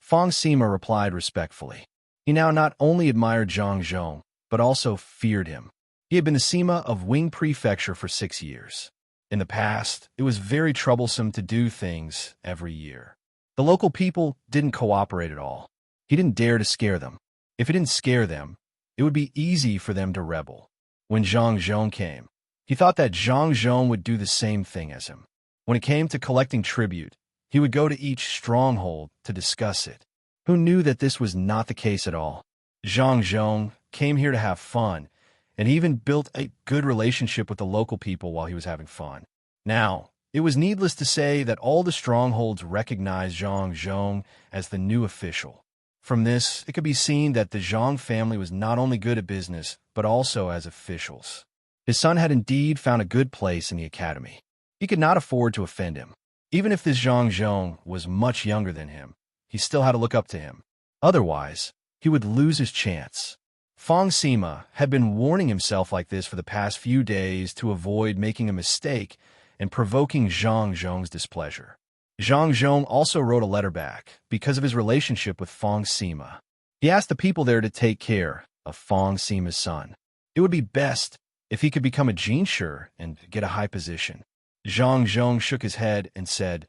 Fong Sima replied respectfully. He now not only admired Zhang Zhong, but also feared him. He had been the Sima of Wing Prefecture for 6 years. In the past, it was very troublesome to do things every year. The local people didn't cooperate at all. He didn't dare to scare them. If he didn't scare them, it would be easy for them to rebel. When Zhang Zhong came, he thought that Zhang Zhong would do the same thing as him. When it came to collecting tribute, he would go to each stronghold to discuss it. Who knew that this was not the case at all? Zhang Zhong came here to have fun, and he even built a good relationship with the local people while he was having fun. Now, it was needless to say that all the strongholds recognized Zhang Zhong as the new official. From this, it could be seen that the Zhang family was not only good at business, but also as officials. His son had indeed found a good place in the academy. He could not afford to offend him. Even if this Zhang Zhong was much younger than him, he still had to look up to him. Otherwise, he would lose his chance. Fong Sima had been warning himself like this for the past few days to avoid making a mistake and provoking Zhang Zhong's displeasure. Zhang Zhong also wrote a letter back because of his relationship with Fong Sima. He asked the people there to take care of Fong Sima's son. It would be best if he could become a geneshur and get a high position. Zhang Zhong shook his head and said,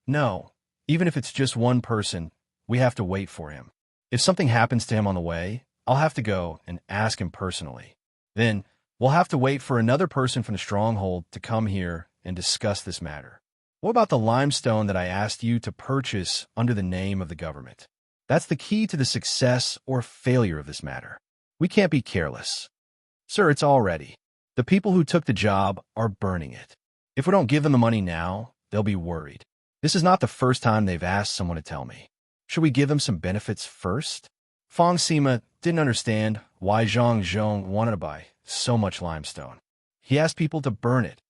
"No, even if it's just one person, we have to wait for him. If something happens to him on the way, I'll have to go and ask him personally. Then we'll have to wait for another person from the stronghold to come here and discuss this matter. What about the limestone that I asked you to purchase under the name of the government? That's the key to the success or failure of this matter. We can't be careless. Sir, it's all ready. The people who took the job are burning it. If we don't give them the money now, they'll be worried. This is not the first time they've asked someone to tell me. Should we give them some benefits first?" Fang Sima didn't understand why Zhang Zhong wanted to buy so much limestone. He asked people to burn it,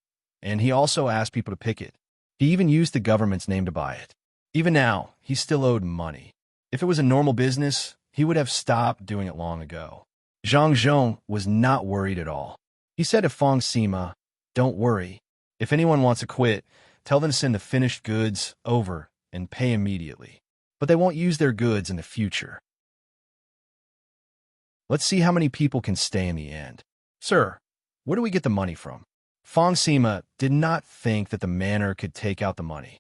and he also asked people to pick it. He even used the government's name to buy it. Even now, he still owed money. If it was a normal business, he would have stopped doing it long ago. Zhang Zhong was not worried at all. He said to Fang Sima, "Don't worry. If anyone wants to quit, tell them to send the finished goods over and pay immediately. But they won't use their goods in the future. Let's see how many people can stay in the end." "Sir, where do we get the money from?" Fang Sima did not think that the manor could take out the money.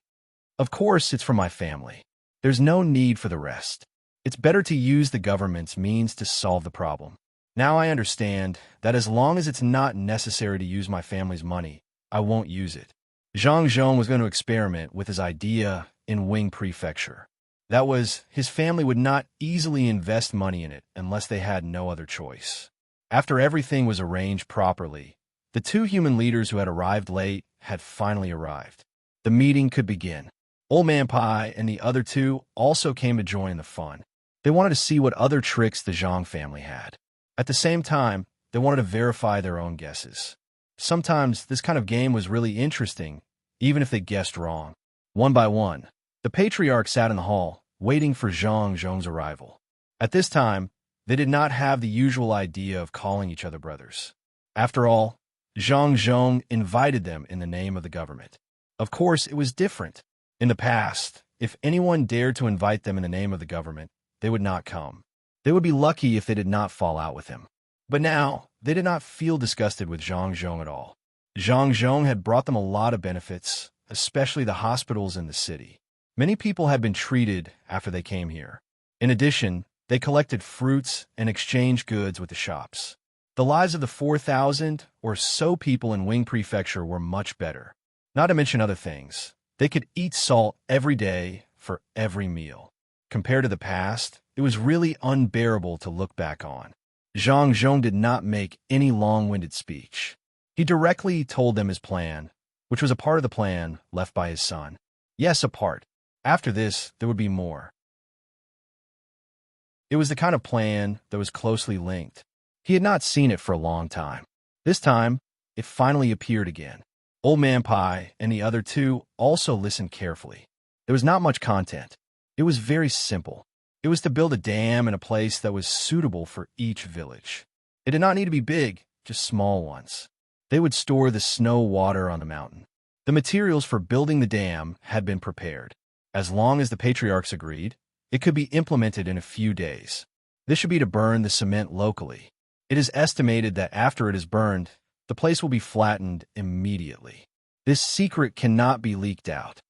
"Of course, it's from my family. There's no need for the rest. It's better to use the government's means to solve the problem. Now I understand that as long as it's not necessary to use my family's money, I won't use it." Zhang Zhong was going to experiment with his idea in Wing Prefecture. That was, his family would not easily invest money in it unless they had no other choice. After everything was arranged properly, the two human leaders who had arrived late had finally arrived. The meeting could begin. Old Man Pai and the other two also came to join the fun. They wanted to see what other tricks the Zhang family had. At the same time, they wanted to verify their own guesses. Sometimes this kind of game was really interesting, even if they guessed wrong. One by one, the patriarch sat in the hall, waiting for Zhang Zhong's arrival. At this time, they did not have the usual idea of calling each other brothers. After all, Zhang Zhong invited them in the name of the government. Of course, it was different. In the past, if anyone dared to invite them in the name of the government, they would not come. They would be lucky if they did not fall out with him. But now, they did not feel disgusted with Zhang Zhong at all. Zhang Zhong had brought them a lot of benefits, especially the hospitals in the city. Many people had been treated after they came here. In addition, they collected fruits and exchanged goods with the shops. The lives of the 4,000 or so people in Wing Prefecture were much better. Not to mention other things. They could eat salt every day for every meal. Compared to the past, it was really unbearable to look back on. Zhang Zhong did not make any long-winded speech. He directly told them his plan, which was a part of the plan left by his son. Yes, a part. After this, there would be more. It was the kind of plan that was closely linked. He had not seen it for a long time. This time, it finally appeared again. Old Man Pai and the other two also listened carefully. There was not much content. It was very simple. It was to build a dam in a place that was suitable for each village. It did not need to be big, just small ones. They would store the snow water on the mountain. The materials for building the dam had been prepared. As long as the patriarchs agreed, it could be implemented in a few days. This should be to burn the cement locally. It is estimated that after it is burned, the place will be flattened immediately. This secret cannot be leaked out.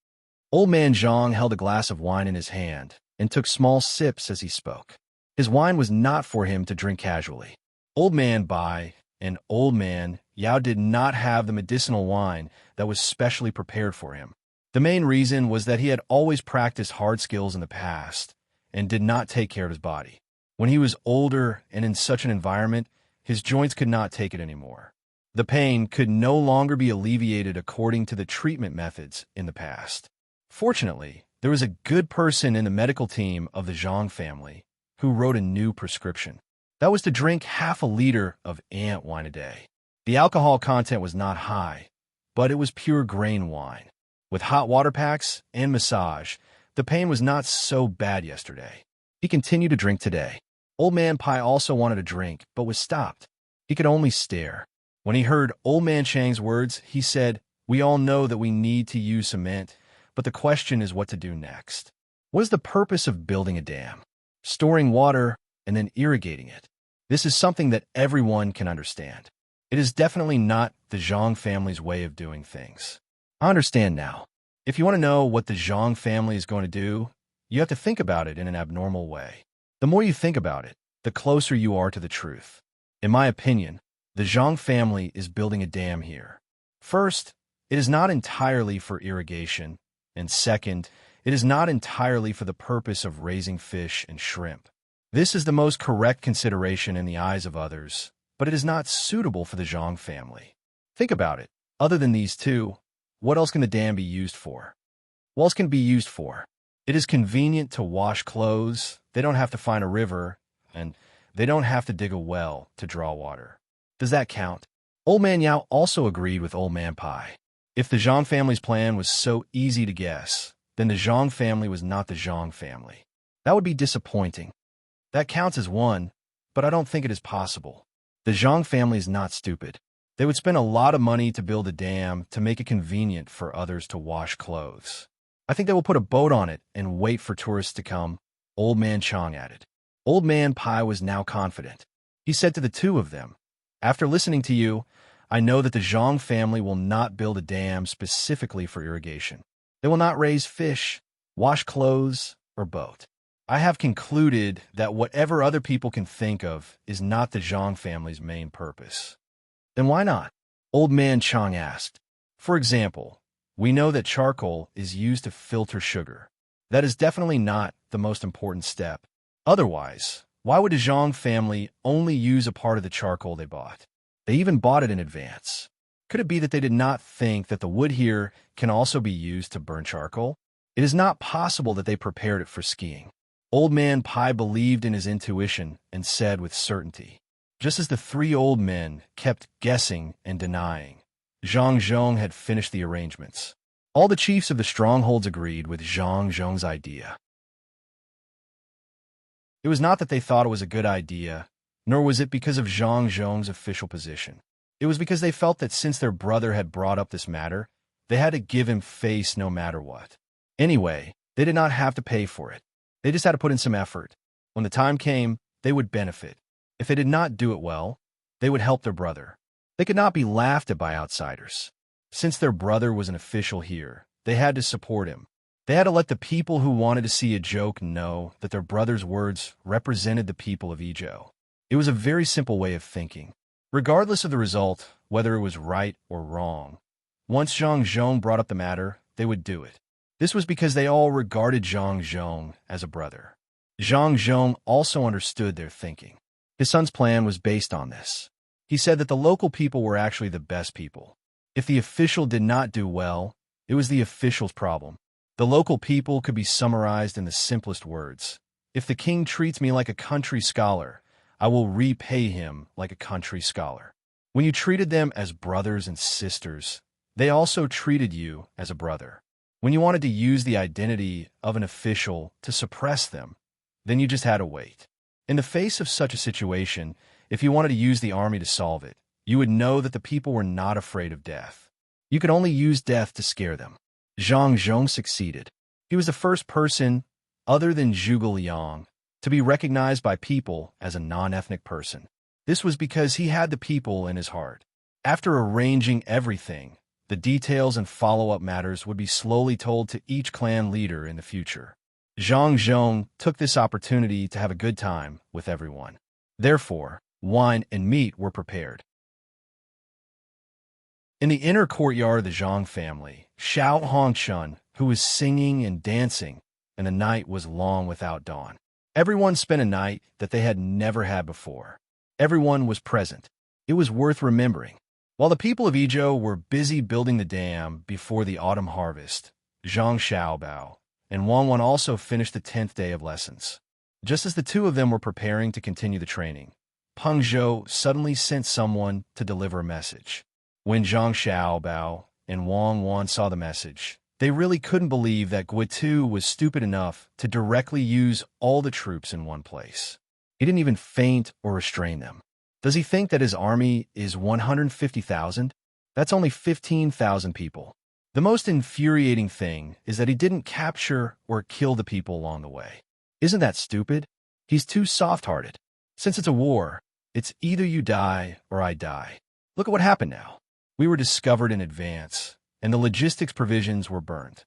Old Man Zhang held a glass of wine in his hand and took small sips as he spoke. His wine was not for him to drink casually. Old Man Bai and Old Man Yao did not have the medicinal wine that was specially prepared for him. The main reason was that he had always practiced hard skills in the past and did not take care of his body. When he was older and in such an environment, his joints could not take it anymore. The pain could no longer be alleviated according to the treatment methods in the past. Fortunately, there was a good person in the medical team of the Zhang family who wrote a new prescription. That was to drink half a liter of ant wine a day. The alcohol content was not high, but it was pure grain wine. With hot water packs and massage, the pain was not so bad yesterday. He continued to drink today. Old Man Pai also wanted to drink, but was stopped. He could only stare. When he heard Old Man Chang's words, he said, "We all know that we need to use cement, but the question is what to do next. What is the purpose of building a dam? Storing water and then irrigating it. This is something that everyone can understand. It It is definitely not the Zhang family's way of doing things. I understand now. If you want to know what the Zhang family is going to do, you have to think about it in an abnormal way. The more you think about it, the closer you are to the truth. In my opinion, the Zhang family is building a dam here. First, it is not entirely for irrigation, and second, it is not entirely for the purpose of raising fish and shrimp. This is the most correct consideration in the eyes of others, but it is not suitable for the Zhang family. Think about it. Other than these two, what else can the dam be used for? What else can it be used for? It is convenient to wash clothes, they don't have to find a river, and they don't have to dig a well to draw water. Does that count? Old Man Yao also agreed with Old Man Pai. If the Zhang family's plan was so easy to guess, then the Zhang family was not the Zhang family. That would be disappointing. That counts as one, but I don't think it is possible. The Zhang family is not stupid. They would spend a lot of money to build a dam to make it convenient for others to wash clothes. I think they will put a boat on it and wait for tourists to come, Old Man Chang added. Old Man Pai was now confident. He said to the two of them, "After listening to you, I know that the Zhang family will not build a dam specifically for irrigation. They will not raise fish, wash clothes, or boat. I have concluded that whatever other people can think of is not the Zhang family's main purpose." Then why not? Old Man Chang asked. For example, we know that charcoal is used to filter sugar. That is definitely not the most important step. Otherwise, why would the Zhang family only use a part of the charcoal they bought? They even bought it in advance. Could it be that they did not think that the wood here can also be used to burn charcoal? It is not possible that they prepared it for skiing. Old Man Pai believed in his intuition and said with certainty. Just as the three old men kept guessing and denying, Zhang Zhong had finished the arrangements. All the chiefs of the strongholds agreed with Zhang Zhong's idea. It was not that they thought it was a good idea, nor was it because of Zhang Zhong's official position. It was because they felt that since their brother had brought up this matter, they had to give him face no matter what. Anyway, they did not have to pay for it. They just had to put in some effort. When the time came, they would benefit. If they did not do it well, they would help their brother. They could not be laughed at by outsiders. Since their brother was an official here, they had to support him. They had to let the people who wanted to see a joke know that their brother's words represented the people of Idyll. It was a very simple way of thinking. Regardless of the result, whether it was right or wrong, once Zhang Zhong brought up the matter, they would do it. This was because they all regarded Zhang Zhong as a brother. Zhang Zhong also understood their thinking. His son's plan was based on this. He said that the local people were actually the best people. If the official did not do well, it was the official's problem. The local people could be summarized in the simplest words. If the king treats me like a country scholar, I will repay him like a country scholar. When you treated them as brothers and sisters, they also treated you as a brother. When you wanted to use the identity of an official to suppress them, then you just had to wait. In the face of such a situation, if you wanted to use the army to solve it, you would know that the people were not afraid of death. You could only use death to scare them. Zhang Zhong succeeded. He was the first person, other than Zhuge Liang, to be recognized by people as a non-ethnic person. This was because he had the people in his heart. After arranging everything, the details and follow-up matters would be slowly told to each clan leader in the future. Zhang Zhong took this opportunity to have a good time with everyone. Therefore, wine and meat were prepared. In the inner courtyard of the Zhang family, Xiao Hongchun, who was singing and dancing, and the night was long without dawn. Everyone spent a night that they had never had before. Everyone was present. It was worth remembering. While the people of Idyll were busy building the dam before the autumn harvest, Zhang Xiaobao and Wang Wan also finished the 10th day of lessons. Just as the two of them were preparing to continue the training, Peng Zhou suddenly sent someone to deliver a message. When Zhang Xiaobao and Wang Wan saw the message, they really couldn't believe that Guitu was stupid enough to directly use all the troops in one place. He didn't even feint or restrain them. Does he think that his army is 150,000? That's only 15,000 people. The most infuriating thing is that he didn't capture or kill the people along the way. Isn't that stupid? He's too soft-hearted. Since it's a war, it's either you die or I die. Look at what happened now. We were discovered in advance, and the logistics provisions were burned.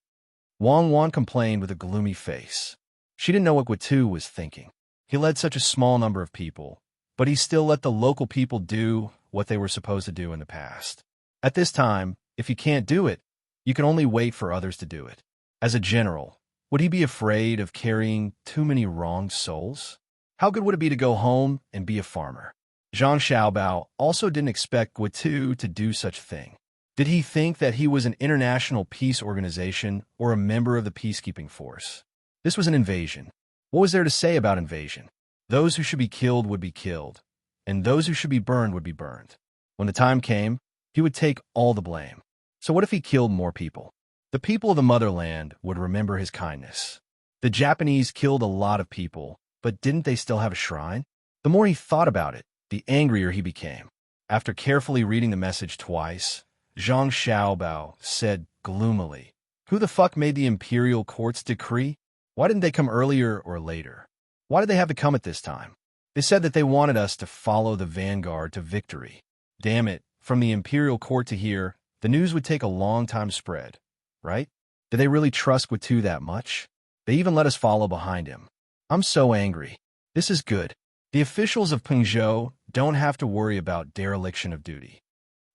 Wang Wan complained with a gloomy face. She didn't know what Guitu was thinking. He led such a small number of people, but he still let the local people do what they were supposed to do in the past. At this time, if you can't do it, you can only wait for others to do it. As a general, would he be afraid of carrying too many wronged souls? How good would it be to go home and be a farmer? Zhang Xiaobao also didn't expect Guitu to do such a thing. Did he think that he was an international peace organization or a member of the peacekeeping force? This was an invasion. What was there to say about invasion? Those who should be killed would be killed, and those who should be burned would be burned. When the time came, he would take all the blame. So what if he killed more people? The people of the motherland would remember his kindness. The Japanese killed a lot of people, but didn't they still have a shrine? The more he thought about it, the angrier he became. After carefully reading the message twice, Zhang Xiaobao said gloomily, "Who the fuck made the imperial court's decree? Why didn't they come earlier or later? Why did they have to come at this time? They said that they wanted us to follow the vanguard to victory. Damn it, from the imperial court to here, the news would take a long time to spread, right? Did they really trust Guitu that much? They even let us follow behind him. I'm so angry. This is good. The officials of Pengzhou don't have to worry about dereliction of duty."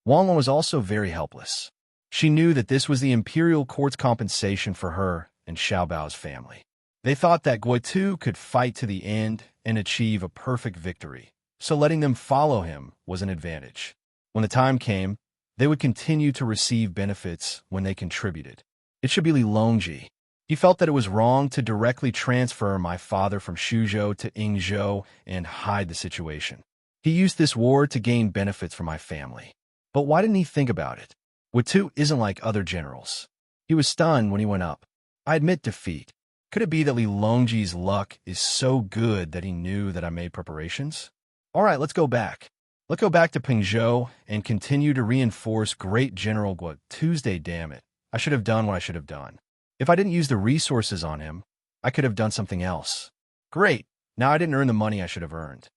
Wang Wan was also very helpless. She knew that this was the imperial court's compensation for her and Xiaobao's family. They thought that Guitu could fight to the end and achieve a perfect victory, so letting them follow him was an advantage. When the time came, they would continue to receive benefits when they contributed. It should be Li Longji. He felt that it was wrong to directly transfer my father from Shuzhou to Yingzhou and hide the situation. He used this war to gain benefits for my family. But why didn't he think about it? Guitu isn't like other generals. He was stunned when he went up. I admit defeat. Could it be that Li Longji's luck is so good that he knew that I made preparations? All right, let's go back. Let's go back to Pengzhou and continue to reinforce Great General Guo. Tuesday, damn it. I should have done what I should have done. If I didn't use the resources on him, I could have done something else. Great. Now I didn't earn the money I should have earned.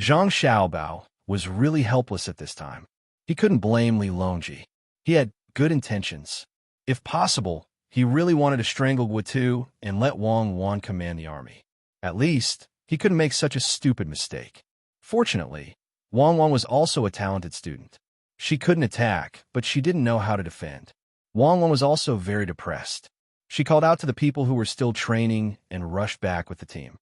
Zhang Xiaobao was really helpless at this time. He couldn't blame Li Longji. He had good intentions. If possible, he really wanted to strangle Guitu and let Wang Wan command the army. At least, he couldn't make such a stupid mistake. Fortunately, Wang Wan was also a talented student. She couldn't attack, but she didn't know how to defend. Wang Wan was also very depressed. She called out to the people who were still training and rushed back with the team.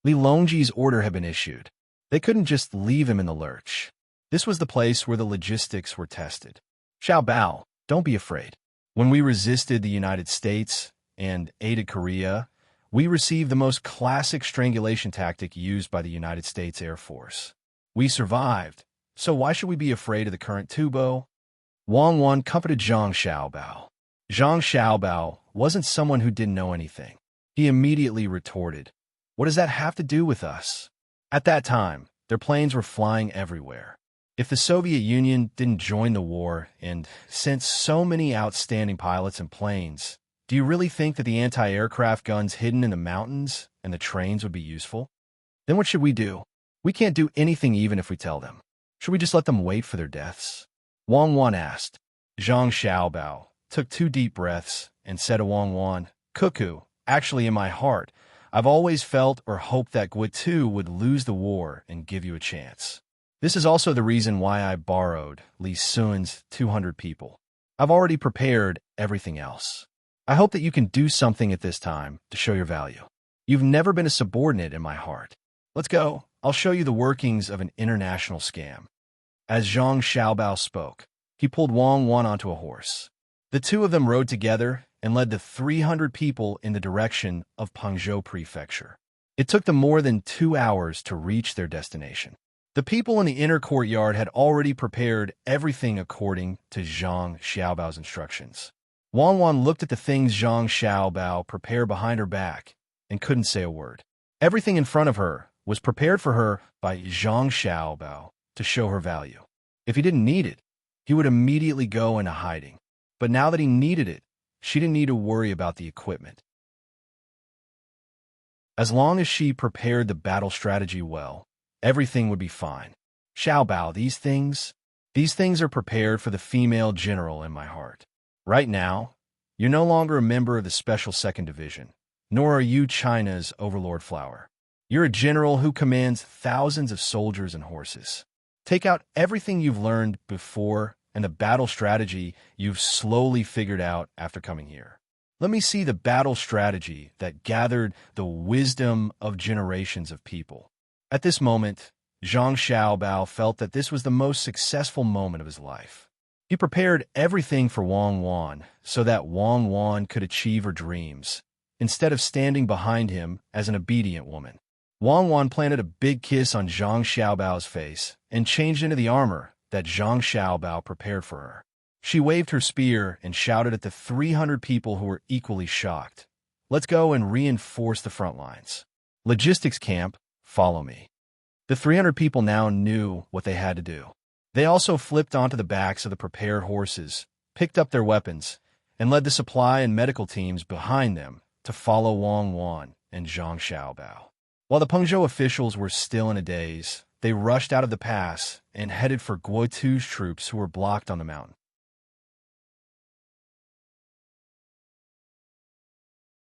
Li Longji's order had been issued. They couldn't just leave him in the lurch. This was the place where the logistics were tested. Xiaobao, don't be afraid. When we resisted the United States and aided Korea, we received the most classic strangulation tactic used by the United States Air Force. We survived, so why should we be afraid of the current Tubo? Wang Wan comforted Zhang Xiaobao. Zhang Xiaobao wasn't someone who didn't know anything. He immediately retorted, "What does that have to do with us?" At that time, their planes were flying everywhere. If the Soviet Union didn't join the war and sent so many outstanding pilots and planes, do you really think that the anti-aircraft guns hidden in the mountains and the trains would be useful? Then what should we do? We can't do anything even if we tell them. Should we just let them wait for their deaths? Wang Wan asked. Zhang Xiaobao took 2 deep breaths and said to Wang Wan, "Cuckoo, actually in my heart, I've always felt or hoped that Guitu would lose the war and give you a chance. This is also the reason why I borrowed Li Sun's 200 people. I've already prepared everything else. I hope that you can do something at this time to show your value. You've never been a subordinate in my heart. Let's go. I'll show you the workings of an international scam." As Zhang Xiaobao spoke, he pulled Wang Wan onto a horse. The two of them rode together and led the 300 people in the direction of Pengzhou Prefecture. It took them more than 2 hours to reach their destination. The people in the inner courtyard had already prepared everything according to Zhang Xiaobao's instructions. Wang Wan looked at the things Zhang Xiaobao prepared behind her back and couldn't say a word. Everything in front of her was prepared for her by Zhang Xiaobao to show her value. If he didn't need it, he would immediately go into hiding. But now that he needed it, she didn't need to worry about the equipment. As long as she prepared the battle strategy well, everything would be fine. Xiaobao, these things are prepared for the female general in my heart. Right now, you're no longer a member of the Special Second Division, nor are you China's Overlord Flower. You're a general who commands thousands of soldiers and horses. Take out everything you've learned before and the battle strategy you've slowly figured out after coming here. Let me see the battle strategy that gathered the wisdom of generations of people. At this moment, Zhang Xiaobao felt that this was the most successful moment of his life. He prepared everything for Wang Wan so that Wang Wan could achieve her dreams, instead of standing behind him as an obedient woman. Wang Wan planted a big kiss on Zhang Xiaobao's face and changed into the armor that Zhang Xiaobao prepared for her. She waved her spear and shouted at the 300 people who were equally shocked. Let's go and reinforce the front lines. Logistics camp, follow me. The 300 people now knew what they had to do. They also flipped onto the backs of the prepared horses, picked up their weapons, and led the supply and medical teams behind them to follow Wang Wan and Zhang Xiaobao. While the Pengzhou officials were still in a daze, they rushed out of the pass and headed for Guotu's troops who were blocked on the mountain.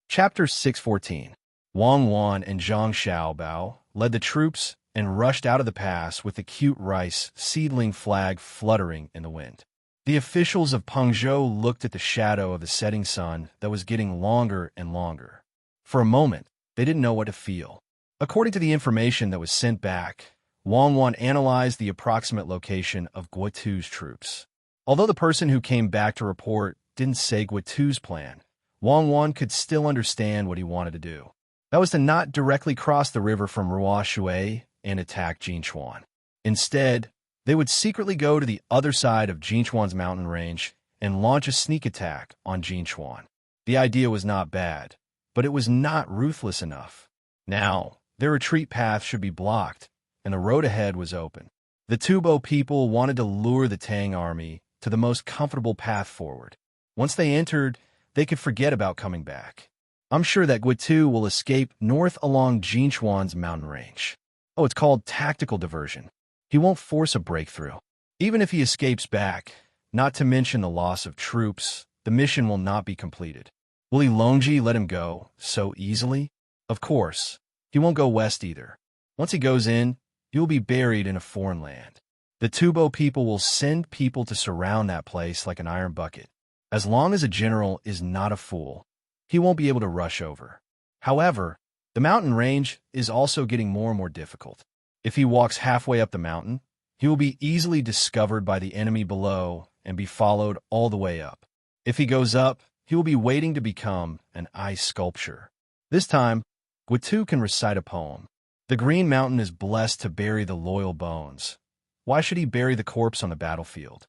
Chapter 614. Wang Wan and Zhang Xiaobao led the troops and rushed out of the pass with the cute rice seedling flag fluttering in the wind. The officials of Pengzhou looked at the shadow of the setting sun that was getting longer and longer. For a moment, they didn't know what to feel. According to the information that was sent back, Wang Wan analyzed the approximate location of Guotu's troops. Although the person who came back to report didn't say Guotu's plan, Wang Wan could still understand what he wanted to do. That was to not directly cross the river from Ruoshui and attack Jinchuan. Instead, they would secretly go to the other side of Jinchuan's mountain range and launch a sneak attack on Jinchuan. The idea was not bad, but it was not ruthless enough. Now, their retreat path should be blocked, and the road ahead was open. The Tubo people wanted to lure the Tang army to the most comfortable path forward. Once they entered, they could forget about coming back. I'm sure that Guotu will escape north along Jinchuan's mountain range. Oh, it's called tactical diversion. He won't force a breakthrough. Even if he escapes back, not to mention the loss of troops, the mission will not be completed. Will Ilongji let him go so easily? Of course. He won't go west either. Once he goes in, he will be buried in a foreign land. The Tubo people will send people to surround that place like an iron bucket. As long as a general is not a fool, he won't be able to rush over. However, the mountain range is also getting more and more difficult. If he walks halfway up the mountain, he will be easily discovered by the enemy below and be followed all the way up. If he goes up, he will be waiting to become an ice sculpture. This time, Guotu can recite a poem. The Green Mountain is blessed to bury the loyal bones. Why should he bury the corpse on the battlefield?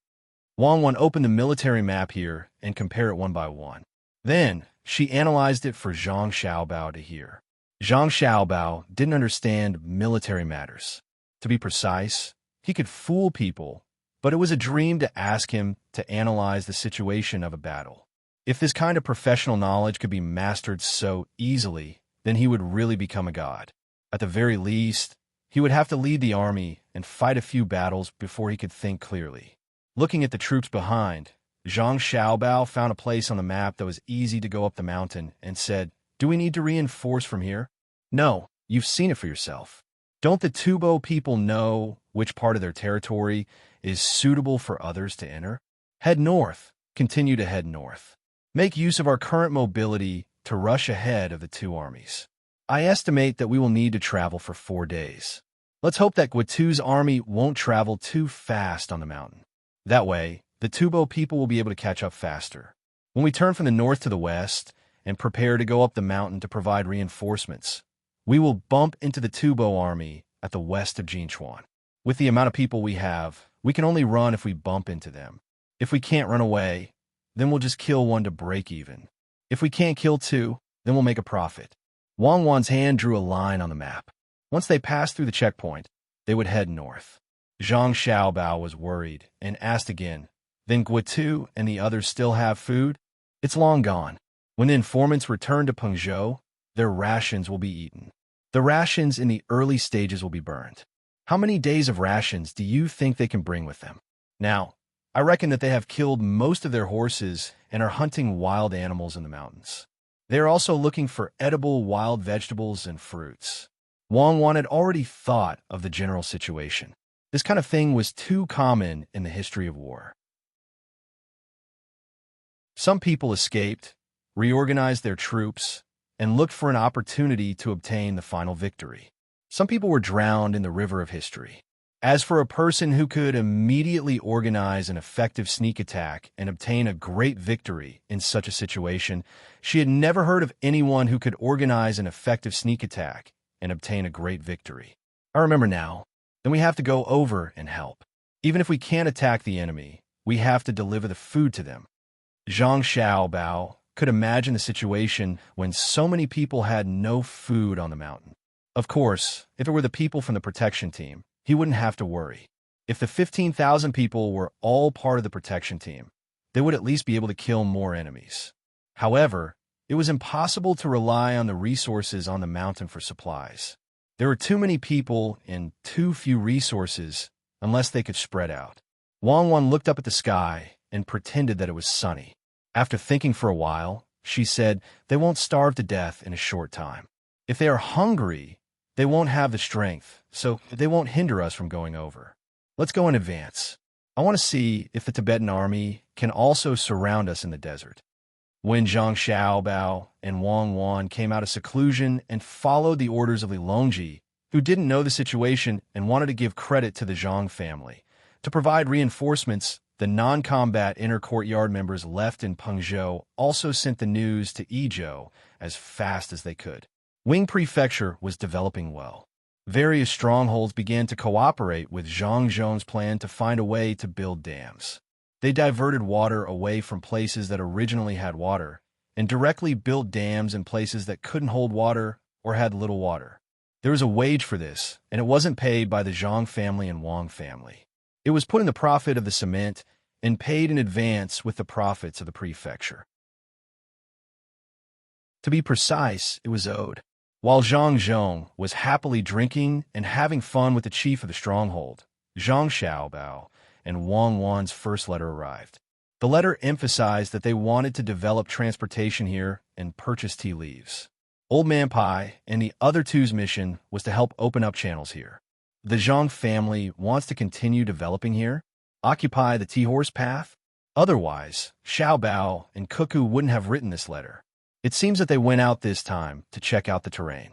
Wang Wan opened the military map here and compare it one by one. Then, she analyzed it for Zhang Xiaobao to hear. Zhang Xiaobao didn't understand military matters. To be precise, he could fool people, but it was a dream to ask him to analyze the situation of a battle. If this kind of professional knowledge could be mastered so easily, then he would really become a god. At the very least, he would have to lead the army and fight a few battles before he could think clearly. Looking at the troops behind, Zhang Xiaobao found a place on the map that was easy to go up the mountain and said, "Do we need to reinforce from here?" "No, you've seen it for yourself. Don't the Tubo people know which part of their territory is suitable for others to enter? Head north. Continue to head north. Make use of our current mobility to rush ahead of the two armies. I estimate that we will need to travel for 4 days. Let's hope that Guotu's army won't travel too fast on the mountain. That way, the Tubo people will be able to catch up faster. When we turn from the north to the west and prepare to go up the mountain to provide reinforcements, we will bump into the Tubo army at the west of Jinchuan. With the amount of people we have, we can only run if we bump into them. If we can't run away, then we'll just kill one to break even. If we can't kill two, then we'll make a profit." Wang Wan's hand drew a line on the map. Once they passed through the checkpoint, they would head north. Zhang Xiaobao was worried and asked again, "Then Guotu and the others still have food?" "It's long gone. When the informants return to Pengzhou, their rations will be eaten. The rations in the early stages will be burned. How many days of rations do you think they can bring with them? Now, I reckon that they have killed most of their horses and are hunting wild animals in the mountains. They are also looking for edible wild vegetables and fruits. Wang Wan had already thought of the general situation. This kind of thing was too common in the history of war. Some people escaped, reorganized their troops, and looked for an opportunity to obtain the final victory. Some people were drowned in the river of history. As for a person who could immediately organize an effective sneak attack and obtain a great victory in such a situation, she had never heard of anyone who could organize an effective sneak attack and obtain a great victory. I remember now. Then we have to go over and help. Even if we can't attack the enemy, we have to deliver the food to them. Zhang Xiaobao could imagine the situation when so many people had no food on the mountain. Of course, if it were the people from the protection team, he wouldn't have to worry. If the 15,000 people were all part of the protection team, they would at least be able to kill more enemies. However, it was impossible to rely on the resources on the mountain for supplies. There were too many people and too few resources unless they could spread out. Wang Wan looked up at the sky and pretended that it was sunny. After thinking for a while, she said, "They won't starve to death in a short time. If they are hungry, they won't have the strength, so they won't hinder us from going over. Let's go in advance. I want to see if the Tibetan army can also surround us in the desert." When Zhang Xiaobao and Wang Wan came out of seclusion and followed the orders of Li Longji, who didn't know the situation and wanted to give credit to the Zhang family, to provide reinforcements, the non-combat inner courtyard members left in Pengzhou also sent the news to Idyll as fast as they could. Wing Prefecture was developing well. Various strongholds began to cooperate with Zhang Zhong's plan to find a way to build dams. They diverted water away from places that originally had water and directly built dams in places that couldn't hold water or had little water. There was a wage for this, and it wasn't paid by the Zhang family and Wang family. It was put in the profit of the cement and paid in advance with the profits of the prefecture. To be precise, it was owed. While Zhang Zhong was happily drinking and having fun with the chief of the stronghold, Zhang Xiaobao and Wang Wan's first letter arrived. The letter emphasized that they wanted to develop transportation here and purchase tea leaves. Old Man Pai and the other two's mission was to help open up channels here. The Zhang family wants to continue developing here, occupy the tea horse path. Otherwise, Xiaobao and Cuckoo wouldn't have written this letter. It seems that they went out this time to check out the terrain.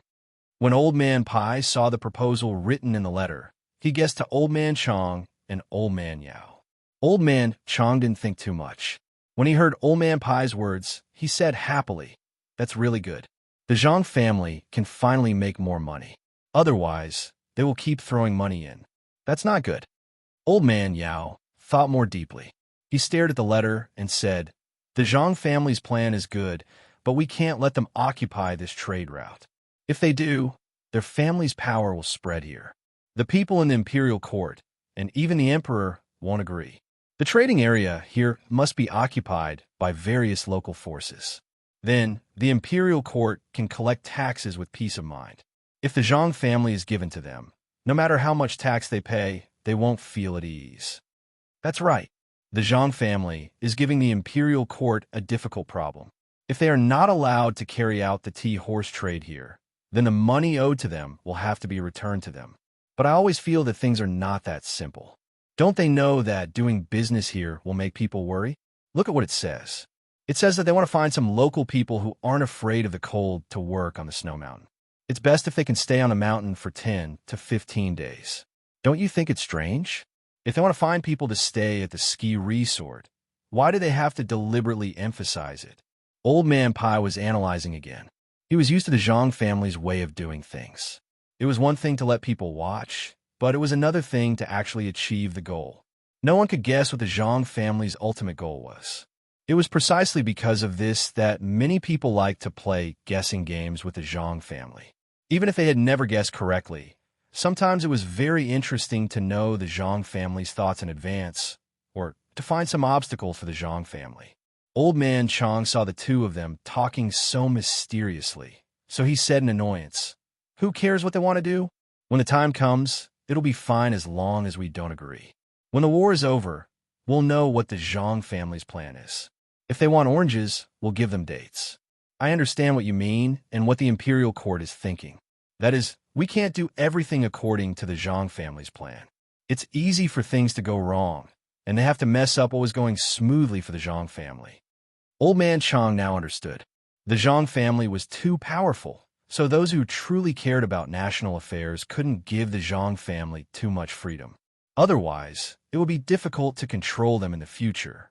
When Old Man Pai saw the proposal written in the letter, he guessed to Old Man Chong and Old Man Yao. Old Man Chong didn't think too much. When he heard Old Man Pai's words, he said happily, "That's really good. The Zhang family can finally make more money. Otherwise, they will keep throwing money in. That's not good." Old Man Yao thought more deeply. He stared at the letter and said, "The Zhang family's plan is good, but we can't let them occupy this trade route. If they do, their family's power will spread here. The people in the imperial court, and even the emperor, won't agree. The trading area here must be occupied by various local forces. Then, the imperial court can collect taxes with peace of mind. If the Zhang family is given to them, no matter how much tax they pay, they won't feel at ease." That's right. The Zhang family is giving the imperial court a difficult problem. If they are not allowed to carry out the tea horse trade here, then the money owed to them will have to be returned to them. But I always feel that things are not that simple. Don't they know that doing business here will make people worry? Look at what it says. It says that they want to find some local people who aren't afraid of the cold to work on the snow mountain. It's best if they can stay on the mountain for 10 to 15 days. Don't you think it's strange? If they want to find people to stay at the ski resort, why do they have to deliberately emphasize it? Old Man Pai was analyzing again. He was used to the Zhang family's way of doing things. It was one thing to let people watch, but it was another thing to actually achieve the goal. No one could guess what the Zhang family's ultimate goal was. It was precisely because of this that many people liked to play guessing games with the Zhang family. Even if they had never guessed correctly, sometimes it was very interesting to know the Zhang family's thoughts in advance, or to find some obstacle for the Zhang family. Old Man Chong saw the two of them talking so mysteriously, so he said in annoyance, "Who cares what they want to do? When the time comes, it'll be fine as long as we don't agree. When the war is over, we'll know what the Zhang family's plan is. If they want oranges, we'll give them dates. I understand what you mean and what the imperial court is thinking. That is, we can't do everything according to the Zhang family's plan. It's easy for things to go wrong, and they have to mess up what was going smoothly for the Zhang family. Old man Chang now understood. The Zhang family was too powerful, so those who truly cared about national affairs couldn't give the Zhang family too much freedom. Otherwise, it would be difficult to control them in the future.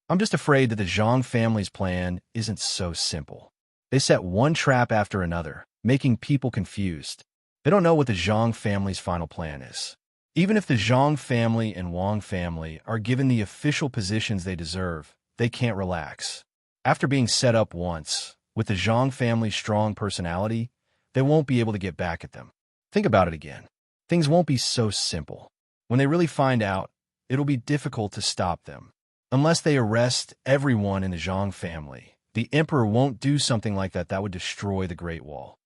I'm just afraid that the Zhang family's plan isn't so simple. They set one trap after another, making people confused. They don't know what the Zhang family's final plan is. Even if the Zhang family and Wang family are given the official positions they deserve, they can't relax. After being set up once, with the Zhang family's strong personality, they won't be able to get back at them. Think about it again. Things won't be so simple. When they really find out, it'll be difficult to stop them. Unless they arrest everyone in the Zhang family, the emperor won't do something like that would destroy the Great Wall.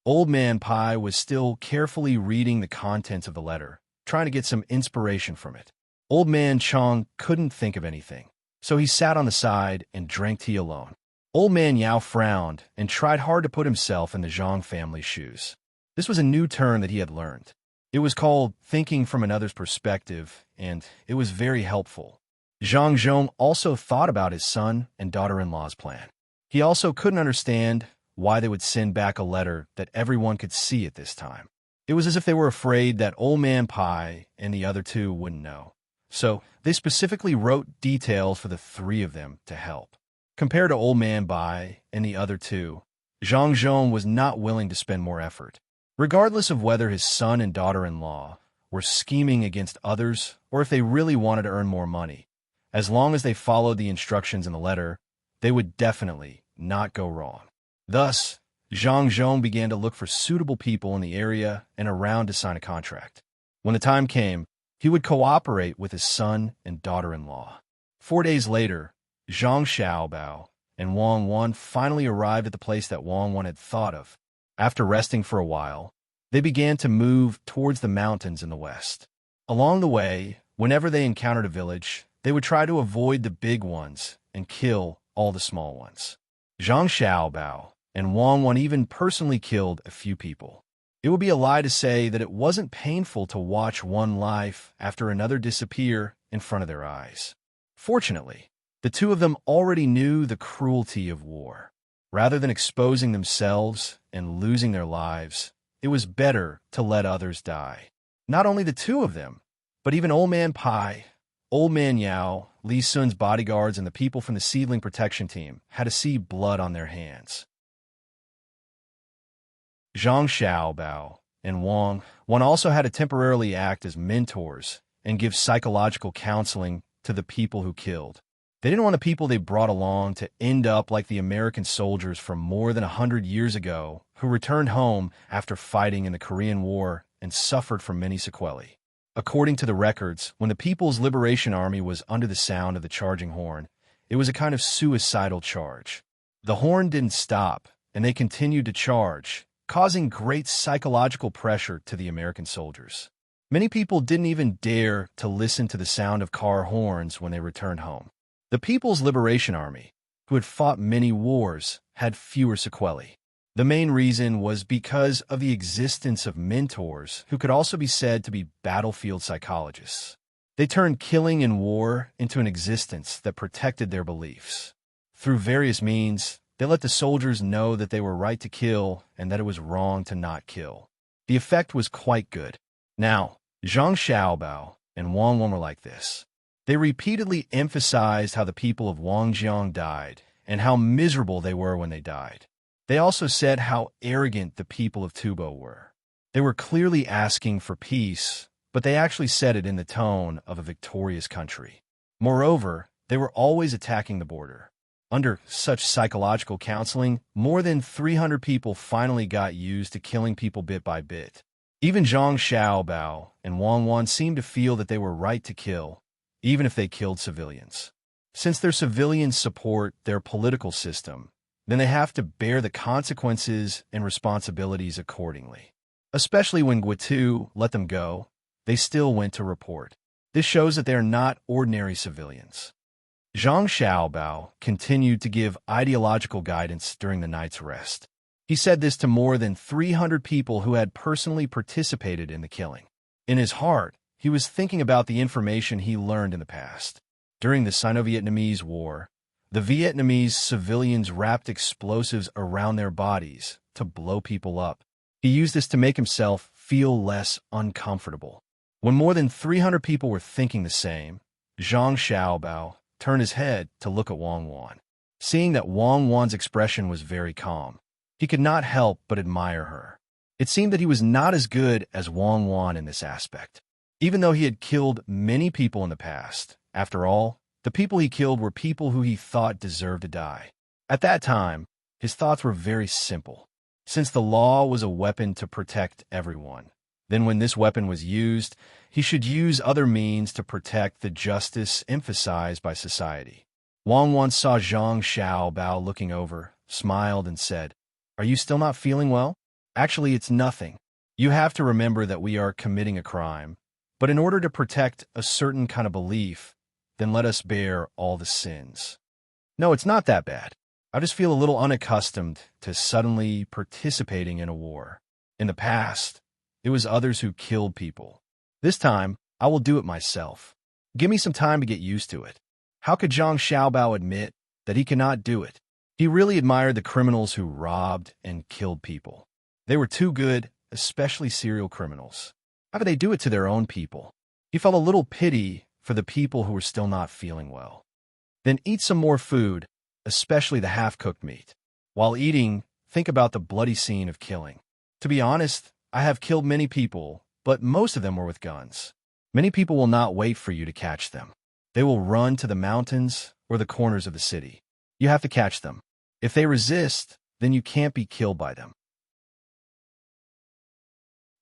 Old Man Pai was still carefully reading the contents of the letter, trying to get some inspiration from it. Old Man Chang couldn't think of anything, so he sat on the side and drank tea alone. Old Man Yao frowned and tried hard to put himself in the Zhang family's shoes. This was a new term that he had learned. It was called thinking from another's perspective, and it was very helpful. Zhang Zhong also thought about his son and daughter-in-law's plan. He also couldn't understand why they would send back a letter that everyone could see at this time. It was as if they were afraid that Old Man Pai and the other two wouldn't know. So they specifically wrote details for the three of them to help. Compared to Old Man Bai and the other two, Zhang Zhong was not willing to spend more effort. Regardless of whether his son and daughter-in-law were scheming against others or if they really wanted to earn more money, as long as they followed the instructions in the letter, they would definitely not go wrong. Thus, Zhang Zhong began to look for suitable people in the area and around to sign a contract. When the time came, he would cooperate with his son and daughter-in-law. 4 days later, Zhang Xiaobao and Wang Wan finally arrived at the place that Wang Wan had thought of. After resting for a while, they began to move towards the mountains in the west. Along the way, whenever they encountered a village, they would try to avoid the big ones and kill all the small ones. Zhang Xiaobao and Wang Wan even personally killed a few people. It would be a lie to say that it wasn't painful to watch one life after another disappear in front of their eyes. Fortunately, the two of them already knew the cruelty of war. Rather than exposing themselves and losing their lives, it was better to let others die. Not only the two of them, but even Old Man Pai, Old Man Yao, Li Sun's bodyguards, and the people from the seedling protection team had to see blood on their hands. Zhang Xiaobao and Wang also had to temporarily act as mentors and give psychological counseling to the people who killed. They didn't want the people they brought along to end up like the American soldiers from more than 100 years ago who returned home after fighting in the Korean War and suffered from many sequelae. According to the records, when the People's Liberation Army was under the sound of the charging horn, it was a kind of suicidal charge. The horn didn't stop, and they continued to charge, causing great psychological pressure to the American soldiers. Many people didn't even dare to listen to the sound of car horns when they returned home. The People's Liberation Army, who had fought many wars, had fewer sequelae. The main reason was because of the existence of mentors who could also be said to be battlefield psychologists. They turned killing and war into an existence that protected their beliefs. Through various means, they let the soldiers know that they were right to kill and that it was wrong to not kill. The effect was quite good. Now, Zhang Xiaobao and Wang Wan were like this. They repeatedly emphasized how the people of Wangjiang died and how miserable they were when they died. They also said how arrogant the people of Tubo were. They were clearly asking for peace, but they actually said it in the tone of a victorious country. Moreover, they were always attacking the border. Under such psychological counseling, more than 300 people finally got used to killing people bit by bit. Even Zhang Xiaobao and Wang Wan seemed to feel that they were right to kill, even if they killed civilians. Since their civilians support their political system, then they have to bear the consequences and responsibilities accordingly. Especially when Guitu let them go, they still went to report. This shows that they are not ordinary civilians. Zhang Xiaobao continued to give ideological guidance during the night's rest. He said this to more than 300 people who had personally participated in the killing. In his heart, he was thinking about the information he learned in the past. During the Sino-Vietnamese War, the Vietnamese civilians wrapped explosives around their bodies to blow people up. He used this to make himself feel less uncomfortable. When more than 300 people were thinking the same, Zhang Xiaobao turned his head to look at Wang Wan. Seeing that Wang Wan's expression was very calm, he could not help but admire her. It seemed that he was not as good as Wang Wan in this aspect. Even though he had killed many people in the past, after all, the people he killed were people who he thought deserved to die. At that time, his thoughts were very simple. Since the law was a weapon to protect everyone, then when this weapon was used, he should use other means to protect the justice emphasized by society. Wang Wan saw Zhang Xiaobao looking over, smiled, and said, "Are you still not feeling well? Actually, it's nothing. You have to remember that we are committing a crime, but in order to protect a certain kind of belief, then let us bear all the sins. No, it's not that bad. I just feel a little unaccustomed to suddenly participating in a war. In the past, it was others who killed people. This time, I will do it myself. Give me some time to get used to it." How could Zhang Xiaobao admit that he cannot do it? He really admired the criminals who robbed and killed people. They were too good, especially serial criminals. How could they do it to their own people? He felt a little pity for the people who were still not feeling well. Then eat some more food, especially the half-cooked meat. While eating, think about the bloody scene of killing. To be honest, I have killed many people, but most of them were with guns. Many people will not wait for you to catch them. They will run to the mountains or the corners of the city. You have to catch them. If they resist, then you can't be killed by them.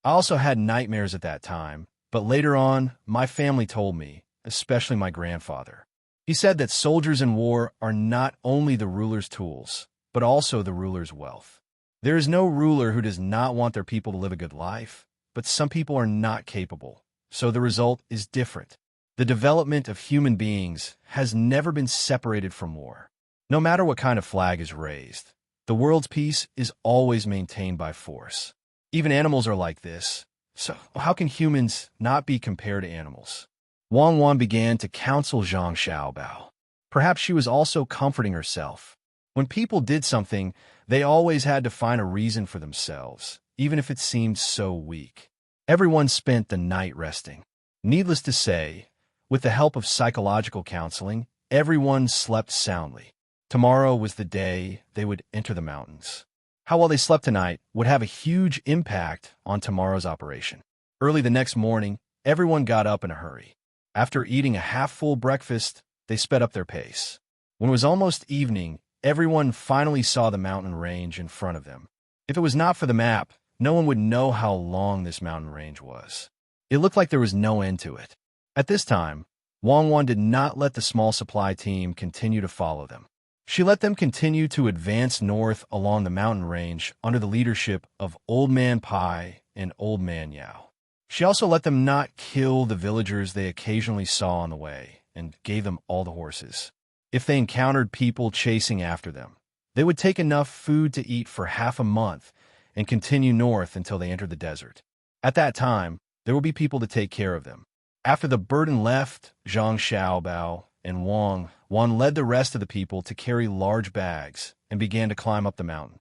I also had nightmares at that time, but later on, my family told me, especially my grandfather. He said that soldiers in war are not only the ruler's tools, but also the ruler's wealth. There is no ruler who does not want their people to live a good life, but some people are not capable, so the result is different. The development of human beings has never been separated from war. No matter what kind of flag is raised, the world's peace is always maintained by force. Even animals are like this, so how can humans not be compared to animals? Wang Wan began to counsel Zhang Xiaobao. Perhaps she was also comforting herself. When people did something, they always had to find a reason for themselves, even if it seemed so weak. Everyone spent the night resting. Needless to say, with the help of psychological counseling, everyone slept soundly. Tomorrow was the day they would enter the mountains. How well they slept tonight would have a huge impact on tomorrow's operation. Early the next morning, everyone got up in a hurry. After eating a half-full breakfast, they sped up their pace. When it was almost evening, everyone finally saw the mountain range in front of them. If it was not for the map, no one would know how long this mountain range was. It looked like there was no end to it. At this time, Wang Wan did not let the small supply team continue to follow them. She let them continue to advance north along the mountain range under the leadership of Old Man Pai and Old Man Yao. She also let them not kill the villagers they occasionally saw on the way and gave them all the horses. If they encountered people chasing after them, they would take enough food to eat for half a month and continue north until they entered the desert. At that time, there would be people to take care of them. After the burden left, Zhang Xiaobao and Wang Wan led the rest of the people to carry large bags and began to climb up the mountain.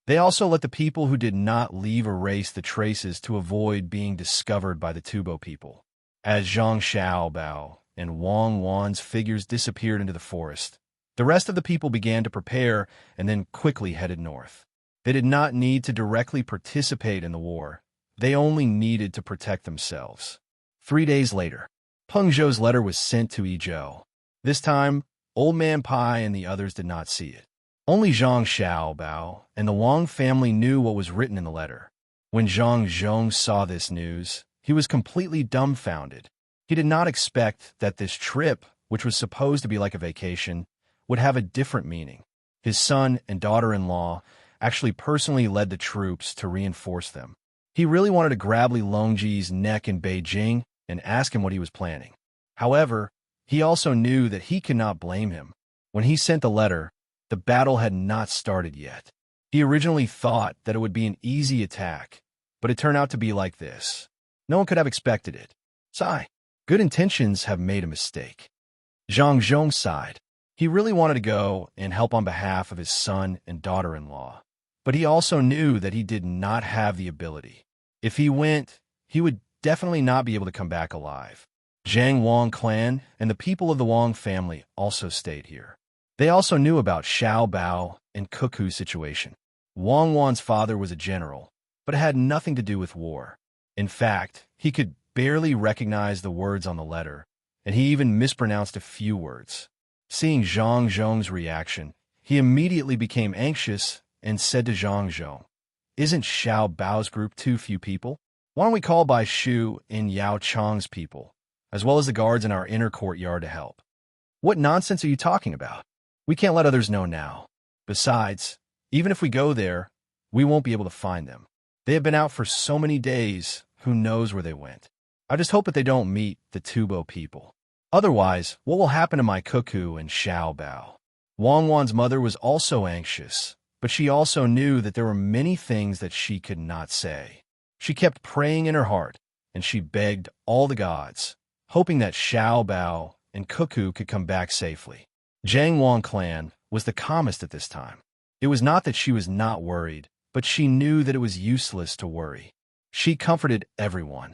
They also let the people who did not leave erase the traces to avoid being discovered by the Tubo people. As Zhang Xiaobao and Wang Wan's figures disappeared into the forest, the rest of the people began to prepare and then quickly headed north. They did not need to directly participate in the war. They only needed to protect themselves. 3 days later, Peng Zhou's letter was sent to Idyll. This time, Old Man Pai and the others did not see it. Only Zhang Xiaobao and the Wang family knew what was written in the letter. When Zhang Zhong saw this news, he was completely dumbfounded. He did not expect that this trip, which was supposed to be like a vacation, would have a different meaning. His son and daughter-in-law actually personally led the troops to reinforce them. He really wanted to grab Li Longji's neck in Beijing and ask him what he was planning. However, he also knew that he could not blame him. When he sent the letter, the battle had not started yet. He originally thought that it would be an easy attack, but it turned out to be like this. No one could have expected it. Sigh. Good intentions have made a mistake. Zhang Zhong sighed. He really wanted to go and help on behalf of his son and daughter-in-law, but he also knew that he did not have the ability. If he went, he would definitely not be able to come back alive. Zhang Wang clan and the people of the Wang family also stayed here. They also knew about Xiao Bao and Cuckoo's situation. Wang Wan's father was a general, but it had nothing to do with war. In fact, he could barely recognize the words on the letter, and he even mispronounced a few words. Seeing Zhang Zhong's reaction, he immediately became anxious and said to Zhang Zhong, "Isn't Xiao Bao's group too few people? Why don't we call Bai Shu and Yao Chang's people, as well as the guards in our inner courtyard to help?" "What nonsense are you talking about? We can't let others know now. Besides, even if we go there, we won't be able to find them. They have been out for so many days, who knows where they went. I just hope that they don't meet the Tubo people. Otherwise, what will happen to my Cuckoo and Xiao Bao?" Wang Wan's mother was also anxious, but she also knew that there were many things that she could not say. She kept praying in her heart, and she begged all the gods, hoping that Xiao Bao and Cuckoo could come back safely. Zhang Wang clan was the calmest at this time. It was not that she was not worried, but she knew that it was useless to worry. She comforted everyone.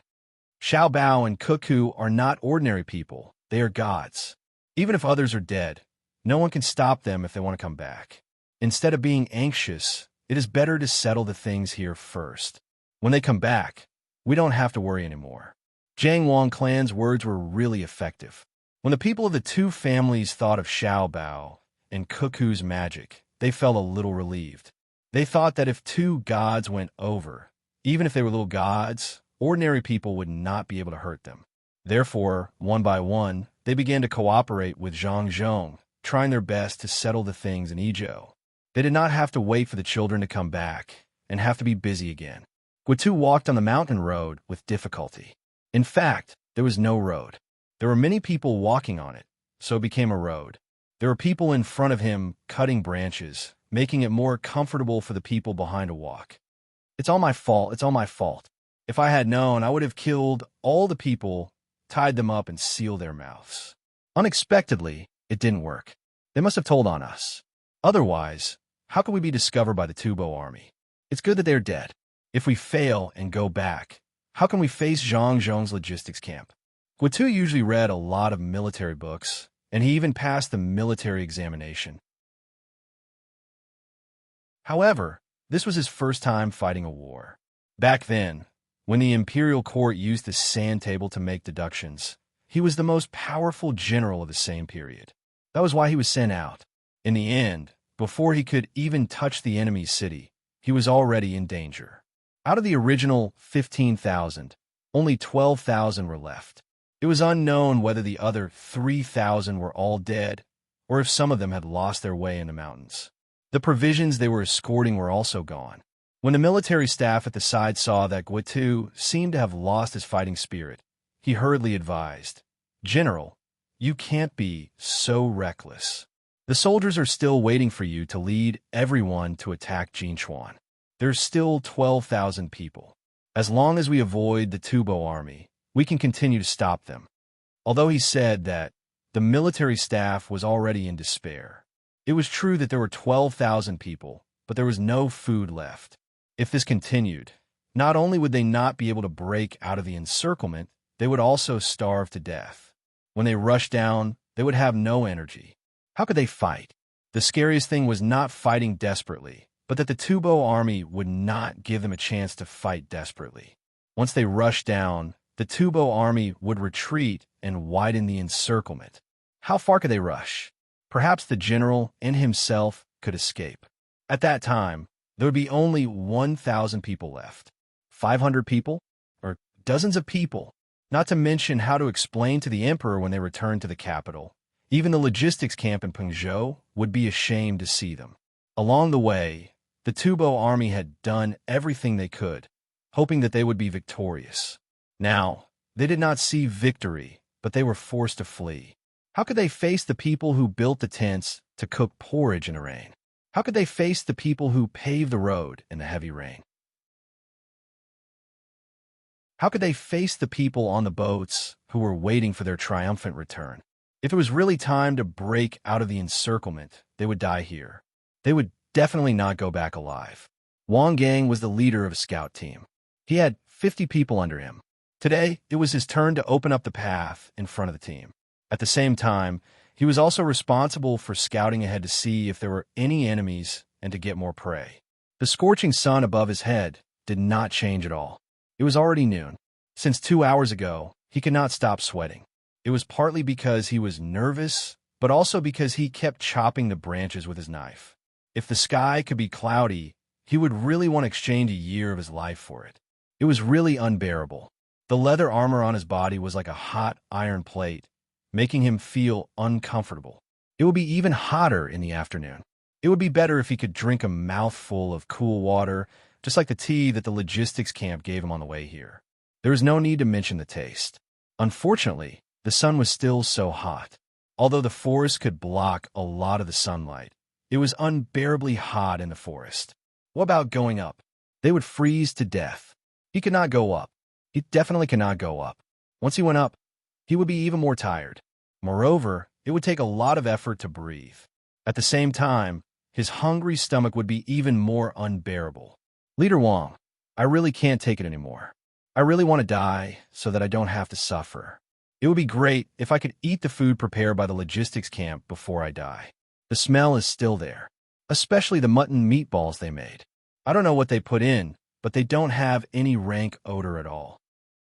Xiao Bao and Cuckoo are not ordinary people. They are gods. Even if others are dead, no one can stop them if they want to come back. Instead of being anxious, it is better to settle the things here first. When they come back, we don't have to worry anymore. Zhang Wang clan's words were really effective. When the people of the two families thought of Xiao Bao and Cuckoo's magic, they felt a little relieved. They thought that if two gods went over, even if they were little gods, ordinary people would not be able to hurt them. Therefore, one by one, they began to cooperate with Zhang Zhong, trying their best to settle the things in Idyll. They did not have to wait for the children to come back and have to be busy again. Guitu walked on the mountain road with difficulty. In fact, there was no road. There were many people walking on it, so it became a road. There were people in front of him cutting branches, making it more comfortable for the people behind to walk. "It's all my fault, it's all my fault. If I had known, I would have killed all the people, tied them up, and sealed their mouths." Unexpectedly, it didn't work. They must have told on us. Otherwise, how could we be discovered by the Tubo army? It's good that they're dead. If we fail and go back, how can we face Zhang Zhong's logistics camp? Guitu usually read a lot of military books, and he even passed the military examination. However, this was his first time fighting a war. Back then, when the imperial court used the sand table to make deductions, he was the most powerful general of the same period. That was why he was sent out. In the end, before he could even touch the enemy's city, he was already in danger. Out of the original 15,000, only 12,000 were left. It was unknown whether the other 3,000 were all dead, or if some of them had lost their way in the mountains. The provisions they were escorting were also gone. When the military staff at the side saw that Guitu seemed to have lost his fighting spirit, he hurriedly advised, "General, you can't be so reckless. The soldiers are still waiting for you to lead everyone to attack Jinchuan. There's still 12,000 people. As long as we avoid the Tubo army, we can continue to stop them." Although he said that, the military staff was already in despair. It was true that there were 12,000 people, but there was no food left. If this continued, not only would they not be able to break out of the encirclement, they would also starve to death. When they rushed down, they would have no energy. How could they fight? The scariest thing was not fighting desperately, but that the Tubo army would not give them a chance to fight desperately. Once they rushed down, the Tubo army would retreat and widen the encirclement. How far could they rush? Perhaps the general and himself could escape. At that time, there would be only 1,000 people left. 500 people? Or dozens of people? Not to mention how to explain to the emperor when they returned to the capital. Even the logistics camp in Pengzhou would be ashamed to see them. Along the way, the The Tubo army had done everything they could, hoping that they would be victorious. Now, they did not see victory, but they were forced to flee. How could they face the people who built the tents to cook porridge in the rain? How could they face the people who paved the road in the heavy rain? How could they face the people on the boats who were waiting for their triumphant return? If it was really time to break out of the encirclement, they would die here. They would definitely not go back alive. Wang Gang was the leader of a scout team. He had 50 people under him. Today, it was his turn to open up the path in front of the team. At the same time, he was also responsible for scouting ahead to see if there were any enemies and to get more prey. The scorching sun above his head did not change at all. It was already noon. Since 2 hours ago, he could not stop sweating. It was partly because he was nervous, but also because he kept chopping the branches with his knife. If the sky could be cloudy, he would really want to exchange a year of his life for it. It was really unbearable. The leather armor on his body was like a hot iron plate, making him feel uncomfortable. It would be even hotter in the afternoon. It would be better if he could drink a mouthful of cool water, just like the tea that the logistics camp gave him on the way here. There was no need to mention the taste. Unfortunately, the sun was still so hot. Although the forest could block a lot of the sunlight, it was unbearably hot in the forest. What about going up? They would freeze to death. He could not go up. He definitely cannot go up. Once he went up, he would be even more tired. Moreover, it would take a lot of effort to breathe. At the same time, his hungry stomach would be even more unbearable. Leader Wang, I really can't take it anymore. I really want to die so that I don't have to suffer. It would be great if I could eat the food prepared by the logistics camp before I die. The smell is still there, especially the mutton meatballs they made. I don't know what they put in, but they don't have any rank odor at all.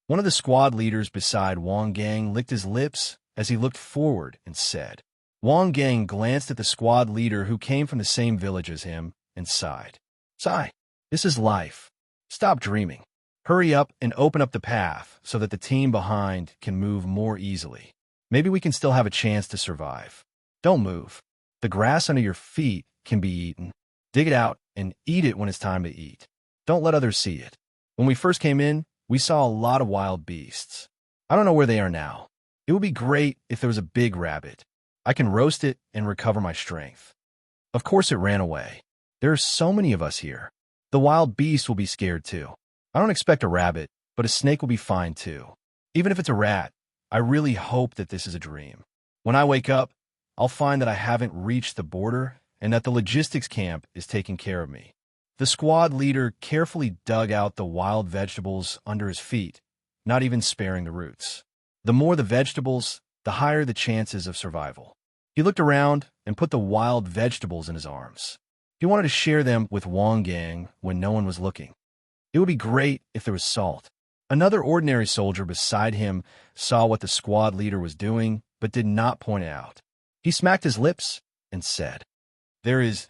One of the squad leaders beside Wang Gang licked his lips as he looked forward and said. Wang Gang glanced at the squad leader who came from the same village as him and sighed. Sigh, this is life. Stop dreaming. Hurry up and open up the path so that the team behind can move more easily. Maybe we can still have a chance to survive. Don't move. The grass under your feet can be eaten. Dig it out and eat it when it's time to eat. Don't let others see it. When we first came in, we saw a lot of wild beasts. I don't know where they are now. It would be great if there was a big rabbit. I can roast it and recover my strength. Of course it ran away. There are so many of us here. The wild beast will be scared too. I don't expect a rabbit, but a snake will be fine too. Even if it's a rat, I really hope that this is a dream. When I wake up, I'll find that I haven't reached the border and that the logistics camp is taking care of me. The squad leader carefully dug out the wild vegetables under his feet, not even sparing the roots. The more the vegetables, the higher the chances of survival. He looked around and put the wild vegetables in his arms. He wanted to share them with Wang Gang when no one was looking. It would be great if there was salt. Another ordinary soldier beside him saw what the squad leader was doing, but did not point it out. He smacked his lips and said, There is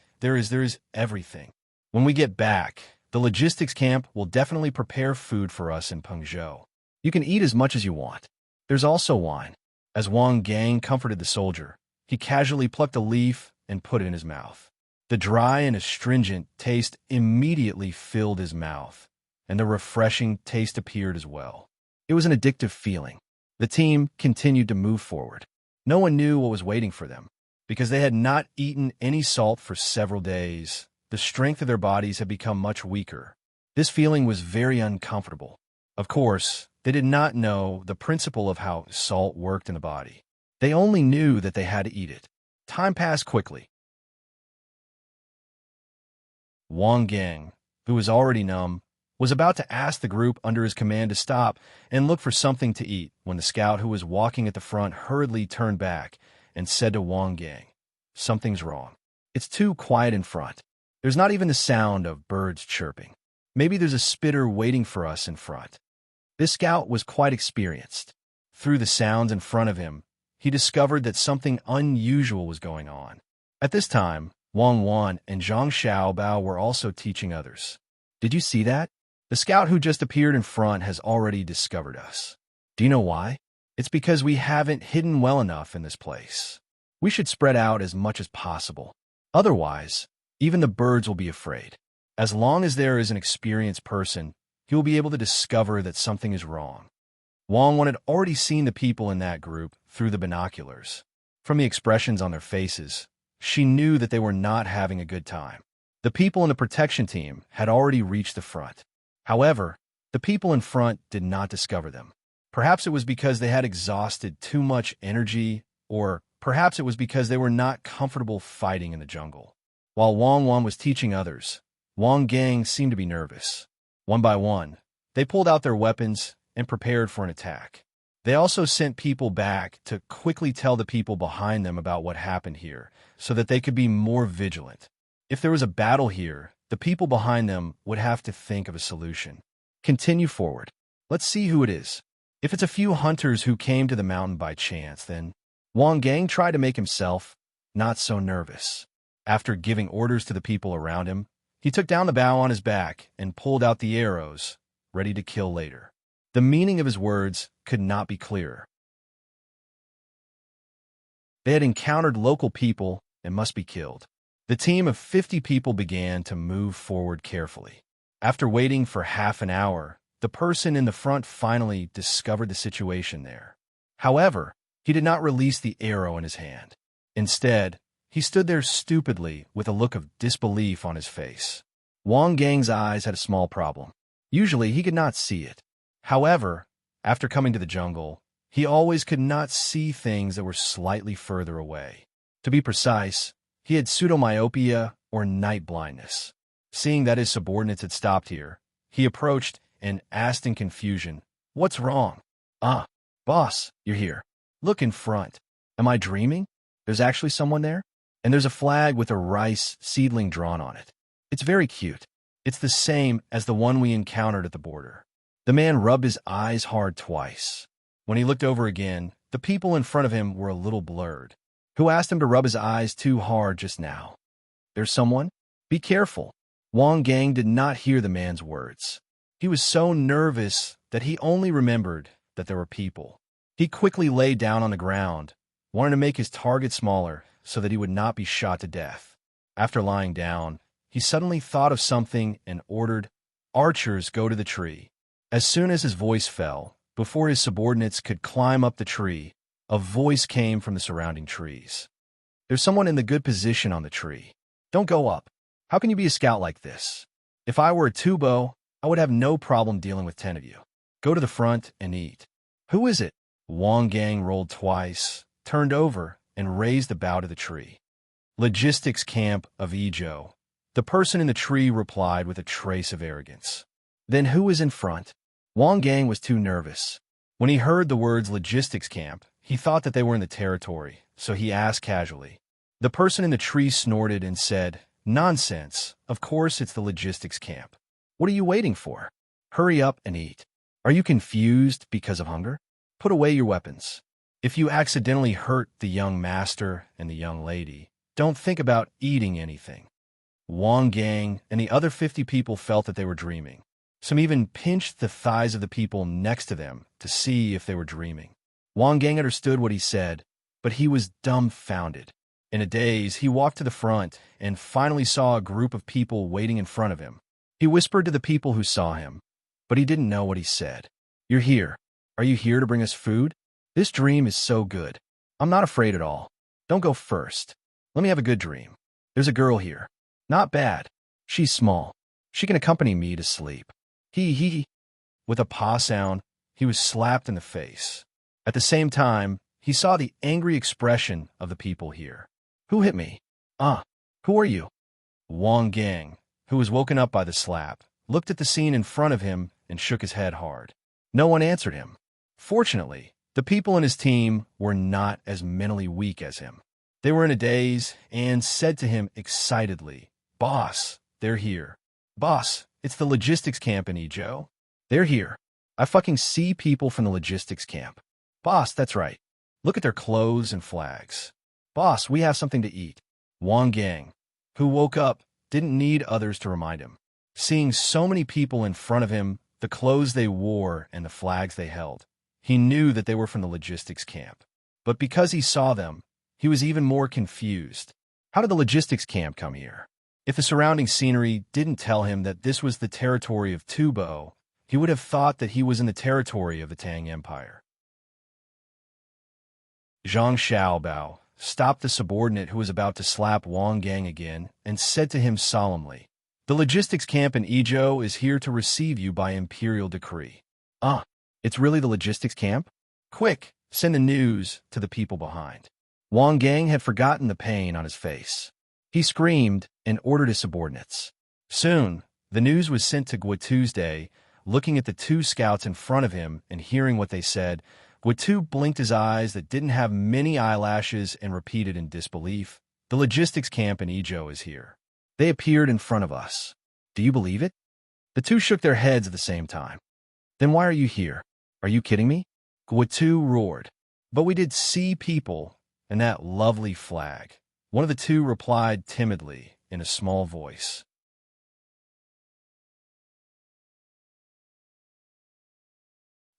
everything. When we get back, the logistics camp will definitely prepare food for us in Pengzhou. You can eat as much as you want. There's also wine. As Wang Gang comforted the soldier, he casually plucked a leaf and put it in his mouth. The dry and astringent taste immediately filled his mouth, and the refreshing taste appeared as well. It was an addictive feeling. The team continued to move forward. No one knew what was waiting for them. Because they had not eaten any salt for several days, the strength of their bodies had become much weaker. This feeling was very uncomfortable. Of course, they did not know the principle of how salt worked in the body. They only knew that they had to eat it. Time passed quickly. Wang Gang, who was already numb, was about to ask the group under his command to stop and look for something to eat when the scout who was walking at the front hurriedly turned back and said to Wang Gang, Something's wrong. It's too quiet in front. There's not even the sound of birds chirping. Maybe there's a spitter waiting for us in front. This scout was quite experienced. Through the sounds in front of him, he discovered that something unusual was going on. At this time, Wang Wan and Zhang Xiaobao were also teaching others. Did you see that? The scout who just appeared in front has already discovered us. Do you know why? It's because we haven't hidden well enough in this place. We should spread out as much as possible. Otherwise, even the birds will be afraid. As long as there is an experienced person, he will be able to discover that something is wrong. Wang had already seen the people in that group through the binoculars. From the expressions on their faces, she knew that they were not having a good time. The people in the protection team had already reached the front. However, the people in front did not discover them. Perhaps it was because they had exhausted too much energy, or perhaps it was because they were not comfortable fighting in the jungle. While Wang was teaching others, Wang Gang seemed to be nervous. One by one, they pulled out their weapons and prepared for an attack. They also sent people back to quickly tell the people behind them about what happened here, so that they could be more vigilant. If there was a battle here, the people behind them would have to think of a solution. Continue forward. Let's see who it is. If it's a few hunters who came to the mountain by chance, then Wang Gang tried to make himself not so nervous. After giving orders to the people around him, he took down the bow on his back and pulled out the arrows, ready to kill later. The meaning of his words could not be clearer. They had encountered local people and must be killed. The team of 50 people began to move forward carefully. After waiting for half an hour, the person in the front finally discovered the situation there. However, he did not release the arrow in his hand. Instead, he stood there stupidly with a look of disbelief on his face. Wang Gang's eyes had a small problem. Usually, he could not see it. However, after coming to the jungle, he always could not see things that were slightly further away. To be precise, he had pseudomyopia or night blindness. Seeing that his subordinates had stopped here, he approached and asked in confusion, "What's wrong?" "Ah, boss, you're here. Look in front. Am I dreaming? There's actually someone there? And there's a flag with a rice seedling drawn on it. It's very cute. It's the same as the one we encountered at the border." The man rubbed his eyes hard twice. When he looked over again, the people in front of him were a little blurred. Who asked him to rub his eyes too hard just now? There's someone? Be careful. Wang Gang did not hear the man's words. He was so nervous that he only remembered that there were people. He quickly lay down on the ground, wanting to make his target smaller so that he would not be shot to death. After lying down, he suddenly thought of something and ordered, "Archers, go to the tree." As soon as his voice fell, before his subordinates could climb up the tree, a voice came from the surrounding trees. "There's someone in the good position on the tree. Don't go up. How can you be a scout like this? If I were a Tubo, I would have no problem dealing with 10 of you. Go to the front and eat." "Who is it?" Wang Gang rolled twice, turned over, and raised the bough to the tree. "Logistics camp of Idyll." The person in the tree replied with a trace of arrogance. "Then who is in front?" Wang Gang was too nervous. When he heard the words logistics camp, he thought that they were in the territory, so he asked casually. The person in the tree snorted and said, "Nonsense. Of course it's the logistics camp. What are you waiting for? Hurry up and eat. Are you confused because of hunger? Put away your weapons. If you accidentally hurt the young master and the young lady, don't think about eating anything." Wang Gang and the other 50 people felt that they were dreaming. Some even pinched the thighs of the people next to them to see if they were dreaming. Wang Gang understood what he said, but he was dumbfounded. In a daze, he walked to the front and finally saw a group of people waiting in front of him. He whispered to the people who saw him, but he didn't know what he said. "You're here. Are you here to bring us food? This dream is so good. I'm not afraid at all. Don't go first. Let me have a good dream. There's a girl here. Not bad. She's small. She can accompany me to sleep." He. With a paw sound, he was slapped in the face. At the same time, he saw the angry expression of the people here. "Who hit me? Who are you?" Wang Gang, who was woken up by the slap, looked at the scene in front of him and shook his head hard. No one answered him. Fortunately, the people in his team were not as mentally weak as him. They were in a daze and said to him excitedly, "Boss, they're here. Boss, it's the logistics camp in Idyll. They're here. I fucking see people from the logistics camp. Boss, that's right. Look at their clothes and flags. Boss, we have something to eat." Wang Gang, who woke up, didn't need others to remind him. Seeing so many people in front of him, the clothes they wore and the flags they held, he knew that they were from the logistics camp. But because he saw them, he was even more confused. How did the logistics camp come here? If the surrounding scenery didn't tell him that this was the territory of Tubo, he would have thought that he was in the territory of the Tang Empire. Zhang Xiaobao stopped the subordinate who was about to slap Wang Gang again and said to him solemnly, "The logistics camp in Idyll is here to receive you by imperial decree." It's really the logistics camp? Quick, send the news to the people behind. Wang Gang had forgotten the pain on his face. He screamed and ordered his subordinates. Soon, the news was sent to Guitu's. Looking at the two scouts in front of him and hearing what they said, Guitu blinked his eyes that didn't have many eyelashes and repeated in disbelief, "The logistics camp in Idyll is here. They appeared in front of us. Do you believe it?" The two shook their heads at the same time. "Then why are you here? Are you kidding me?" Guitu roared. "But we did see people and that lovely flag." One of the two replied timidly in a small voice.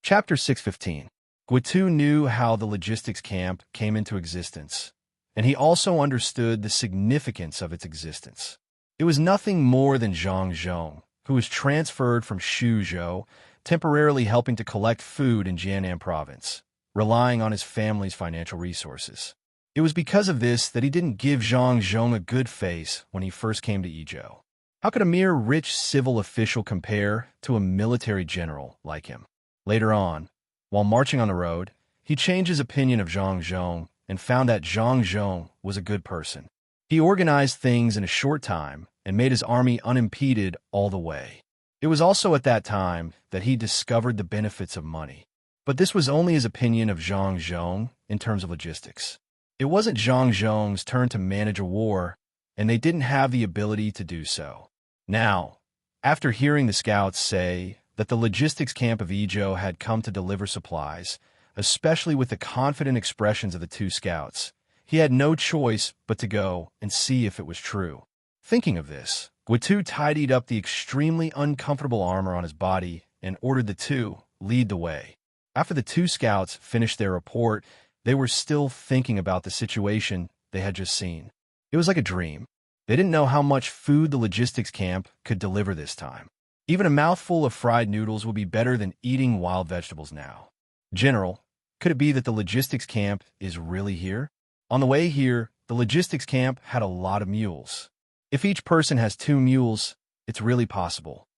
Chapter 615. Guitu knew how the logistics camp came into existence, and he also understood the significance of its existence. It was nothing more than Zhang Zhong, who was transferred from Shuzhou, temporarily helping to collect food in Jiannan province, relying on his family's financial resources. It was because of this that he didn't give Zhang Zhong a good face when he first came to Idyll. How could a mere rich civil official compare to a military general like him? Later on, while marching on the road, he changed his opinion of Zhang Zhong and found that Zhang Zhong was a good person. He organized things in a short time and made his army unimpeded all the way. It was also at that time that he discovered the benefits of money. But this was only his opinion of Zhang Zhong in terms of logistics. It wasn't Zhang Zhong's turn to manage a war, and they didn't have the ability to do so. Now, after hearing the scouts say that the logistics camp of Idyll had come to deliver supplies, especially with the confident expressions of the two scouts, he had no choice but to go and see if it was true. Thinking of this, Guitu tidied up the extremely uncomfortable armor on his body and ordered the two lead the way. After the two scouts finished their report, they were still thinking about the situation they had just seen. It was like a dream. They didn't know how much food the logistics camp could deliver this time. Even a mouthful of fried noodles would be better than eating wild vegetables now. "General, could it be that the logistics camp is really here?" On the way here, the logistics camp had a lot of mules. "If each person has 2 mules, it's really possible,"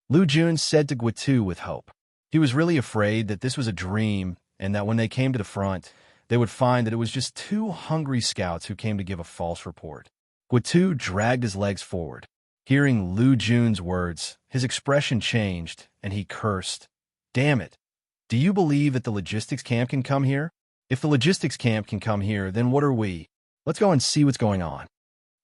Lu Jun said to Guitu with hope. He was really afraid that this was a dream and that when they came to the front, they would find that it was just 2 hungry scouts who came to give a false report. Guitu dragged his legs forward. Hearing Lu Jun's words, his expression changed, and he cursed. "Damn it. Do you believe that the logistics camp can come here? If the logistics camp can come here, then what are we? Let's go and see what's going on."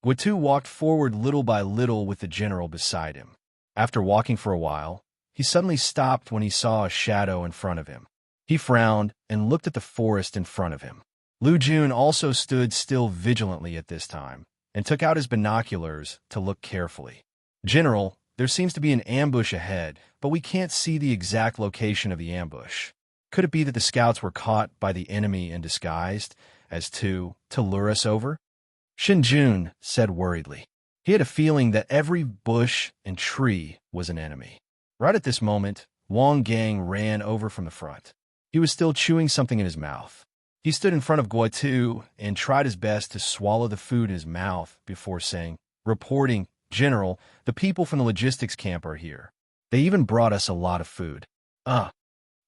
Guitu walked forward little by little with the general beside him. After walking for a while, he suddenly stopped when he saw a shadow in front of him. He frowned and looked at the forest in front of him. Lu Jun also stood still vigilantly at this time and took out his binoculars to look carefully. "General, there seems to be an ambush ahead, but we can't see the exact location of the ambush. Could it be that the scouts were caught by the enemy and disguised as to lure us over?" Shin Jun said worriedly. He had a feeling that every bush and tree was an enemy. Right at this moment, Wang Gang ran over from the front. He was still chewing something in his mouth. He stood in front of Guitu and tried his best to swallow the food in his mouth before saying, "Reporting, General, the people from the logistics camp are here. They even brought us a lot of food.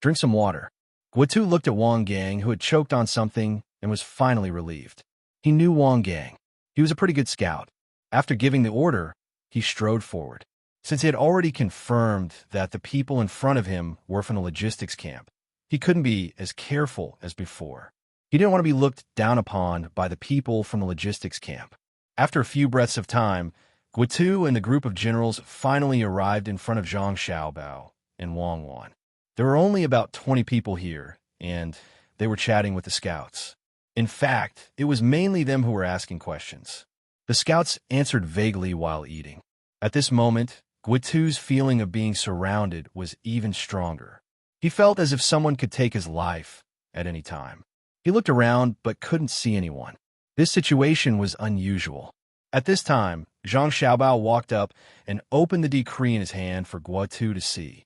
Drink some water." Guitu looked at Wang Gang, who had choked on something and was finally relieved. He knew Wang Gang. He was a pretty good scout. After giving the order, he strode forward. Since he had already confirmed that the people in front of him were from the logistics camp, he couldn't be as careful as before. He didn't want to be looked down upon by the people from the logistics camp. After a few breaths of time, Guitu and the group of generals finally arrived in front of Zhang Xiaobao and Wang Wan. There were only about 20 people here, and they were chatting with the scouts. In fact, it was mainly them who were asking questions. The scouts answered vaguely while eating. At this moment, Guitu's feeling of being surrounded was even stronger. He felt as if someone could take his life at any time. He looked around but couldn't see anyone. This situation was unusual. At this time, Zhang Xiaobao walked up and opened the decree in his hand for Guotu to see.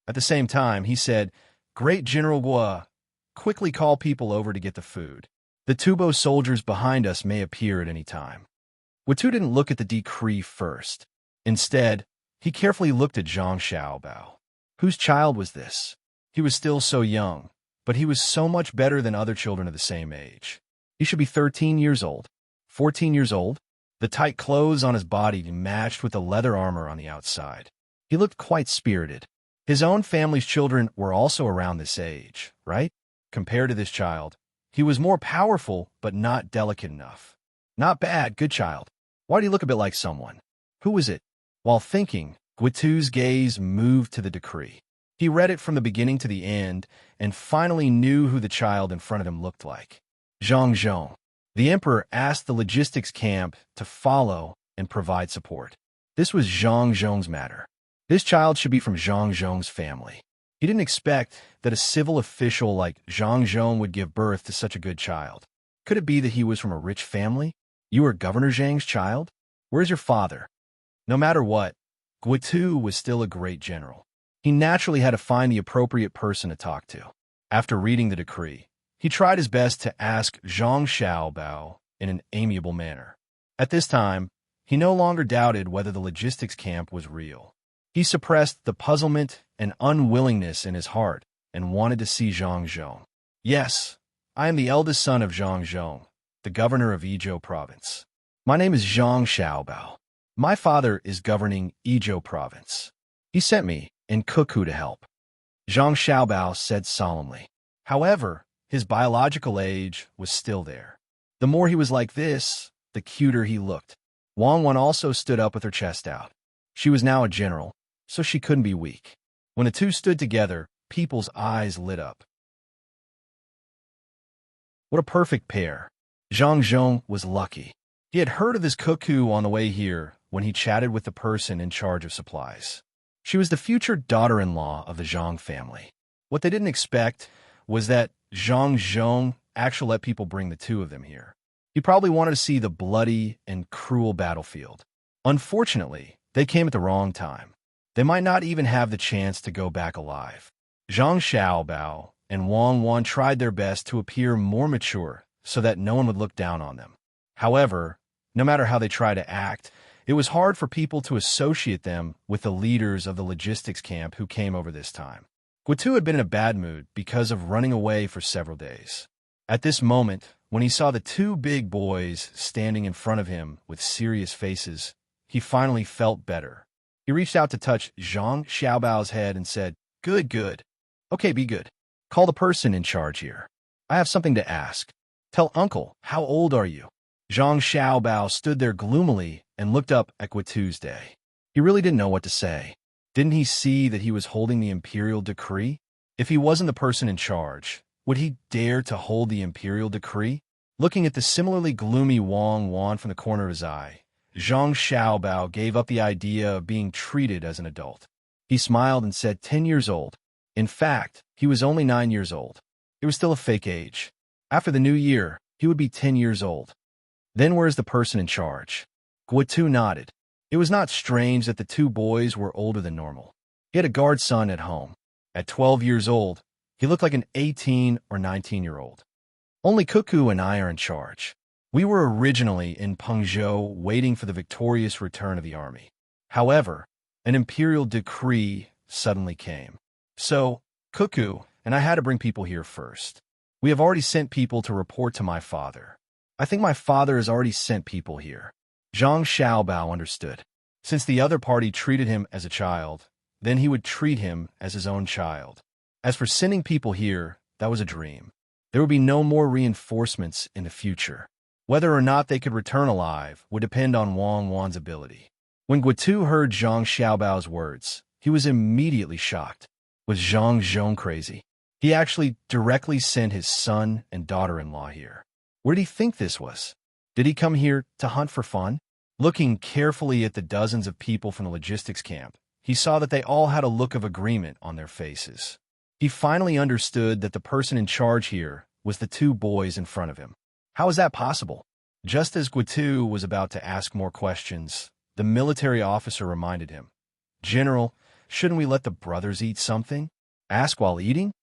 At the same time, he said, "Great General Guo, quickly call people over to get the food. The Tubo soldiers behind us may appear at any time." Guotu didn't look at the decree first. Instead, he carefully looked at Zhang Xiaobao. Whose child was this? He was still so young, but he was so much better than other children of the same age. He should be 13 years old, 14 years old. The tight clothes on his body matched with the leather armor on the outside. He looked quite spirited. His own family's children were also around this age, right? Compared to this child, he was more powerful, but not delicate enough. Not bad, good child. Why do you look a bit like someone? Who was it? While thinking, Guotu's gaze moved to the decree. He read it from the beginning to the end and finally knew who the child in front of him looked like. Zhang Zhong. The emperor asked the logistics camp to follow and provide support. This was Zhang Zhong's matter. This child should be from Zhang Zhong's family. He didn't expect that a civil official like Zhang Zhong would give birth to such a good child. Could it be that he was from a rich family? You are Governor Zhang's child? Where's your father? No matter what, Guotu was still a great general. He naturally had to find the appropriate person to talk to. After reading the decree, he tried his best to ask Zhang Xiaobao in an amiable manner. At this time, he no longer doubted whether the logistics camp was real. He suppressed the puzzlement and unwillingness in his heart and wanted to see Zhang Zhong. "Yes, I am the eldest son of Zhang Zhong, the governor of Idyll province. My name is Zhang Xiaobao. My father is governing Idyll province. He sent me and Cuckoo to help," Zhang Xiaobao said solemnly. However, his biological age was still there. The more he was like this, the cuter he looked. Wang Wan also stood up with her chest out. She was now a general, so she couldn't be weak. When the two stood together, people's eyes lit up. What a perfect pair. Zhang Zhong was lucky. He had heard of this Cuckoo on the way here when he chatted with the person in charge of supplies. She was the future daughter-in-law of the Zhang family. What they didn't expect was that Zhang Zhong actually let people bring the two of them here. He probably wanted to see the bloody and cruel battlefield. Unfortunately, they came at the wrong time. They might not even have the chance to go back alive. Zhang Xiaobao and Wang Wan tried their best to appear more mature so that no one would look down on them. However, no matter how they tried to act, it was hard for people to associate them with the leaders of the logistics camp who came over this time. Guotu had been in a bad mood because of running away for several days. At this moment, when he saw the two big boys standing in front of him with serious faces, he finally felt better. He reached out to touch Zhang Xiaobao's head and said, "Good, good. Okay, be good. Call the person in charge here. I have something to ask. Tell Uncle, how old are you?" Zhang Xiaobao stood there gloomily and looked up at Guotu's day. He really didn't know what to say. Didn't he see that he was holding the imperial decree? If he wasn't the person in charge, would he dare to hold the imperial decree? Looking at the similarly gloomy Wang Wan from the corner of his eye, Zhang Xiaobao gave up the idea of being treated as an adult. He smiled and said 10 years old. In fact, he was only 9 years old. It was still a fake age. After the new year, he would be 10 years old. Then where's the person in charge? Guotu nodded. It was not strange that the two boys were older than normal. He had a guard son at home. At 12 years old, he looked like an 18 or 19-year-old. Only Cuckoo and I are in charge. We were originally in Pengzhou waiting for the victorious return of the army. However, an imperial decree suddenly came. So, Cuckoo and I had to bring people here first. We have already sent people to report to my father. I think my father has already sent people here. Zhang Xiaobao understood. Since the other party treated him as a child, then he would treat him as his own child. As for sending people here, that was a dream. There would be no more reinforcements in the future. Whether or not they could return alive would depend on Wang Wan's ability. When Guotu heard Zhang Xiaobao's words, he was immediately shocked. Was Zhang Zhong crazy? He actually directly sent his son and daughter-in-law here. Where did he think this was? Did he come here to hunt for fun? Looking carefully at the dozens of people from the logistics camp, he saw that they all had a look of agreement on their faces. He finally understood that the person in charge here was the two boys in front of him. How is that possible? Just as Guitu was about to ask more questions, the military officer reminded him, "General, shouldn't we let the brothers eat something? Ask while eating?"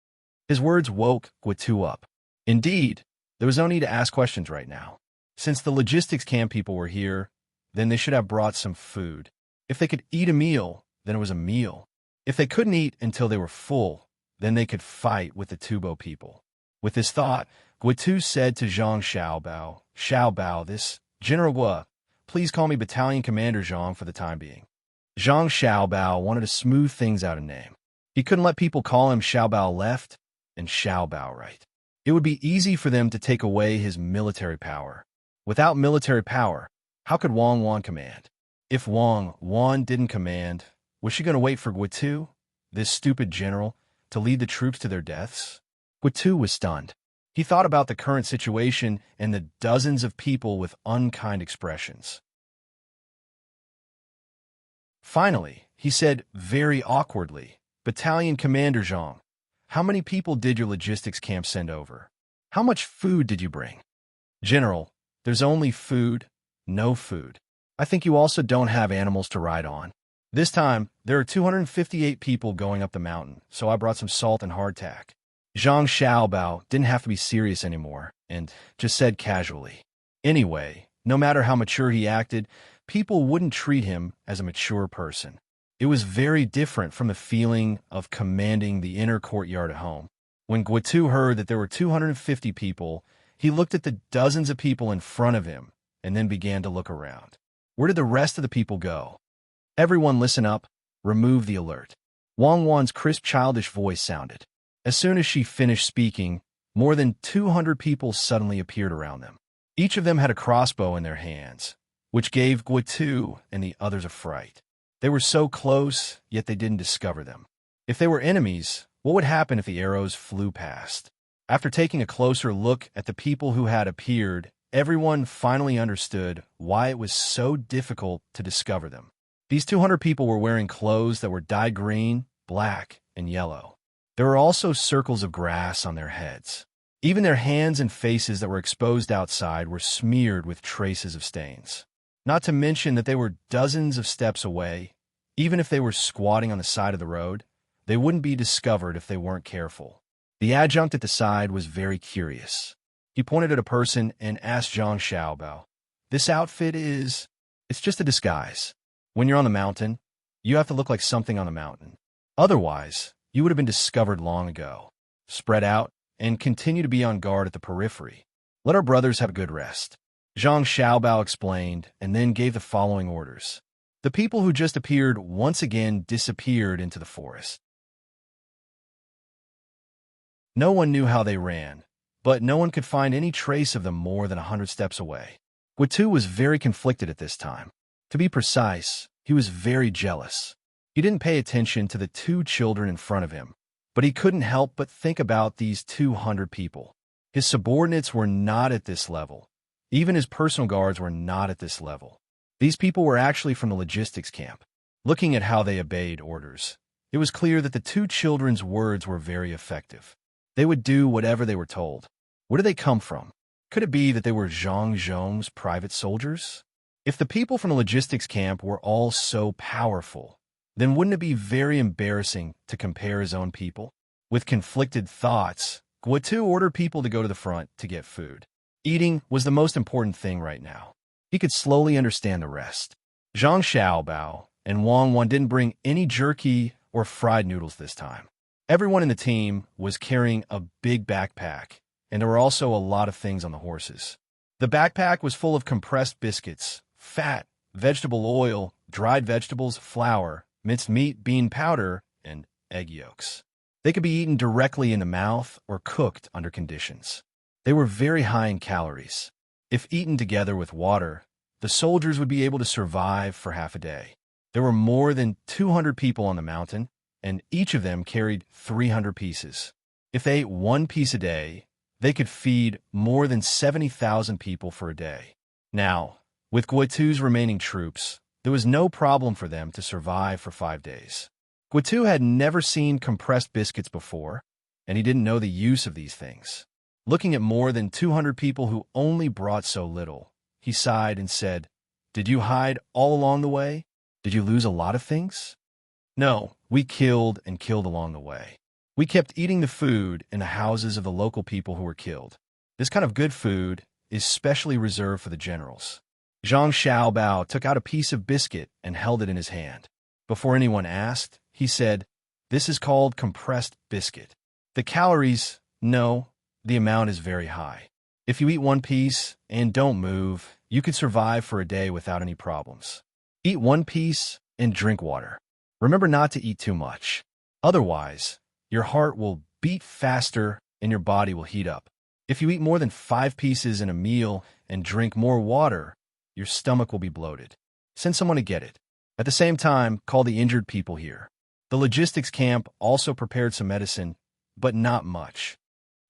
His words woke Guitu up. Indeed, there was no need to ask questions right now. Since the logistics camp people were here, then they should have brought some food. If they could eat a meal, then it was a meal. If they couldn't eat until they were full, then they could fight with the Tubo people. With this thought, Guitu said to Zhang Xiaobao, "Xiaobao, this General Gua, please call me Battalion Commander Zhang for the time being." Zhang Xiaobao wanted to smooth things out a name. He couldn't let people call him Xiaobao left and Xiaobao right. It would be easy for them to take away his military power. Without military power, how could Wang Wan command? If Wang Wan didn't command, was she going to wait for Guitu, this stupid general, to lead the troops to their deaths? Guitu was stunned. He thought about the current situation and the dozens of people with unkind expressions. Finally, he said very awkwardly, "Battalion Commander Zhang, how many people did your logistics camp send over? How much food did you bring?" "General, there's only food, no food. I think you also don't have animals to ride on. This time, there are 258 people going up the mountain, so I brought some salt and hardtack." Zhang Xiaobao didn't have to be serious anymore and just said casually. Anyway, no matter how mature he acted, people wouldn't treat him as a mature person. It was very different from the feeling of commanding the inner courtyard at home. When Guitu heard that there were 250 people, he looked at the dozens of people in front of him and then began to look around. Where did the rest of the people go? "Everyone listen up, remove the alert." Wang Wan's crisp childish voice sounded. As soon as she finished speaking, more than 200 people suddenly appeared around them. Each of them had a crossbow in their hands, which gave Guitu and the others a fright. They were so close, yet they didn't discover them. If they were enemies, what would happen if the arrows flew past? After taking a closer look at the people who had appeared, everyone finally understood why it was so difficult to discover them. These 200 people were wearing clothes that were dyed green, black, and yellow. There were also circles of grass on their heads. Even their hands and faces that were exposed outside were smeared with traces of stains. Not to mention that they were dozens of steps away. Even if they were squatting on the side of the road, they wouldn't be discovered if they weren't careful. The adjutant at the side was very curious. He pointed at a person and asked Zhang Xiaobao, "This outfit is..." "It's just a disguise. When you're on the mountain, you have to look like something on the mountain. Otherwise, you would have been discovered long ago. Spread out and continue to be on guard at the periphery. Let our brothers have a good rest." Zhang Xiaobao explained and then gave the following orders. The people who just appeared once again disappeared into the forest. No one knew how they ran, but no one could find any trace of them more than 100 steps away. Guitu was very conflicted at this time. To be precise, he was very jealous. He didn't pay attention to the two children in front of him, but he couldn't help but think about these 200 people. His subordinates were not at this level. Even his personal guards were not at this level. These people were actually from the logistics camp. Looking at how they obeyed orders, it was clear that the two children's words were very effective. They would do whatever they were told. Where did they come from? Could it be that they were Zhang Zhong's private soldiers? If the people from the logistics camp were all so powerful, then wouldn't it be very embarrassing to compare his own people? With conflicted thoughts, Guitu ordered people to go to the front to get food. Eating was the most important thing right now. He could slowly understand the rest. Zhang Xiaobao and Wang Wan didn't bring any jerky or fried noodles this time. Everyone in the team was carrying a big backpack, and there were also a lot of things on the horses. The backpack was full of compressed biscuits, fat, vegetable oil, dried vegetables, flour, minced meat, bean powder, and egg yolks. They could be eaten directly in the mouth or cooked under conditions. They were very high in calories. If eaten together with water, the soldiers would be able to survive for half a day. There were more than 200 people on the mountain, and each of them carried 300 pieces. If they ate one piece a day, they could feed more than 70,000 people for a day. Now, with Guitu's remaining troops, there was no problem for them to survive for 5 days. Guitu had never seen compressed biscuits before, and he didn't know the use of these things. Looking at more than 200 people who only brought so little, he sighed and said, "Did you hide all along the way? Did you lose a lot of things?" "No, we killed and killed along the way. We kept eating the food in the houses of the local people who were killed. This kind of good food is specially reserved for the generals." Zhang Xiaobao took out a piece of biscuit and held it in his hand. Before anyone asked, he said, "This is called compressed biscuit. The calories, no, the amount is very high. If you eat one piece and don't move, you could survive for a day without any problems. Eat one piece and drink water. Remember not to eat too much. Otherwise, your heart will beat faster and your body will heat up. If you eat more than 5 pieces in a meal and drink more water, your stomach will be bloated. Send someone to get it. At the same time, call the injured people here." The logistics camp also prepared some medicine, but not much.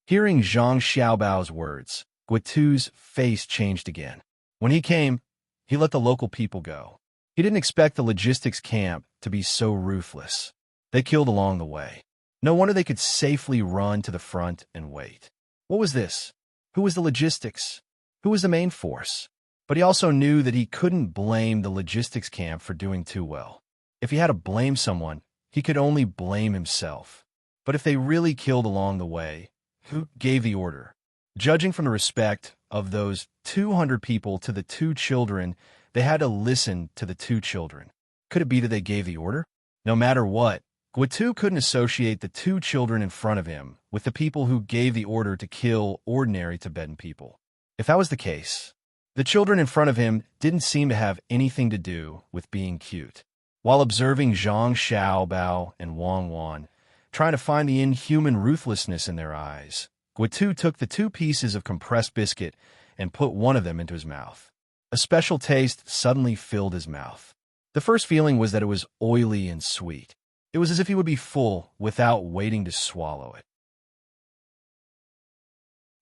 Hearing Zhang Xiaobao's words, Guitu's face changed again. When he came, he let the local people go. He didn't expect the logistics camp to be so ruthless. They killed along the way. No wonder they could safely run to the front and wait. What was this? Who was the logistics? Who was the main force? But he also knew that he couldn't blame the logistics camp for doing too well. If he had to blame someone, he could only blame himself. But if they really killed along the way, who gave the order? Judging from the respect of those 200 people to the 2 children, they had to listen to the 2 children. Could it be that they gave the order? No matter what, Guitu couldn't associate the 2 children in front of him with the people who gave the order to kill ordinary Tibetan people. If that was the case, the children in front of him didn't seem to have anything to do with being cute. While observing Zhang Xiaobao and Wang Wan, trying to find the inhuman ruthlessness in their eyes, Guitu took the 2 pieces of compressed biscuit and put one of them into his mouth. A special taste suddenly filled his mouth. The first feeling was that it was oily and sweet. It was as if he would be full without waiting to swallow it.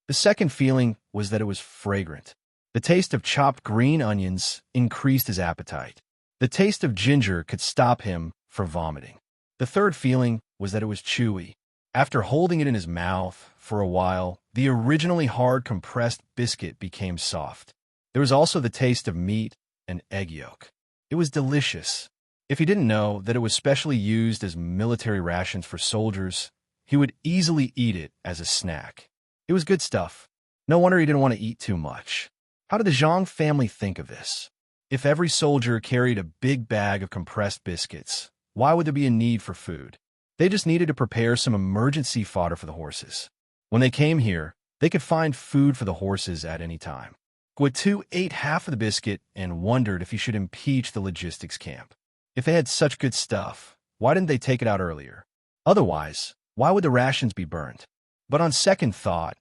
The second feeling was that it was fragrant. The taste of chopped green onions increased his appetite. The taste of ginger could stop him from vomiting. The third feeling was that it was chewy. After holding it in his mouth for a while, the originally hard compressed biscuit became soft. There was also the taste of meat and egg yolk. It was delicious. If he didn't know that it was specially used as military rations for soldiers, he would easily eat it as a snack. It was good stuff. No wonder he didn't want to eat too much. How did the Zhang family think of this? If every soldier carried a big bag of compressed biscuits, why would there be a need for food? They just needed to prepare some emergency fodder for the horses. When they came here, they could find food for the horses at any time. Guitu ate half of the biscuit and wondered if he should impeach the logistics camp. If they had such good stuff, why didn't they take it out earlier? Otherwise, why would the rations be burned? But on second thought,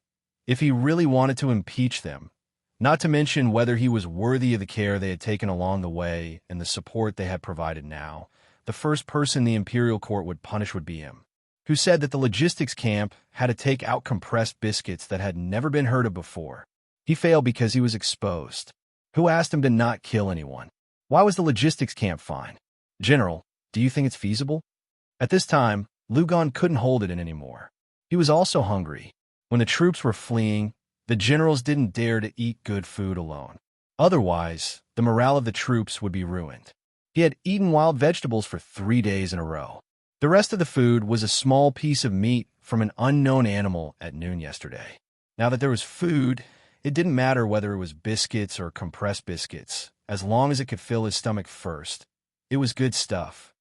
if he really wanted to impeach them, not to mention whether he was worthy of the care they had taken along the way and the support they had provided now, the first person the imperial court would punish would be him, who said that the logistics camp had to take out compressed biscuits that had never been heard of before. He failed because he was exposed. Who asked him to not kill anyone? Why was the logistics camp fine? General, do you think it's feasible? At this time, Lugan couldn't hold it in anymore. He was also hungry. When the troops were fleeing, the generals didn't dare to eat good food alone. Otherwise, the morale of the troops would be ruined. He had eaten wild vegetables for 3 days in a row. The rest of the food was a small piece of meat from an unknown animal at noon yesterday. Now that there was food, it didn't matter whether it was biscuits or compressed biscuits, as long as it could fill his stomach first. It was good stuff.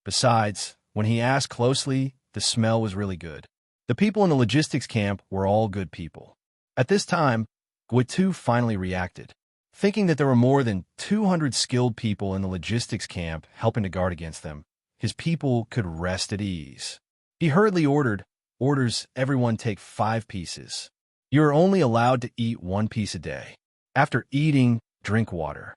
Besides, when he asked closely, the smell was really good. The people in the logistics camp were all good people. At this time, Guitu finally reacted. Thinking that there were more than 200 skilled people in the logistics camp helping to guard against them, his people could rest at ease. He hurriedly orders everyone take 5 pieces. You are only allowed to eat 1 piece a day. After eating, drink water.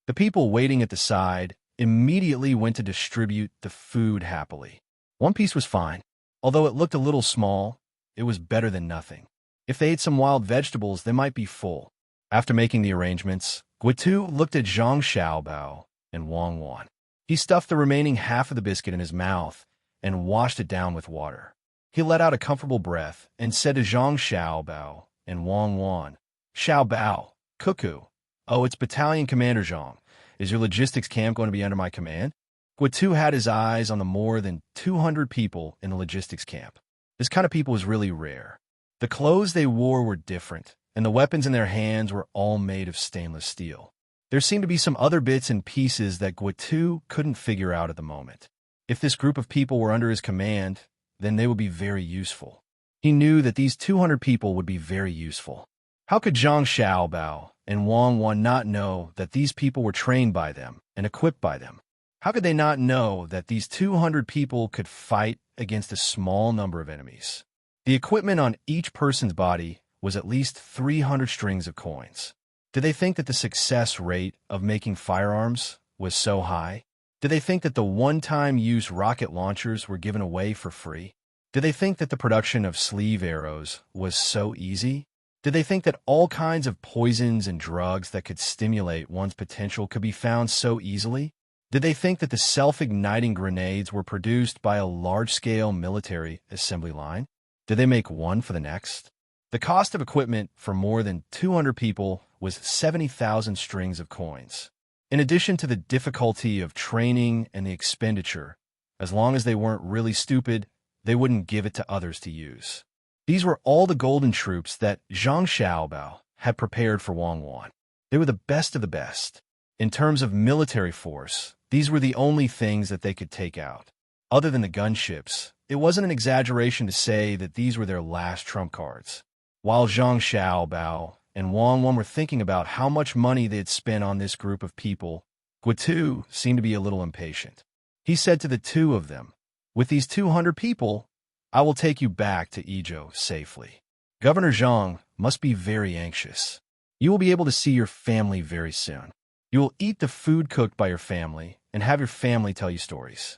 The people waiting at the side immediately went to distribute the food happily. 1 piece was fine. Although it looked a little small, it was better than nothing. If they ate some wild vegetables, they might be full. After making the arrangements, Guitu looked at Zhang Xiaobao and Wang Wan. He stuffed the remaining half of the biscuit in his mouth and washed it down with water. He let out a comfortable breath and said to Zhang Xiaobao and Wang Wan, Xiao Bao, Cuckoo. Oh, it's Battalion Commander Zhang. Is your logistics camp going to be under my command? Guatu had his eyes on the more than 200 people in the logistics camp. This kind of people was really rare. The clothes they wore were different, and the weapons in their hands were all made of stainless steel. There seemed to be some other bits and pieces that Guatu couldn't figure out at the moment. If this group of people were under his command, then they would be very useful. He knew that these 200 people would be very useful. How could Zhang Xiaobao and Wang Wan not know that these people were trained by them and equipped by them? How could they not know that these 200 people could fight against a small number of enemies? The equipment on each person's body was at least 300 strings of coins. Did they think that the success rate of making firearms was so high? Did they think that the one-time use rocket launchers were given away for free? Did they think that the production of sleeve arrows was so easy? Did they think that all kinds of poisons and drugs that could stimulate one's potential could be found so easily? Did they think that the self-igniting grenades were produced by a large-scale military assembly line? Did they make one for the next? The cost of equipment for more than 200 people was 70,000 strings of coins. In addition to the difficulty of training and the expenditure, as long as they weren't really stupid, they wouldn't give it to others to use. These were all the golden troops that Zhang Xiaobao had prepared for Wang Wan. They were the best of the best. In terms of military force, these were the only things that they could take out. Other than the gunships, it wasn't an exaggeration to say that these were their last trump cards. While Zhang Xiaobao and Wang Wan were thinking about how much money they had spent on this group of people, Guatu seemed to be a little impatient. He said to the two of them, "With these 200 people, I will take you back to Idyll safely. Governor Zhang must be very anxious. You will be able to see your family very soon. You will eat the food cooked by your family and have your family tell you stories."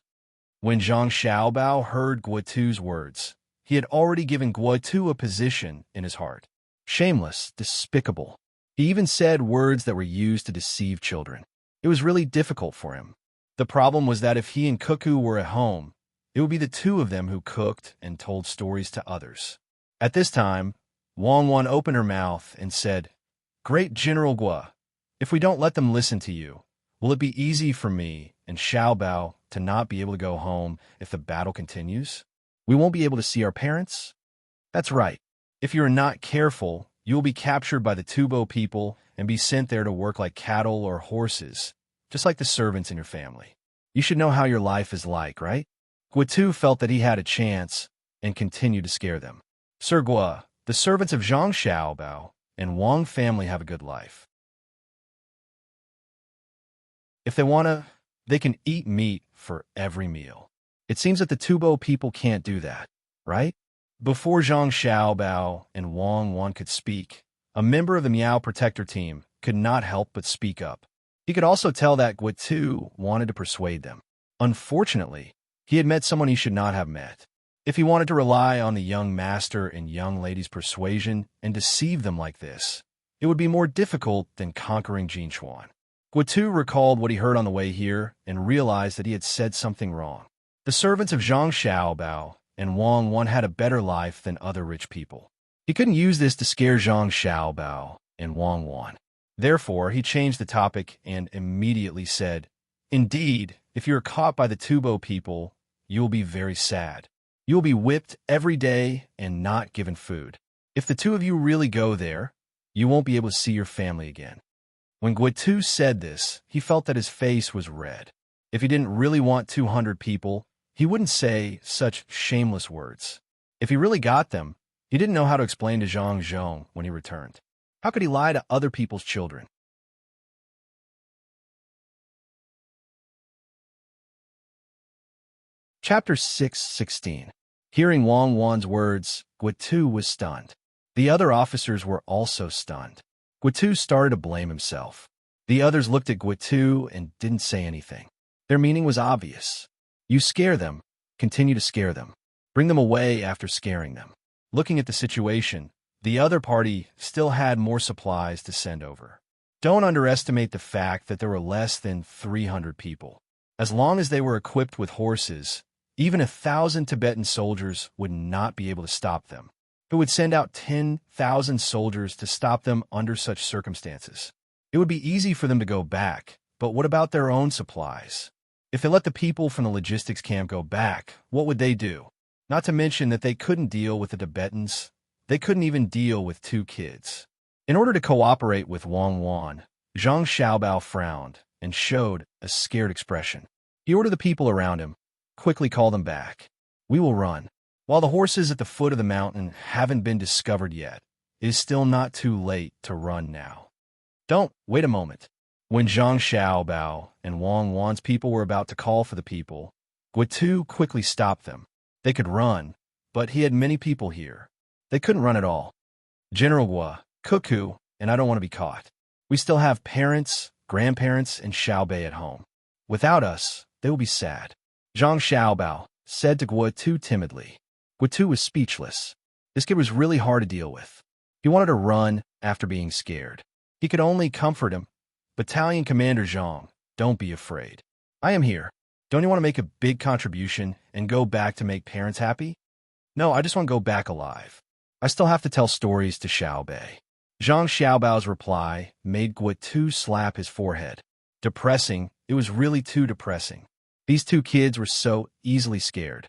When Zhang Xiaobao heard Guatu's words, he had already given Guatu a position in his heart. Shameless, despicable. He even said words that were used to deceive children. It was really difficult for him. The problem was that if he and Cuckoo were at home, it would be the two of them who cooked and told stories to others. At this time, Wang Wan opened her mouth and said, "Great General Gua, if we don't let them listen to you, will it be easy for me and Xiao Bao to not be able to go home if the battle continues? We won't be able to see our parents?" "That's right. If you are not careful, you will be captured by the Tubo people and be sent there to work like cattle or horses, just like the servants in your family. You should know how your life is like, right?" Guatu felt that he had a chance and continued to scare them. "Sir Gua, the servants of Zhang Xiaobao and Wang family have a good life. If they wanna, they can eat meat for every meal. It seems that the Tubo people can't do that, right?" Before Zhang Xiaobao and Wang Wan could speak, a member of the Miao Protector team could not help but speak up. He could also tell that Guatu wanted to persuade them. Unfortunately, he had met someone he should not have met. If he wanted to rely on the young master and young lady's persuasion and deceive them like this, it would be more difficult than conquering Jin Chuan. Guatu recalled what he heard on the way here and realized that he had said something wrong. The servants of Zhang Xiaobao and Wang Wan had a better life than other rich people. He couldn't use this to scare Zhang Xiaobao and Wang Wan. Therefore, he changed the topic and immediately said, "Indeed, if you are caught by the Tubo people, you will be very sad. You will be whipped every day and not given food. If the two of you really go there, you won't be able to see your family again." When Guatu said this, he felt that his face was red. If he didn't really want 200 people, he wouldn't say such shameless words. If he really got them, he didn't know how to explain to Zhang Zhong when he returned. How could he lie to other people's children? Chapter 6:16. Hearing Wang Wan's words, Guatu was stunned. The other officers were also stunned. Guatu started to blame himself. The others looked at Guatu and didn't say anything. Their meaning was obvious. You scare them, continue to scare them. Bring them away after scaring them. Looking at the situation, the other party still had more supplies to send over. Don't underestimate the fact that there were less than 300 people. As long as they were equipped with horses, even 1,000 Tibetan soldiers would not be able to stop them. who would send out 10,000 soldiers to stop them under such circumstances. It would be easy for them to go back, but what about their own supplies? If they let the people from the logistics camp go back, what would they do? Not to mention that they couldn't deal with the Tibetans. They couldn't even deal with 2 kids. In order to cooperate with Wang Wan, Zhang Xiaobao frowned and showed a scared expression. He ordered the people around him, quickly call them back. We will run. While the horses at the foot of the mountain haven't been discovered yet, it is still not too late to run now. Don't, wait a moment. When Zhang Xiaobao and Wang Wan's people were about to call for the people, Guitu quickly stopped them. They could run, but he had many people here. They couldn't run at all. General Gua, Cuckoo, and I don't want to be caught. We still have parents, grandparents, and Xiaobei at home. Without us, they will be sad. Zhang Xiaobao said to Guitu timidly. Guitu was speechless. This kid was really hard to deal with. He wanted to run after being scared. He could only comfort him. Battalion Commander Zhang, don't be afraid. I am here. Don't you want to make a big contribution and go back to make parents happy? No, I just want to go back alive. I still have to tell stories to Xiaobei. Zhang Xiaobao's reply made Guitu slap his forehead. Depressing, it was really too depressing. These 2 kids were so easily scared.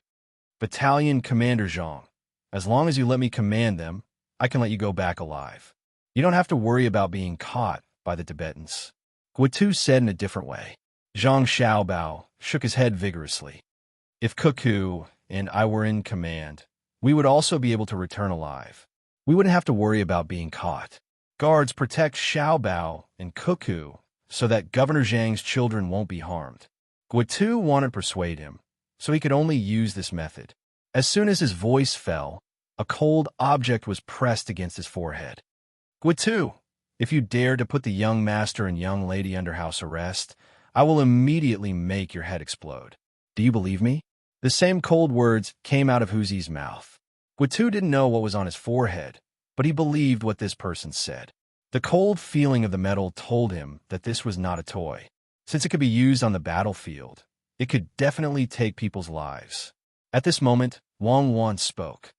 Battalion Commander Zhang, as long as you let me command them, I can let you go back alive. You don't have to worry about being caught by the Tibetans. Guitu said in a different way. Zhang Xiaobao shook his head vigorously. If Cuckoo and I were in command, we would also be able to return alive. We wouldn't have to worry about being caught. Guards protect Xiaobao and Cuckoo so that Governor Zhang's children won't be harmed. Guitu wanted to persuade him, so he could only use this method. As soon as his voice fell, a cold object was pressed against his forehead. Guitu, if you dare to put the young master and young lady under house arrest, I will immediately make your head explode. Do you believe me? The same cold words came out of Huzi's mouth. Guitu didn't know what was on his forehead, but he believed what this person said. The cold feeling of the metal told him that this was not a toy. Since it could be used on the battlefield, it could definitely take people's lives. At this moment, Wang Wan spoke.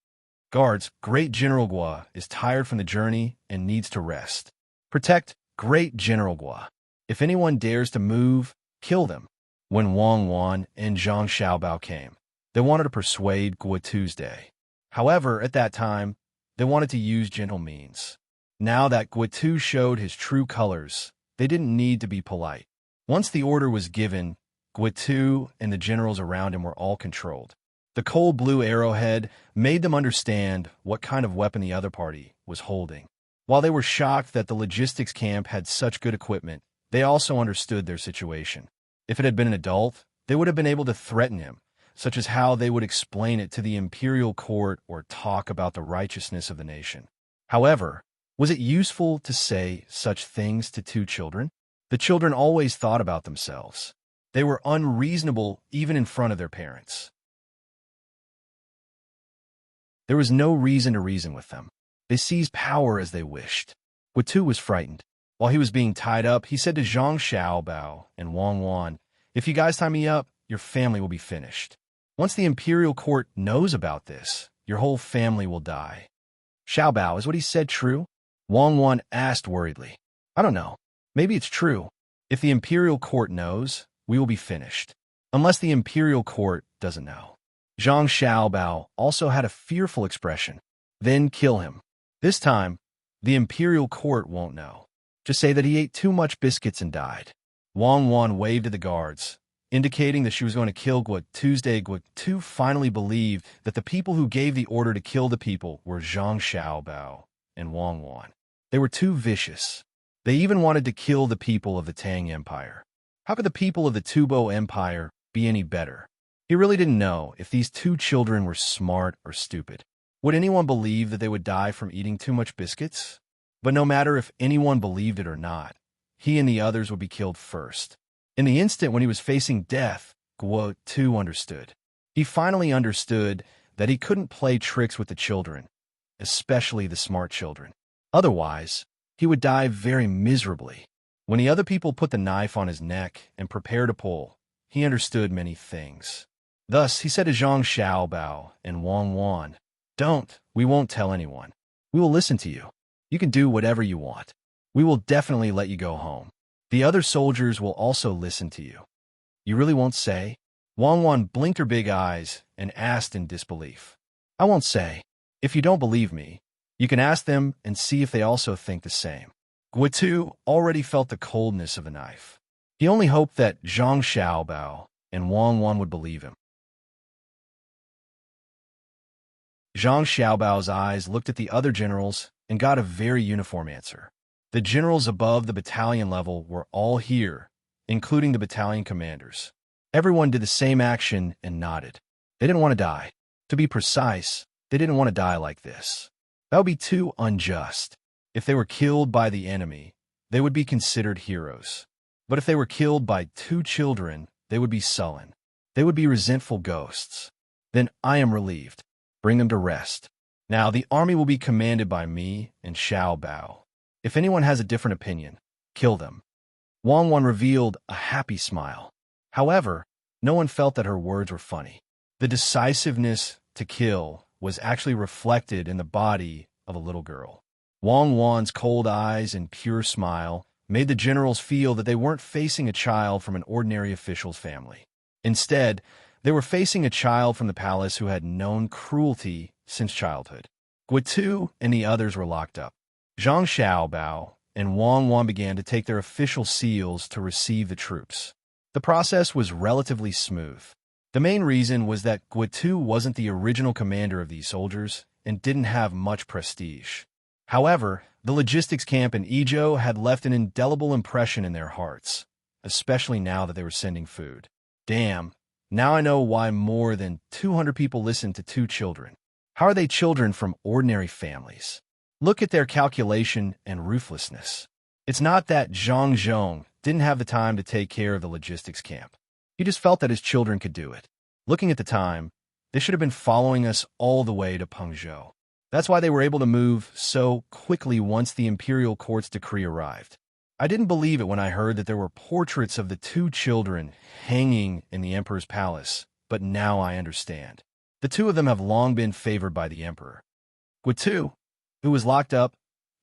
Guards, Great General Gua is tired from the journey and needs to rest. Protect Great General Gua. If anyone dares to move, kill them. When Wang Wan and Zhang Xiaobao came, they wanted to persuade Gua Tuesday. However, at that time, they wanted to use gentle means. Now that Guitu showed his true colors, they didn't need to be polite. Once the order was given, Guitu and the generals around him were all controlled. The cold blue arrowhead made them understand what kind of weapon the other party was holding. While they were shocked that the logistics camp had such good equipment, they also understood their situation. If it had been an adult, they would have been able to threaten him, such as how they would explain it to the imperial court or talk about the righteousness of the nation. However, was it useful to say such things to 2 children? The children always thought about themselves. They were unreasonable even in front of their parents. There was no reason to reason with them. They seized power as they wished. Guitu was frightened. While he was being tied up, he said to Zhang Xiaobao and Wang Wan, "If you guys tie me up, your family will be finished. Once the imperial court knows about this, your whole family will die." Xiaobao, is what he said true? Wang Wan asked worriedly. I don't know. Maybe it's true. If the imperial court knows, we will be finished. Unless the imperial court doesn't know. Zhang Xiaobao also had a fearful expression. Then kill him. This time, the imperial court won't know. Just say that he ate too much biscuits and died. Wang Wan waved to the guards, indicating that she was going to kill Gua Tuesday. Guitu finally believed that the people who gave the order to kill the people were Zhang Xiaobao and Wang Wan. They were too vicious. They even wanted to kill the people of the Tang Empire. How could the people of the Tubo Empire be any better? He really didn't know if these 2 children were smart or stupid. Would anyone believe that they would die from eating too much biscuits? But no matter if anyone believed it or not, he and the others would be killed first. In the instant when he was facing death, Guo too understood. He finally understood that he couldn't play tricks with the children, especially the smart children. Otherwise, he would die very miserably. When the other people put the knife on his neck and prepared to pull, he understood many things. Thus, he said to Zhang Xiaobao and Wang Wan, "Don't, We won't tell anyone. We will listen to you. You can do whatever you want. We will definitely let you go home. The other soldiers will also listen to you. You really won't say? Wang Wan blinked her big eyes and asked in disbelief. I won't say. If you don't believe me, you can ask them and see if they also think the same. Guitu already felt the coldness of the knife. He only hoped that Zhang Xiaobao and Wang Wan would believe him. Zhang Xiaobao's eyes looked at the other generals and got a very uniform answer. The generals above the battalion level were all here, including the battalion commanders. Everyone did the same action and nodded. They didn't want to die. To be precise, they didn't want to die like this. That would be too unjust. If they were killed by the enemy, they would be considered heroes. But if they were killed by 2 children, they would be sullen. They would be resentful ghosts. Then I am relieved. Bring them to rest. Now the army will be commanded by me and Xiao Bao. If anyone has a different opinion, kill them. Wang Wan revealed a happy smile. However, no one felt that her words were funny. The decisiveness to kill was actually reflected in the body of a little girl. Wang Wan's cold eyes and pure smile made the generals feel that they weren't facing a child from an ordinary official's family. Instead, they were facing a child from the palace who had known cruelty since childhood. Guitu and the others were locked up. Zhang Xiaobao and Wang Wan began to take their official seals to receive the troops. The process was relatively smooth. The main reason was that Guitu wasn't the original commander of these soldiers and didn't have much prestige. However, the logistics camp in Idyll had left an indelible impression in their hearts, especially now that they were sending food. Damn, now I know why more than 200 people listened to 2 children. How are they children from ordinary families? Look at their calculation and ruthlessness. It's not that Zhang Zhong didn't have the time to take care of the logistics camp. He just felt that his children could do it. Looking at the time, they should have been following us all the way to Pengzhou. That's why they were able to move so quickly once the imperial court's decree arrived. I didn't believe it when I heard that there were portraits of the 2 children hanging in the emperor's palace, but now I understand. The 2 of them have long been favored by the emperor. Guitu, who was locked up,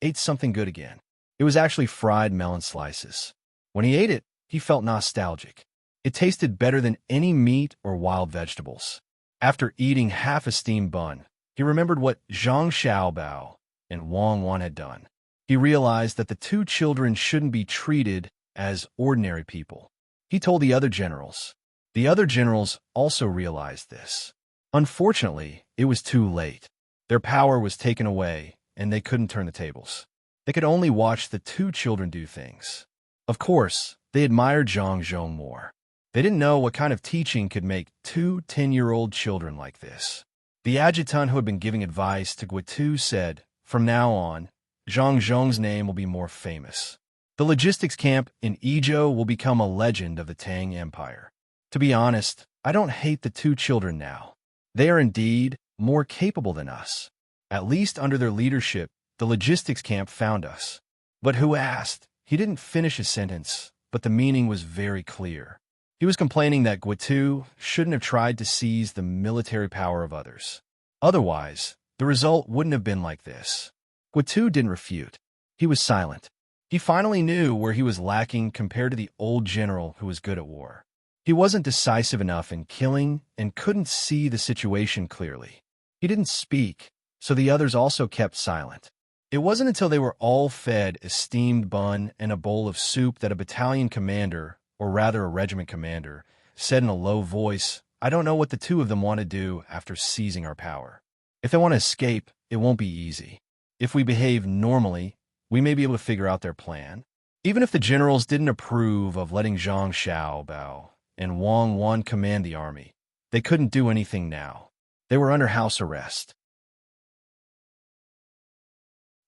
ate something good again. It was actually fried melon slices. When he ate it, he felt nostalgic. It tasted better than any meat or wild vegetables. After eating half a steamed bun, he remembered what Zhang Xiaobao and Wang Wan had done. He realized that the 2 children shouldn't be treated as ordinary people. He told the other generals. The other generals also realized this. Unfortunately, it was too late. Their power was taken away, and they couldn't turn the tables. They could only watch the 2 children do things. Of course, they admired Zhang Zhong more. They didn't know what kind of teaching could make 2 10-year-old children like this. The adjutant who had been giving advice to Guitu said, from now on, Zhang Zhong's name will be more famous. The logistics camp in Idyll will become a legend of the Tang Empire. To be honest, I don't hate the 2 children now. They are indeed more capable than us. At least under their leadership, the logistics camp found us. But who asked? He didn't finish his sentence, but the meaning was very clear. He was complaining that Guitu shouldn't have tried to seize the military power of others. Otherwise, the result wouldn't have been like this. Guitu didn't refute. He was silent. He finally knew where he was lacking compared to the old general who was good at war. He wasn't decisive enough in killing and couldn't see the situation clearly. He didn't speak, so the others also kept silent. It wasn't until they were all fed a steamed bun and a bowl of soup that a battalion commander, or rather a regiment commander, said in a low voice, I don't know what the 2 of them want to do after seizing our power. If they want to escape, it won't be easy. If we behave normally, we may be able to figure out their plan. Even if the generals didn't approve of letting Zhang Xiaobao and Wang Wan command the army, they couldn't do anything now. They were under house arrest.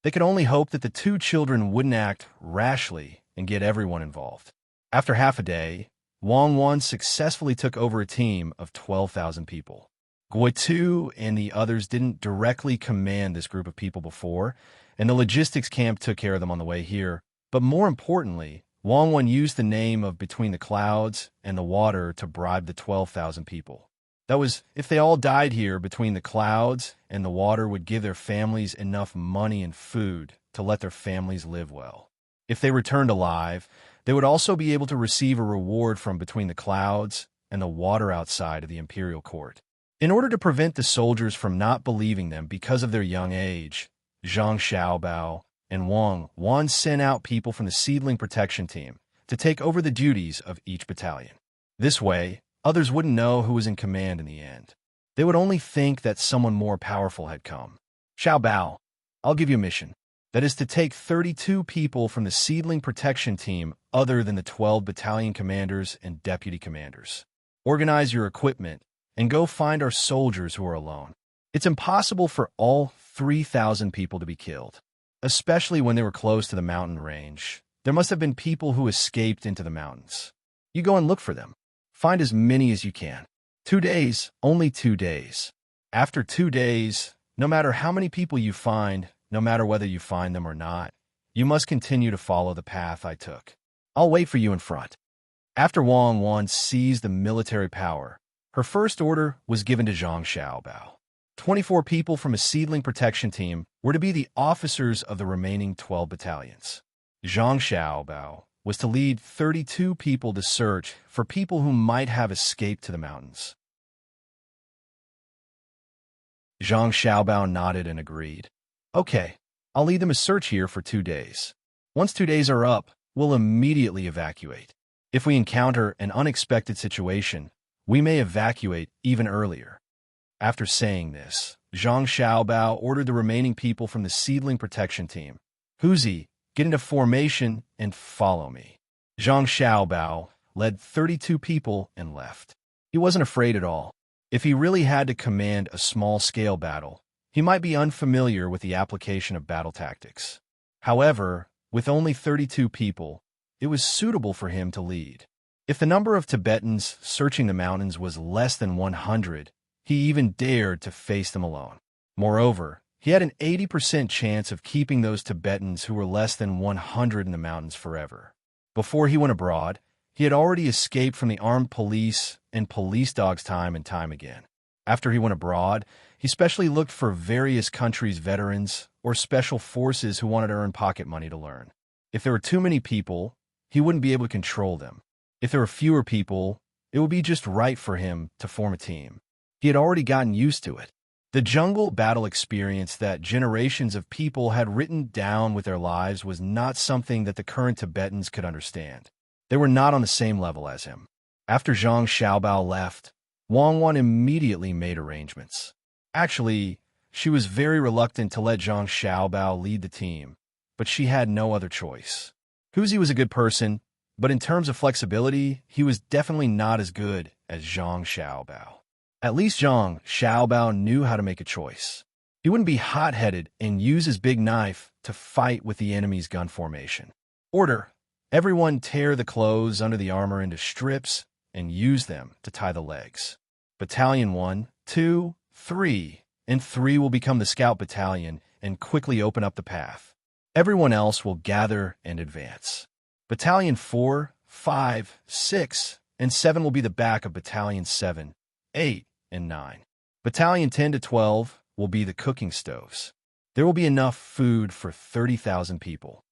They could only hope that the 2 children wouldn't act rashly and get everyone involved. After half a day, Wang Wan successfully took over a team of 12,000 people. Guitu and the others didn't directly command this group of people before, and the logistics camp took care of them on the way here. But more importantly, Wang Wan used the name of Between the Clouds and the Water to bribe the 12,000 people. That was, if they all died here between the clouds and the water would give their families enough money and food to let their families live well. If they returned alive, they would also be able to receive a reward from between the clouds and the water outside of the imperial court. In order to prevent the soldiers from not believing them because of their young age, Zhang Xiaobao and Wang Wan sent out people from the seedling protection team to take over the duties of each battalion. This way, others wouldn't know who was in command in the end. They would only think that someone more powerful had come. Xiaobao, I'll give you a mission. That is to take 32 people from the seedling protection team other than the 12 battalion commanders and deputy commanders. Organize your equipment and go find our soldiers who are alone. It's impossible for all 3,000 people to be killed, especially when they were close to the mountain range. There must have been people who escaped into the mountains. You go and look for them. Find as many as you can. 2 days, only 2 days. After 2 days, no matter how many people you find, no matter whether you find them or not, you must continue to follow the path I took. I'll wait for you in front. After Wang Wan seized the military power, her first order was given to Zhang Xiaobao. 24 people from a seedling protection team were to be the officers of the remaining 12 battalions. Zhang Xiaobao was to lead 32 people to search for people who might have escaped to the mountains. Zhang Xiaobao nodded and agreed. Okay, I'll lead them a search here for 2 days. Once 2 days are up, we'll immediately evacuate. If we encounter an unexpected situation, we may evacuate even earlier. After saying this, Zhang Xiaobao ordered the remaining people from the seedling protection team. Huzi, get into formation and follow me. Zhang Xiaobao led 32 people and left. He wasn't afraid at all. If he really had to command a small-scale battle, he might be unfamiliar with the application of battle tactics. However, with only 32 people, it was suitable for him to lead. If the number of Tibetans searching the mountains was less than 100, he even dared to face them alone. Moreover, he had an 80% chance of keeping those Tibetans who were less than 100 in the mountains forever. Before he went abroad, he had already escaped from the armed police and police dogs time and time again. After he went abroad, he specially looked for various countries' veterans or special forces who wanted to earn pocket money to learn. If there were too many people, he wouldn't be able to control them. If there were fewer people, it would be just right for him to form a team. He had already gotten used to it. The jungle battle experience that generations of people had written down with their lives was not something that the current Tibetans could understand. They were not on the same level as him. After Zhang Xiaobao left, Wang Wan immediately made arrangements. Actually, she was very reluctant to let Zhang Xiaobao lead the team, but she had no other choice. Huzi was a good person, but in terms of flexibility, he was definitely not as good as Zhang Xiaobao. At least Zhang Xiaobao knew how to make a choice. He wouldn't be hot-headed and use his big knife to fight with the enemy's gun formation. Order: everyone tear the clothes under the armor into strips and use them to tie the legs. Battalion 1, 2, 3, and 3 will become the scout battalion and quickly open up the path. Everyone else will gather and advance. Battalion 4, 5, 6, and 7 will be the back of Battalion 7, 8, and 9. Battalion 10 to 12 will be the cooking stoves. There will be enough food for 30,000 people.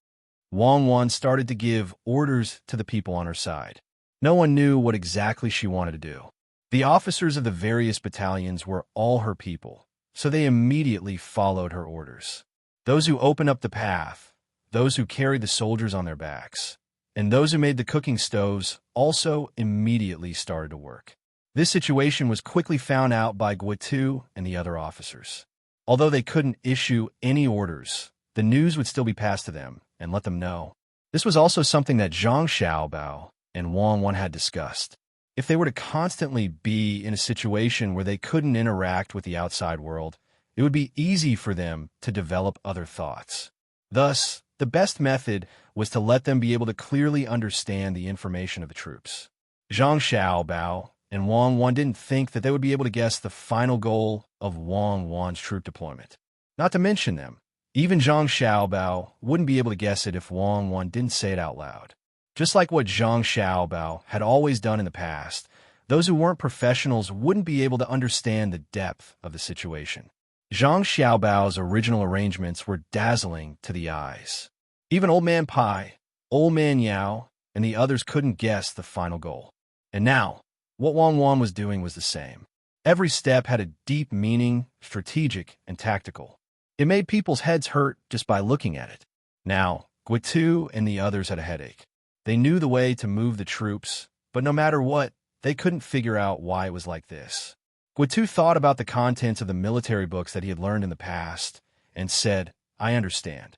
Wang Wan started to give orders to the people on her side. No one knew what exactly she wanted to do. The officers of the various battalions were all her people, so they immediately followed her orders. Those who opened up the path, those who carried the soldiers on their backs, and those who made the cooking stoves also immediately started to work. This situation was quickly found out by Guitu and the other officers. Although they couldn't issue any orders, the news would still be passed to them and let them know. This was also something that Zhang Xiaobao and Wang Wan had discussed. If they were to constantly be in a situation where they couldn't interact with the outside world, it would be easy for them to develop other thoughts. Thus, the best method was to let them be able to clearly understand the information of the troops. Zhang Xiaobao and Wang Wan didn't think that they would be able to guess the final goal of Wang Wan's troop deployment. Not to mention them, even Zhang Xiaobao wouldn't be able to guess it if Wang Wan didn't say it out loud. Just like what Zhang Xiaobao had always done in the past, Those who weren't professionals wouldn't be able to understand the depth of the situation. Zhang Xiaobao's original arrangements were dazzling to the eyes. Even Old Man Pai, Old Man Yao, and the others couldn't guess the final goal. And now, what Wang Wan was doing was the same. Every step had a deep meaning, strategic and tactical. It made people's heads hurt just by looking at it. Now, Guitu and the others had a headache. They knew the way to move the troops, but no matter what, they couldn't figure out why it was like this. Guitu thought about the contents of the military books that he had learned in the past and said, I understand.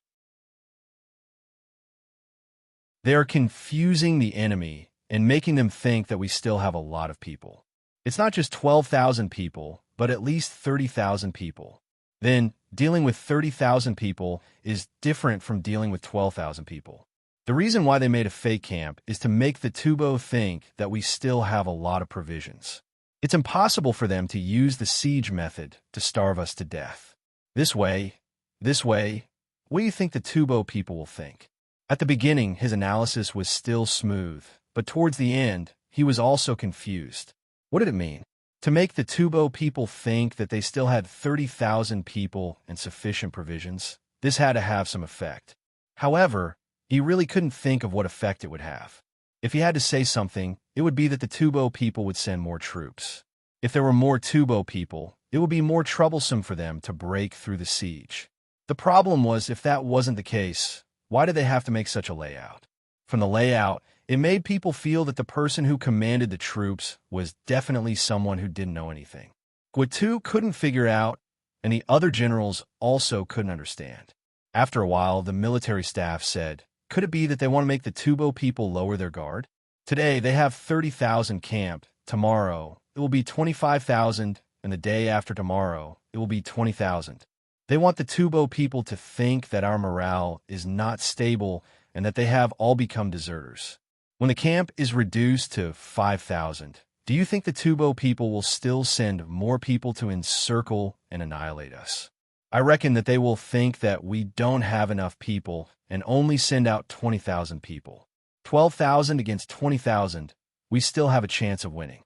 They are confusing the enemy and making them think that we still have a lot of people. It's not just 12,000 people, but at least 30,000 people. Then, dealing with 30,000 people is different from dealing with 12,000 people. The reason why they made a fake camp is to make the Tubo think that we still have a lot of provisions. It's impossible for them to use the siege method to starve us to death. This way, what do you think the Tubo people will think? At the beginning, his analysis was still smooth, but towards the end, he was also confused. What did it mean? To make the Tubo people think that they still had 30,000 people and sufficient provisions, this had to have some effect. However, he really couldn't think of what effect it would have. If he had to say something, it would be that the Tubo people would send more troops. If there were more Tubo people, it would be more troublesome for them to break through the siege. The problem was, if that wasn't the case, why did they have to make such a layout? From the layout, it made people feel that the person who commanded the troops was definitely someone who didn't know anything. Guitu couldn't figure out, and the other generals also couldn't understand. After a while, the military staff said, could it be that they want to make the Tubo people lower their guard? Today, they have 30,000 camped. Tomorrow, it will be 25,000, and the day after tomorrow, it will be 20,000. They want the Tubo people to think that our morale is not stable and that they have all become deserters. When the camp is reduced to 5,000, do you think the Tubo people will still send more people to encircle and annihilate us? I reckon that they will think that we don't have enough people and only send out 20,000 people. 12,000 against 20,000, we still have a chance of winning.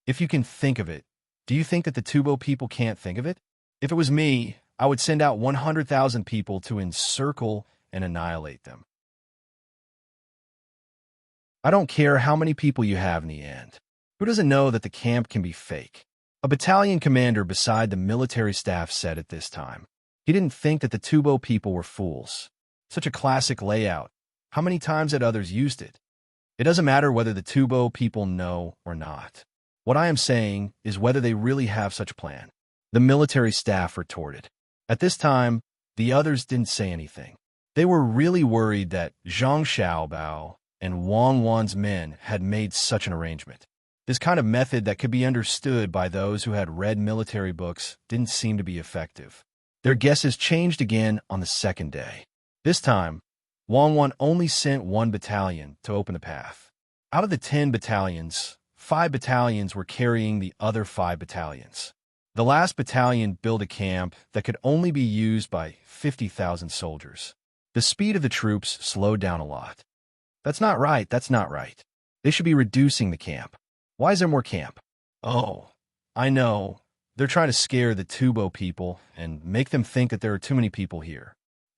If you can think of it, do you think that the Tubo people can't think of it? If it was me, I would send out 100,000 people to encircle and annihilate them. I don't care how many people you have in the end. Who doesn't know that the camp can be fake? A battalion commander beside the military staff said at this time. He didn't think that the Tubo people were fools. Such a classic layout. How many times had others used it? It doesn't matter whether the Tubo people know or not. What I am saying is whether they really have such a plan. The military staff retorted. At this time, the others didn't say anything. They were really worried that Zhang Xiaobao and Wang Wan's men had made such an arrangement. This kind of method that could be understood by those who had read military books didn't seem to be effective. Their guesses changed again on the second day. This time, Wang Wan only sent 1 battalion to open the path. Out of the 10 battalions, 5 battalions were carrying the other 5 battalions. The last battalion built a camp that could only be used by 50,000 soldiers. The speed of the troops slowed down a lot. That's not right. They should be reducing the camp. Why is there more camp? Oh, I know. They're trying to scare the Tubo people and make them think that there are too many people here.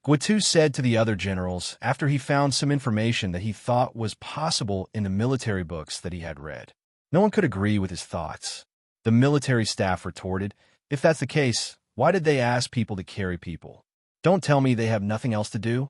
Guitu said to the other generals after he found some information that he thought was possible in the military books that he had read. No one could agree with his thoughts. The military staff retorted, if that's the case, why did they ask people to carry people? Don't tell me they have nothing else to do?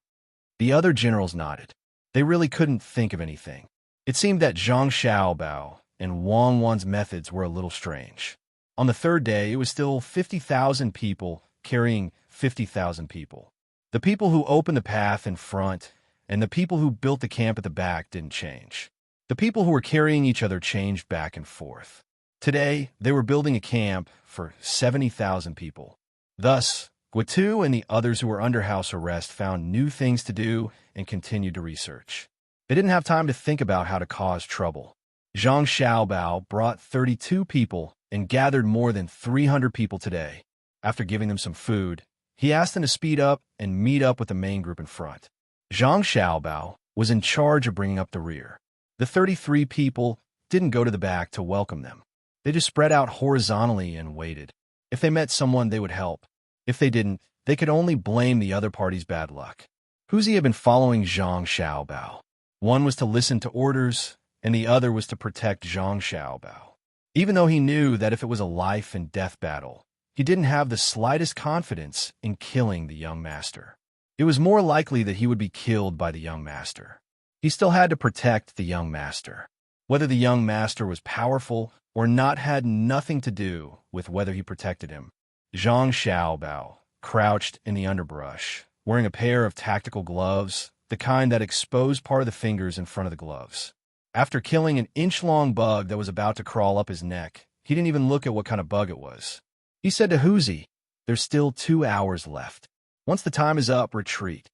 The other generals nodded. They really couldn't think of anything. It seemed that Zhang Xiaobao and Wang Wan's methods were a little strange. On the third day, it was still 50,000 people carrying 50,000 people. The people who opened the path in front and the people who built the camp at the back didn't change. The people who were carrying each other changed back and forth. Today, they were building a camp for 70,000 people. Thus, Guitu and the others who were under house arrest found new things to do and continued to research. They didn't have time to think about how to cause trouble. Zhang Xiaobao brought 32 people and gathered more than 300 people today. After giving them some food, he asked them to speed up and meet up with the main group in front. Zhang Xiaobao was in charge of bringing up the rear. The 33 people didn't go to the back to welcome them. They just spread out horizontally and waited. If they met someone, they would help. If they didn't, they could only blame the other party's bad luck. Huzi had been following Zhang Xiaobao. One was to listen to orders, and the other was to protect Zhang Xiaobao. Even though he knew that if it was a life-and-death battle, he didn't have the slightest confidence in killing the young master. It was more likely that he would be killed by the young master. He still had to protect the young master. Whether the young master was powerful or not had nothing to do with whether he protected him. Zhang Xiaobao crouched in the underbrush, wearing a pair of tactical gloves, the kind that exposed part of the fingers in front of the gloves. After killing an inch-long bug that was about to crawl up his neck, he didn't even look at what kind of bug it was. He said to Huzi, "There's still 2 hours left. Once the time is up, retreat."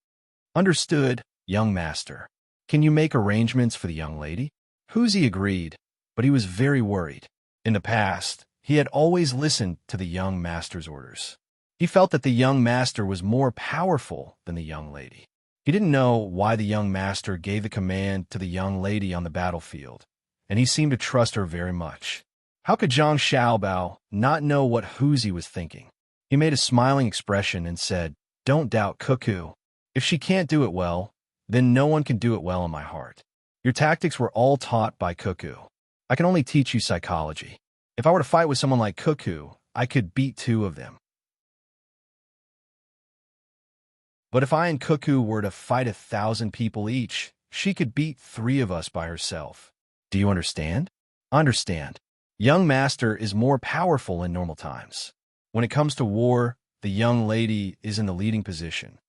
"Understood, young master. Can you make arrangements for the young lady?" Huzi agreed, but he was very worried. In the past, he had always listened to the young master's orders. He felt that the young master was more powerful than the young lady. He didn't know why the young master gave the command to the young lady on the battlefield, and he seemed to trust her very much. How could Zhang Xiaobao not know what Huzi was thinking? He made a smiling expression and said, "Don't doubt Cuckoo. If she can't do it well, then no one can do it well in my heart. Your tactics were all taught by Cuckoo. I can only teach you psychology. If I were to fight with someone like Cuckoo, I could beat 2 of them. But if I and Cuckoo were to fight 1,000 people each, she could beat 3 of us by herself. Do you understand?" "Understand. Young master is more powerful in normal times. When it comes to war, the young lady is in the leading position."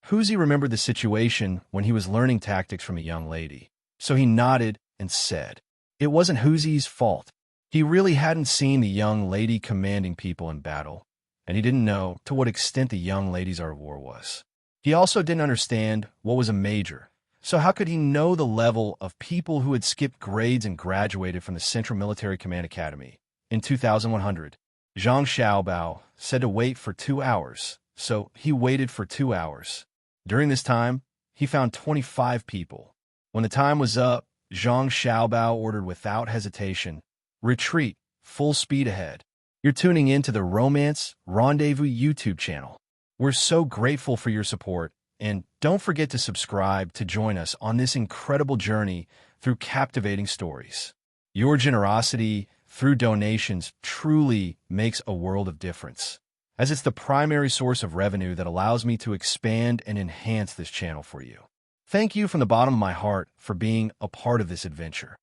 Huzi remembered the situation when he was learning tactics from a young lady, so he nodded and said, it wasn't Huzi's fault. He really hadn't seen the young lady commanding people in battle, and he didn't know to what extent the young lady's art of war was. He also didn't understand what was a major, so how could he know the level of people who had skipped grades and graduated from the Central Military Command Academy? In 2100, Zhang Xiaobao said to wait for 2 hours, so he waited for 2 hours. During this time, he found 25 people. When the time was up, Zhang Xiaobao ordered without hesitation, "Retreat, full speed ahead." You're tuning in to the Romance Rendezvous YouTube channel. We're so grateful for your support, and don't forget to subscribe to join us on this incredible journey through captivating stories. Your generosity through donations truly makes a world of difference, as it's the primary source of revenue that allows me to expand and enhance this channel for you. Thank you from the bottom of my heart for being a part of this adventure.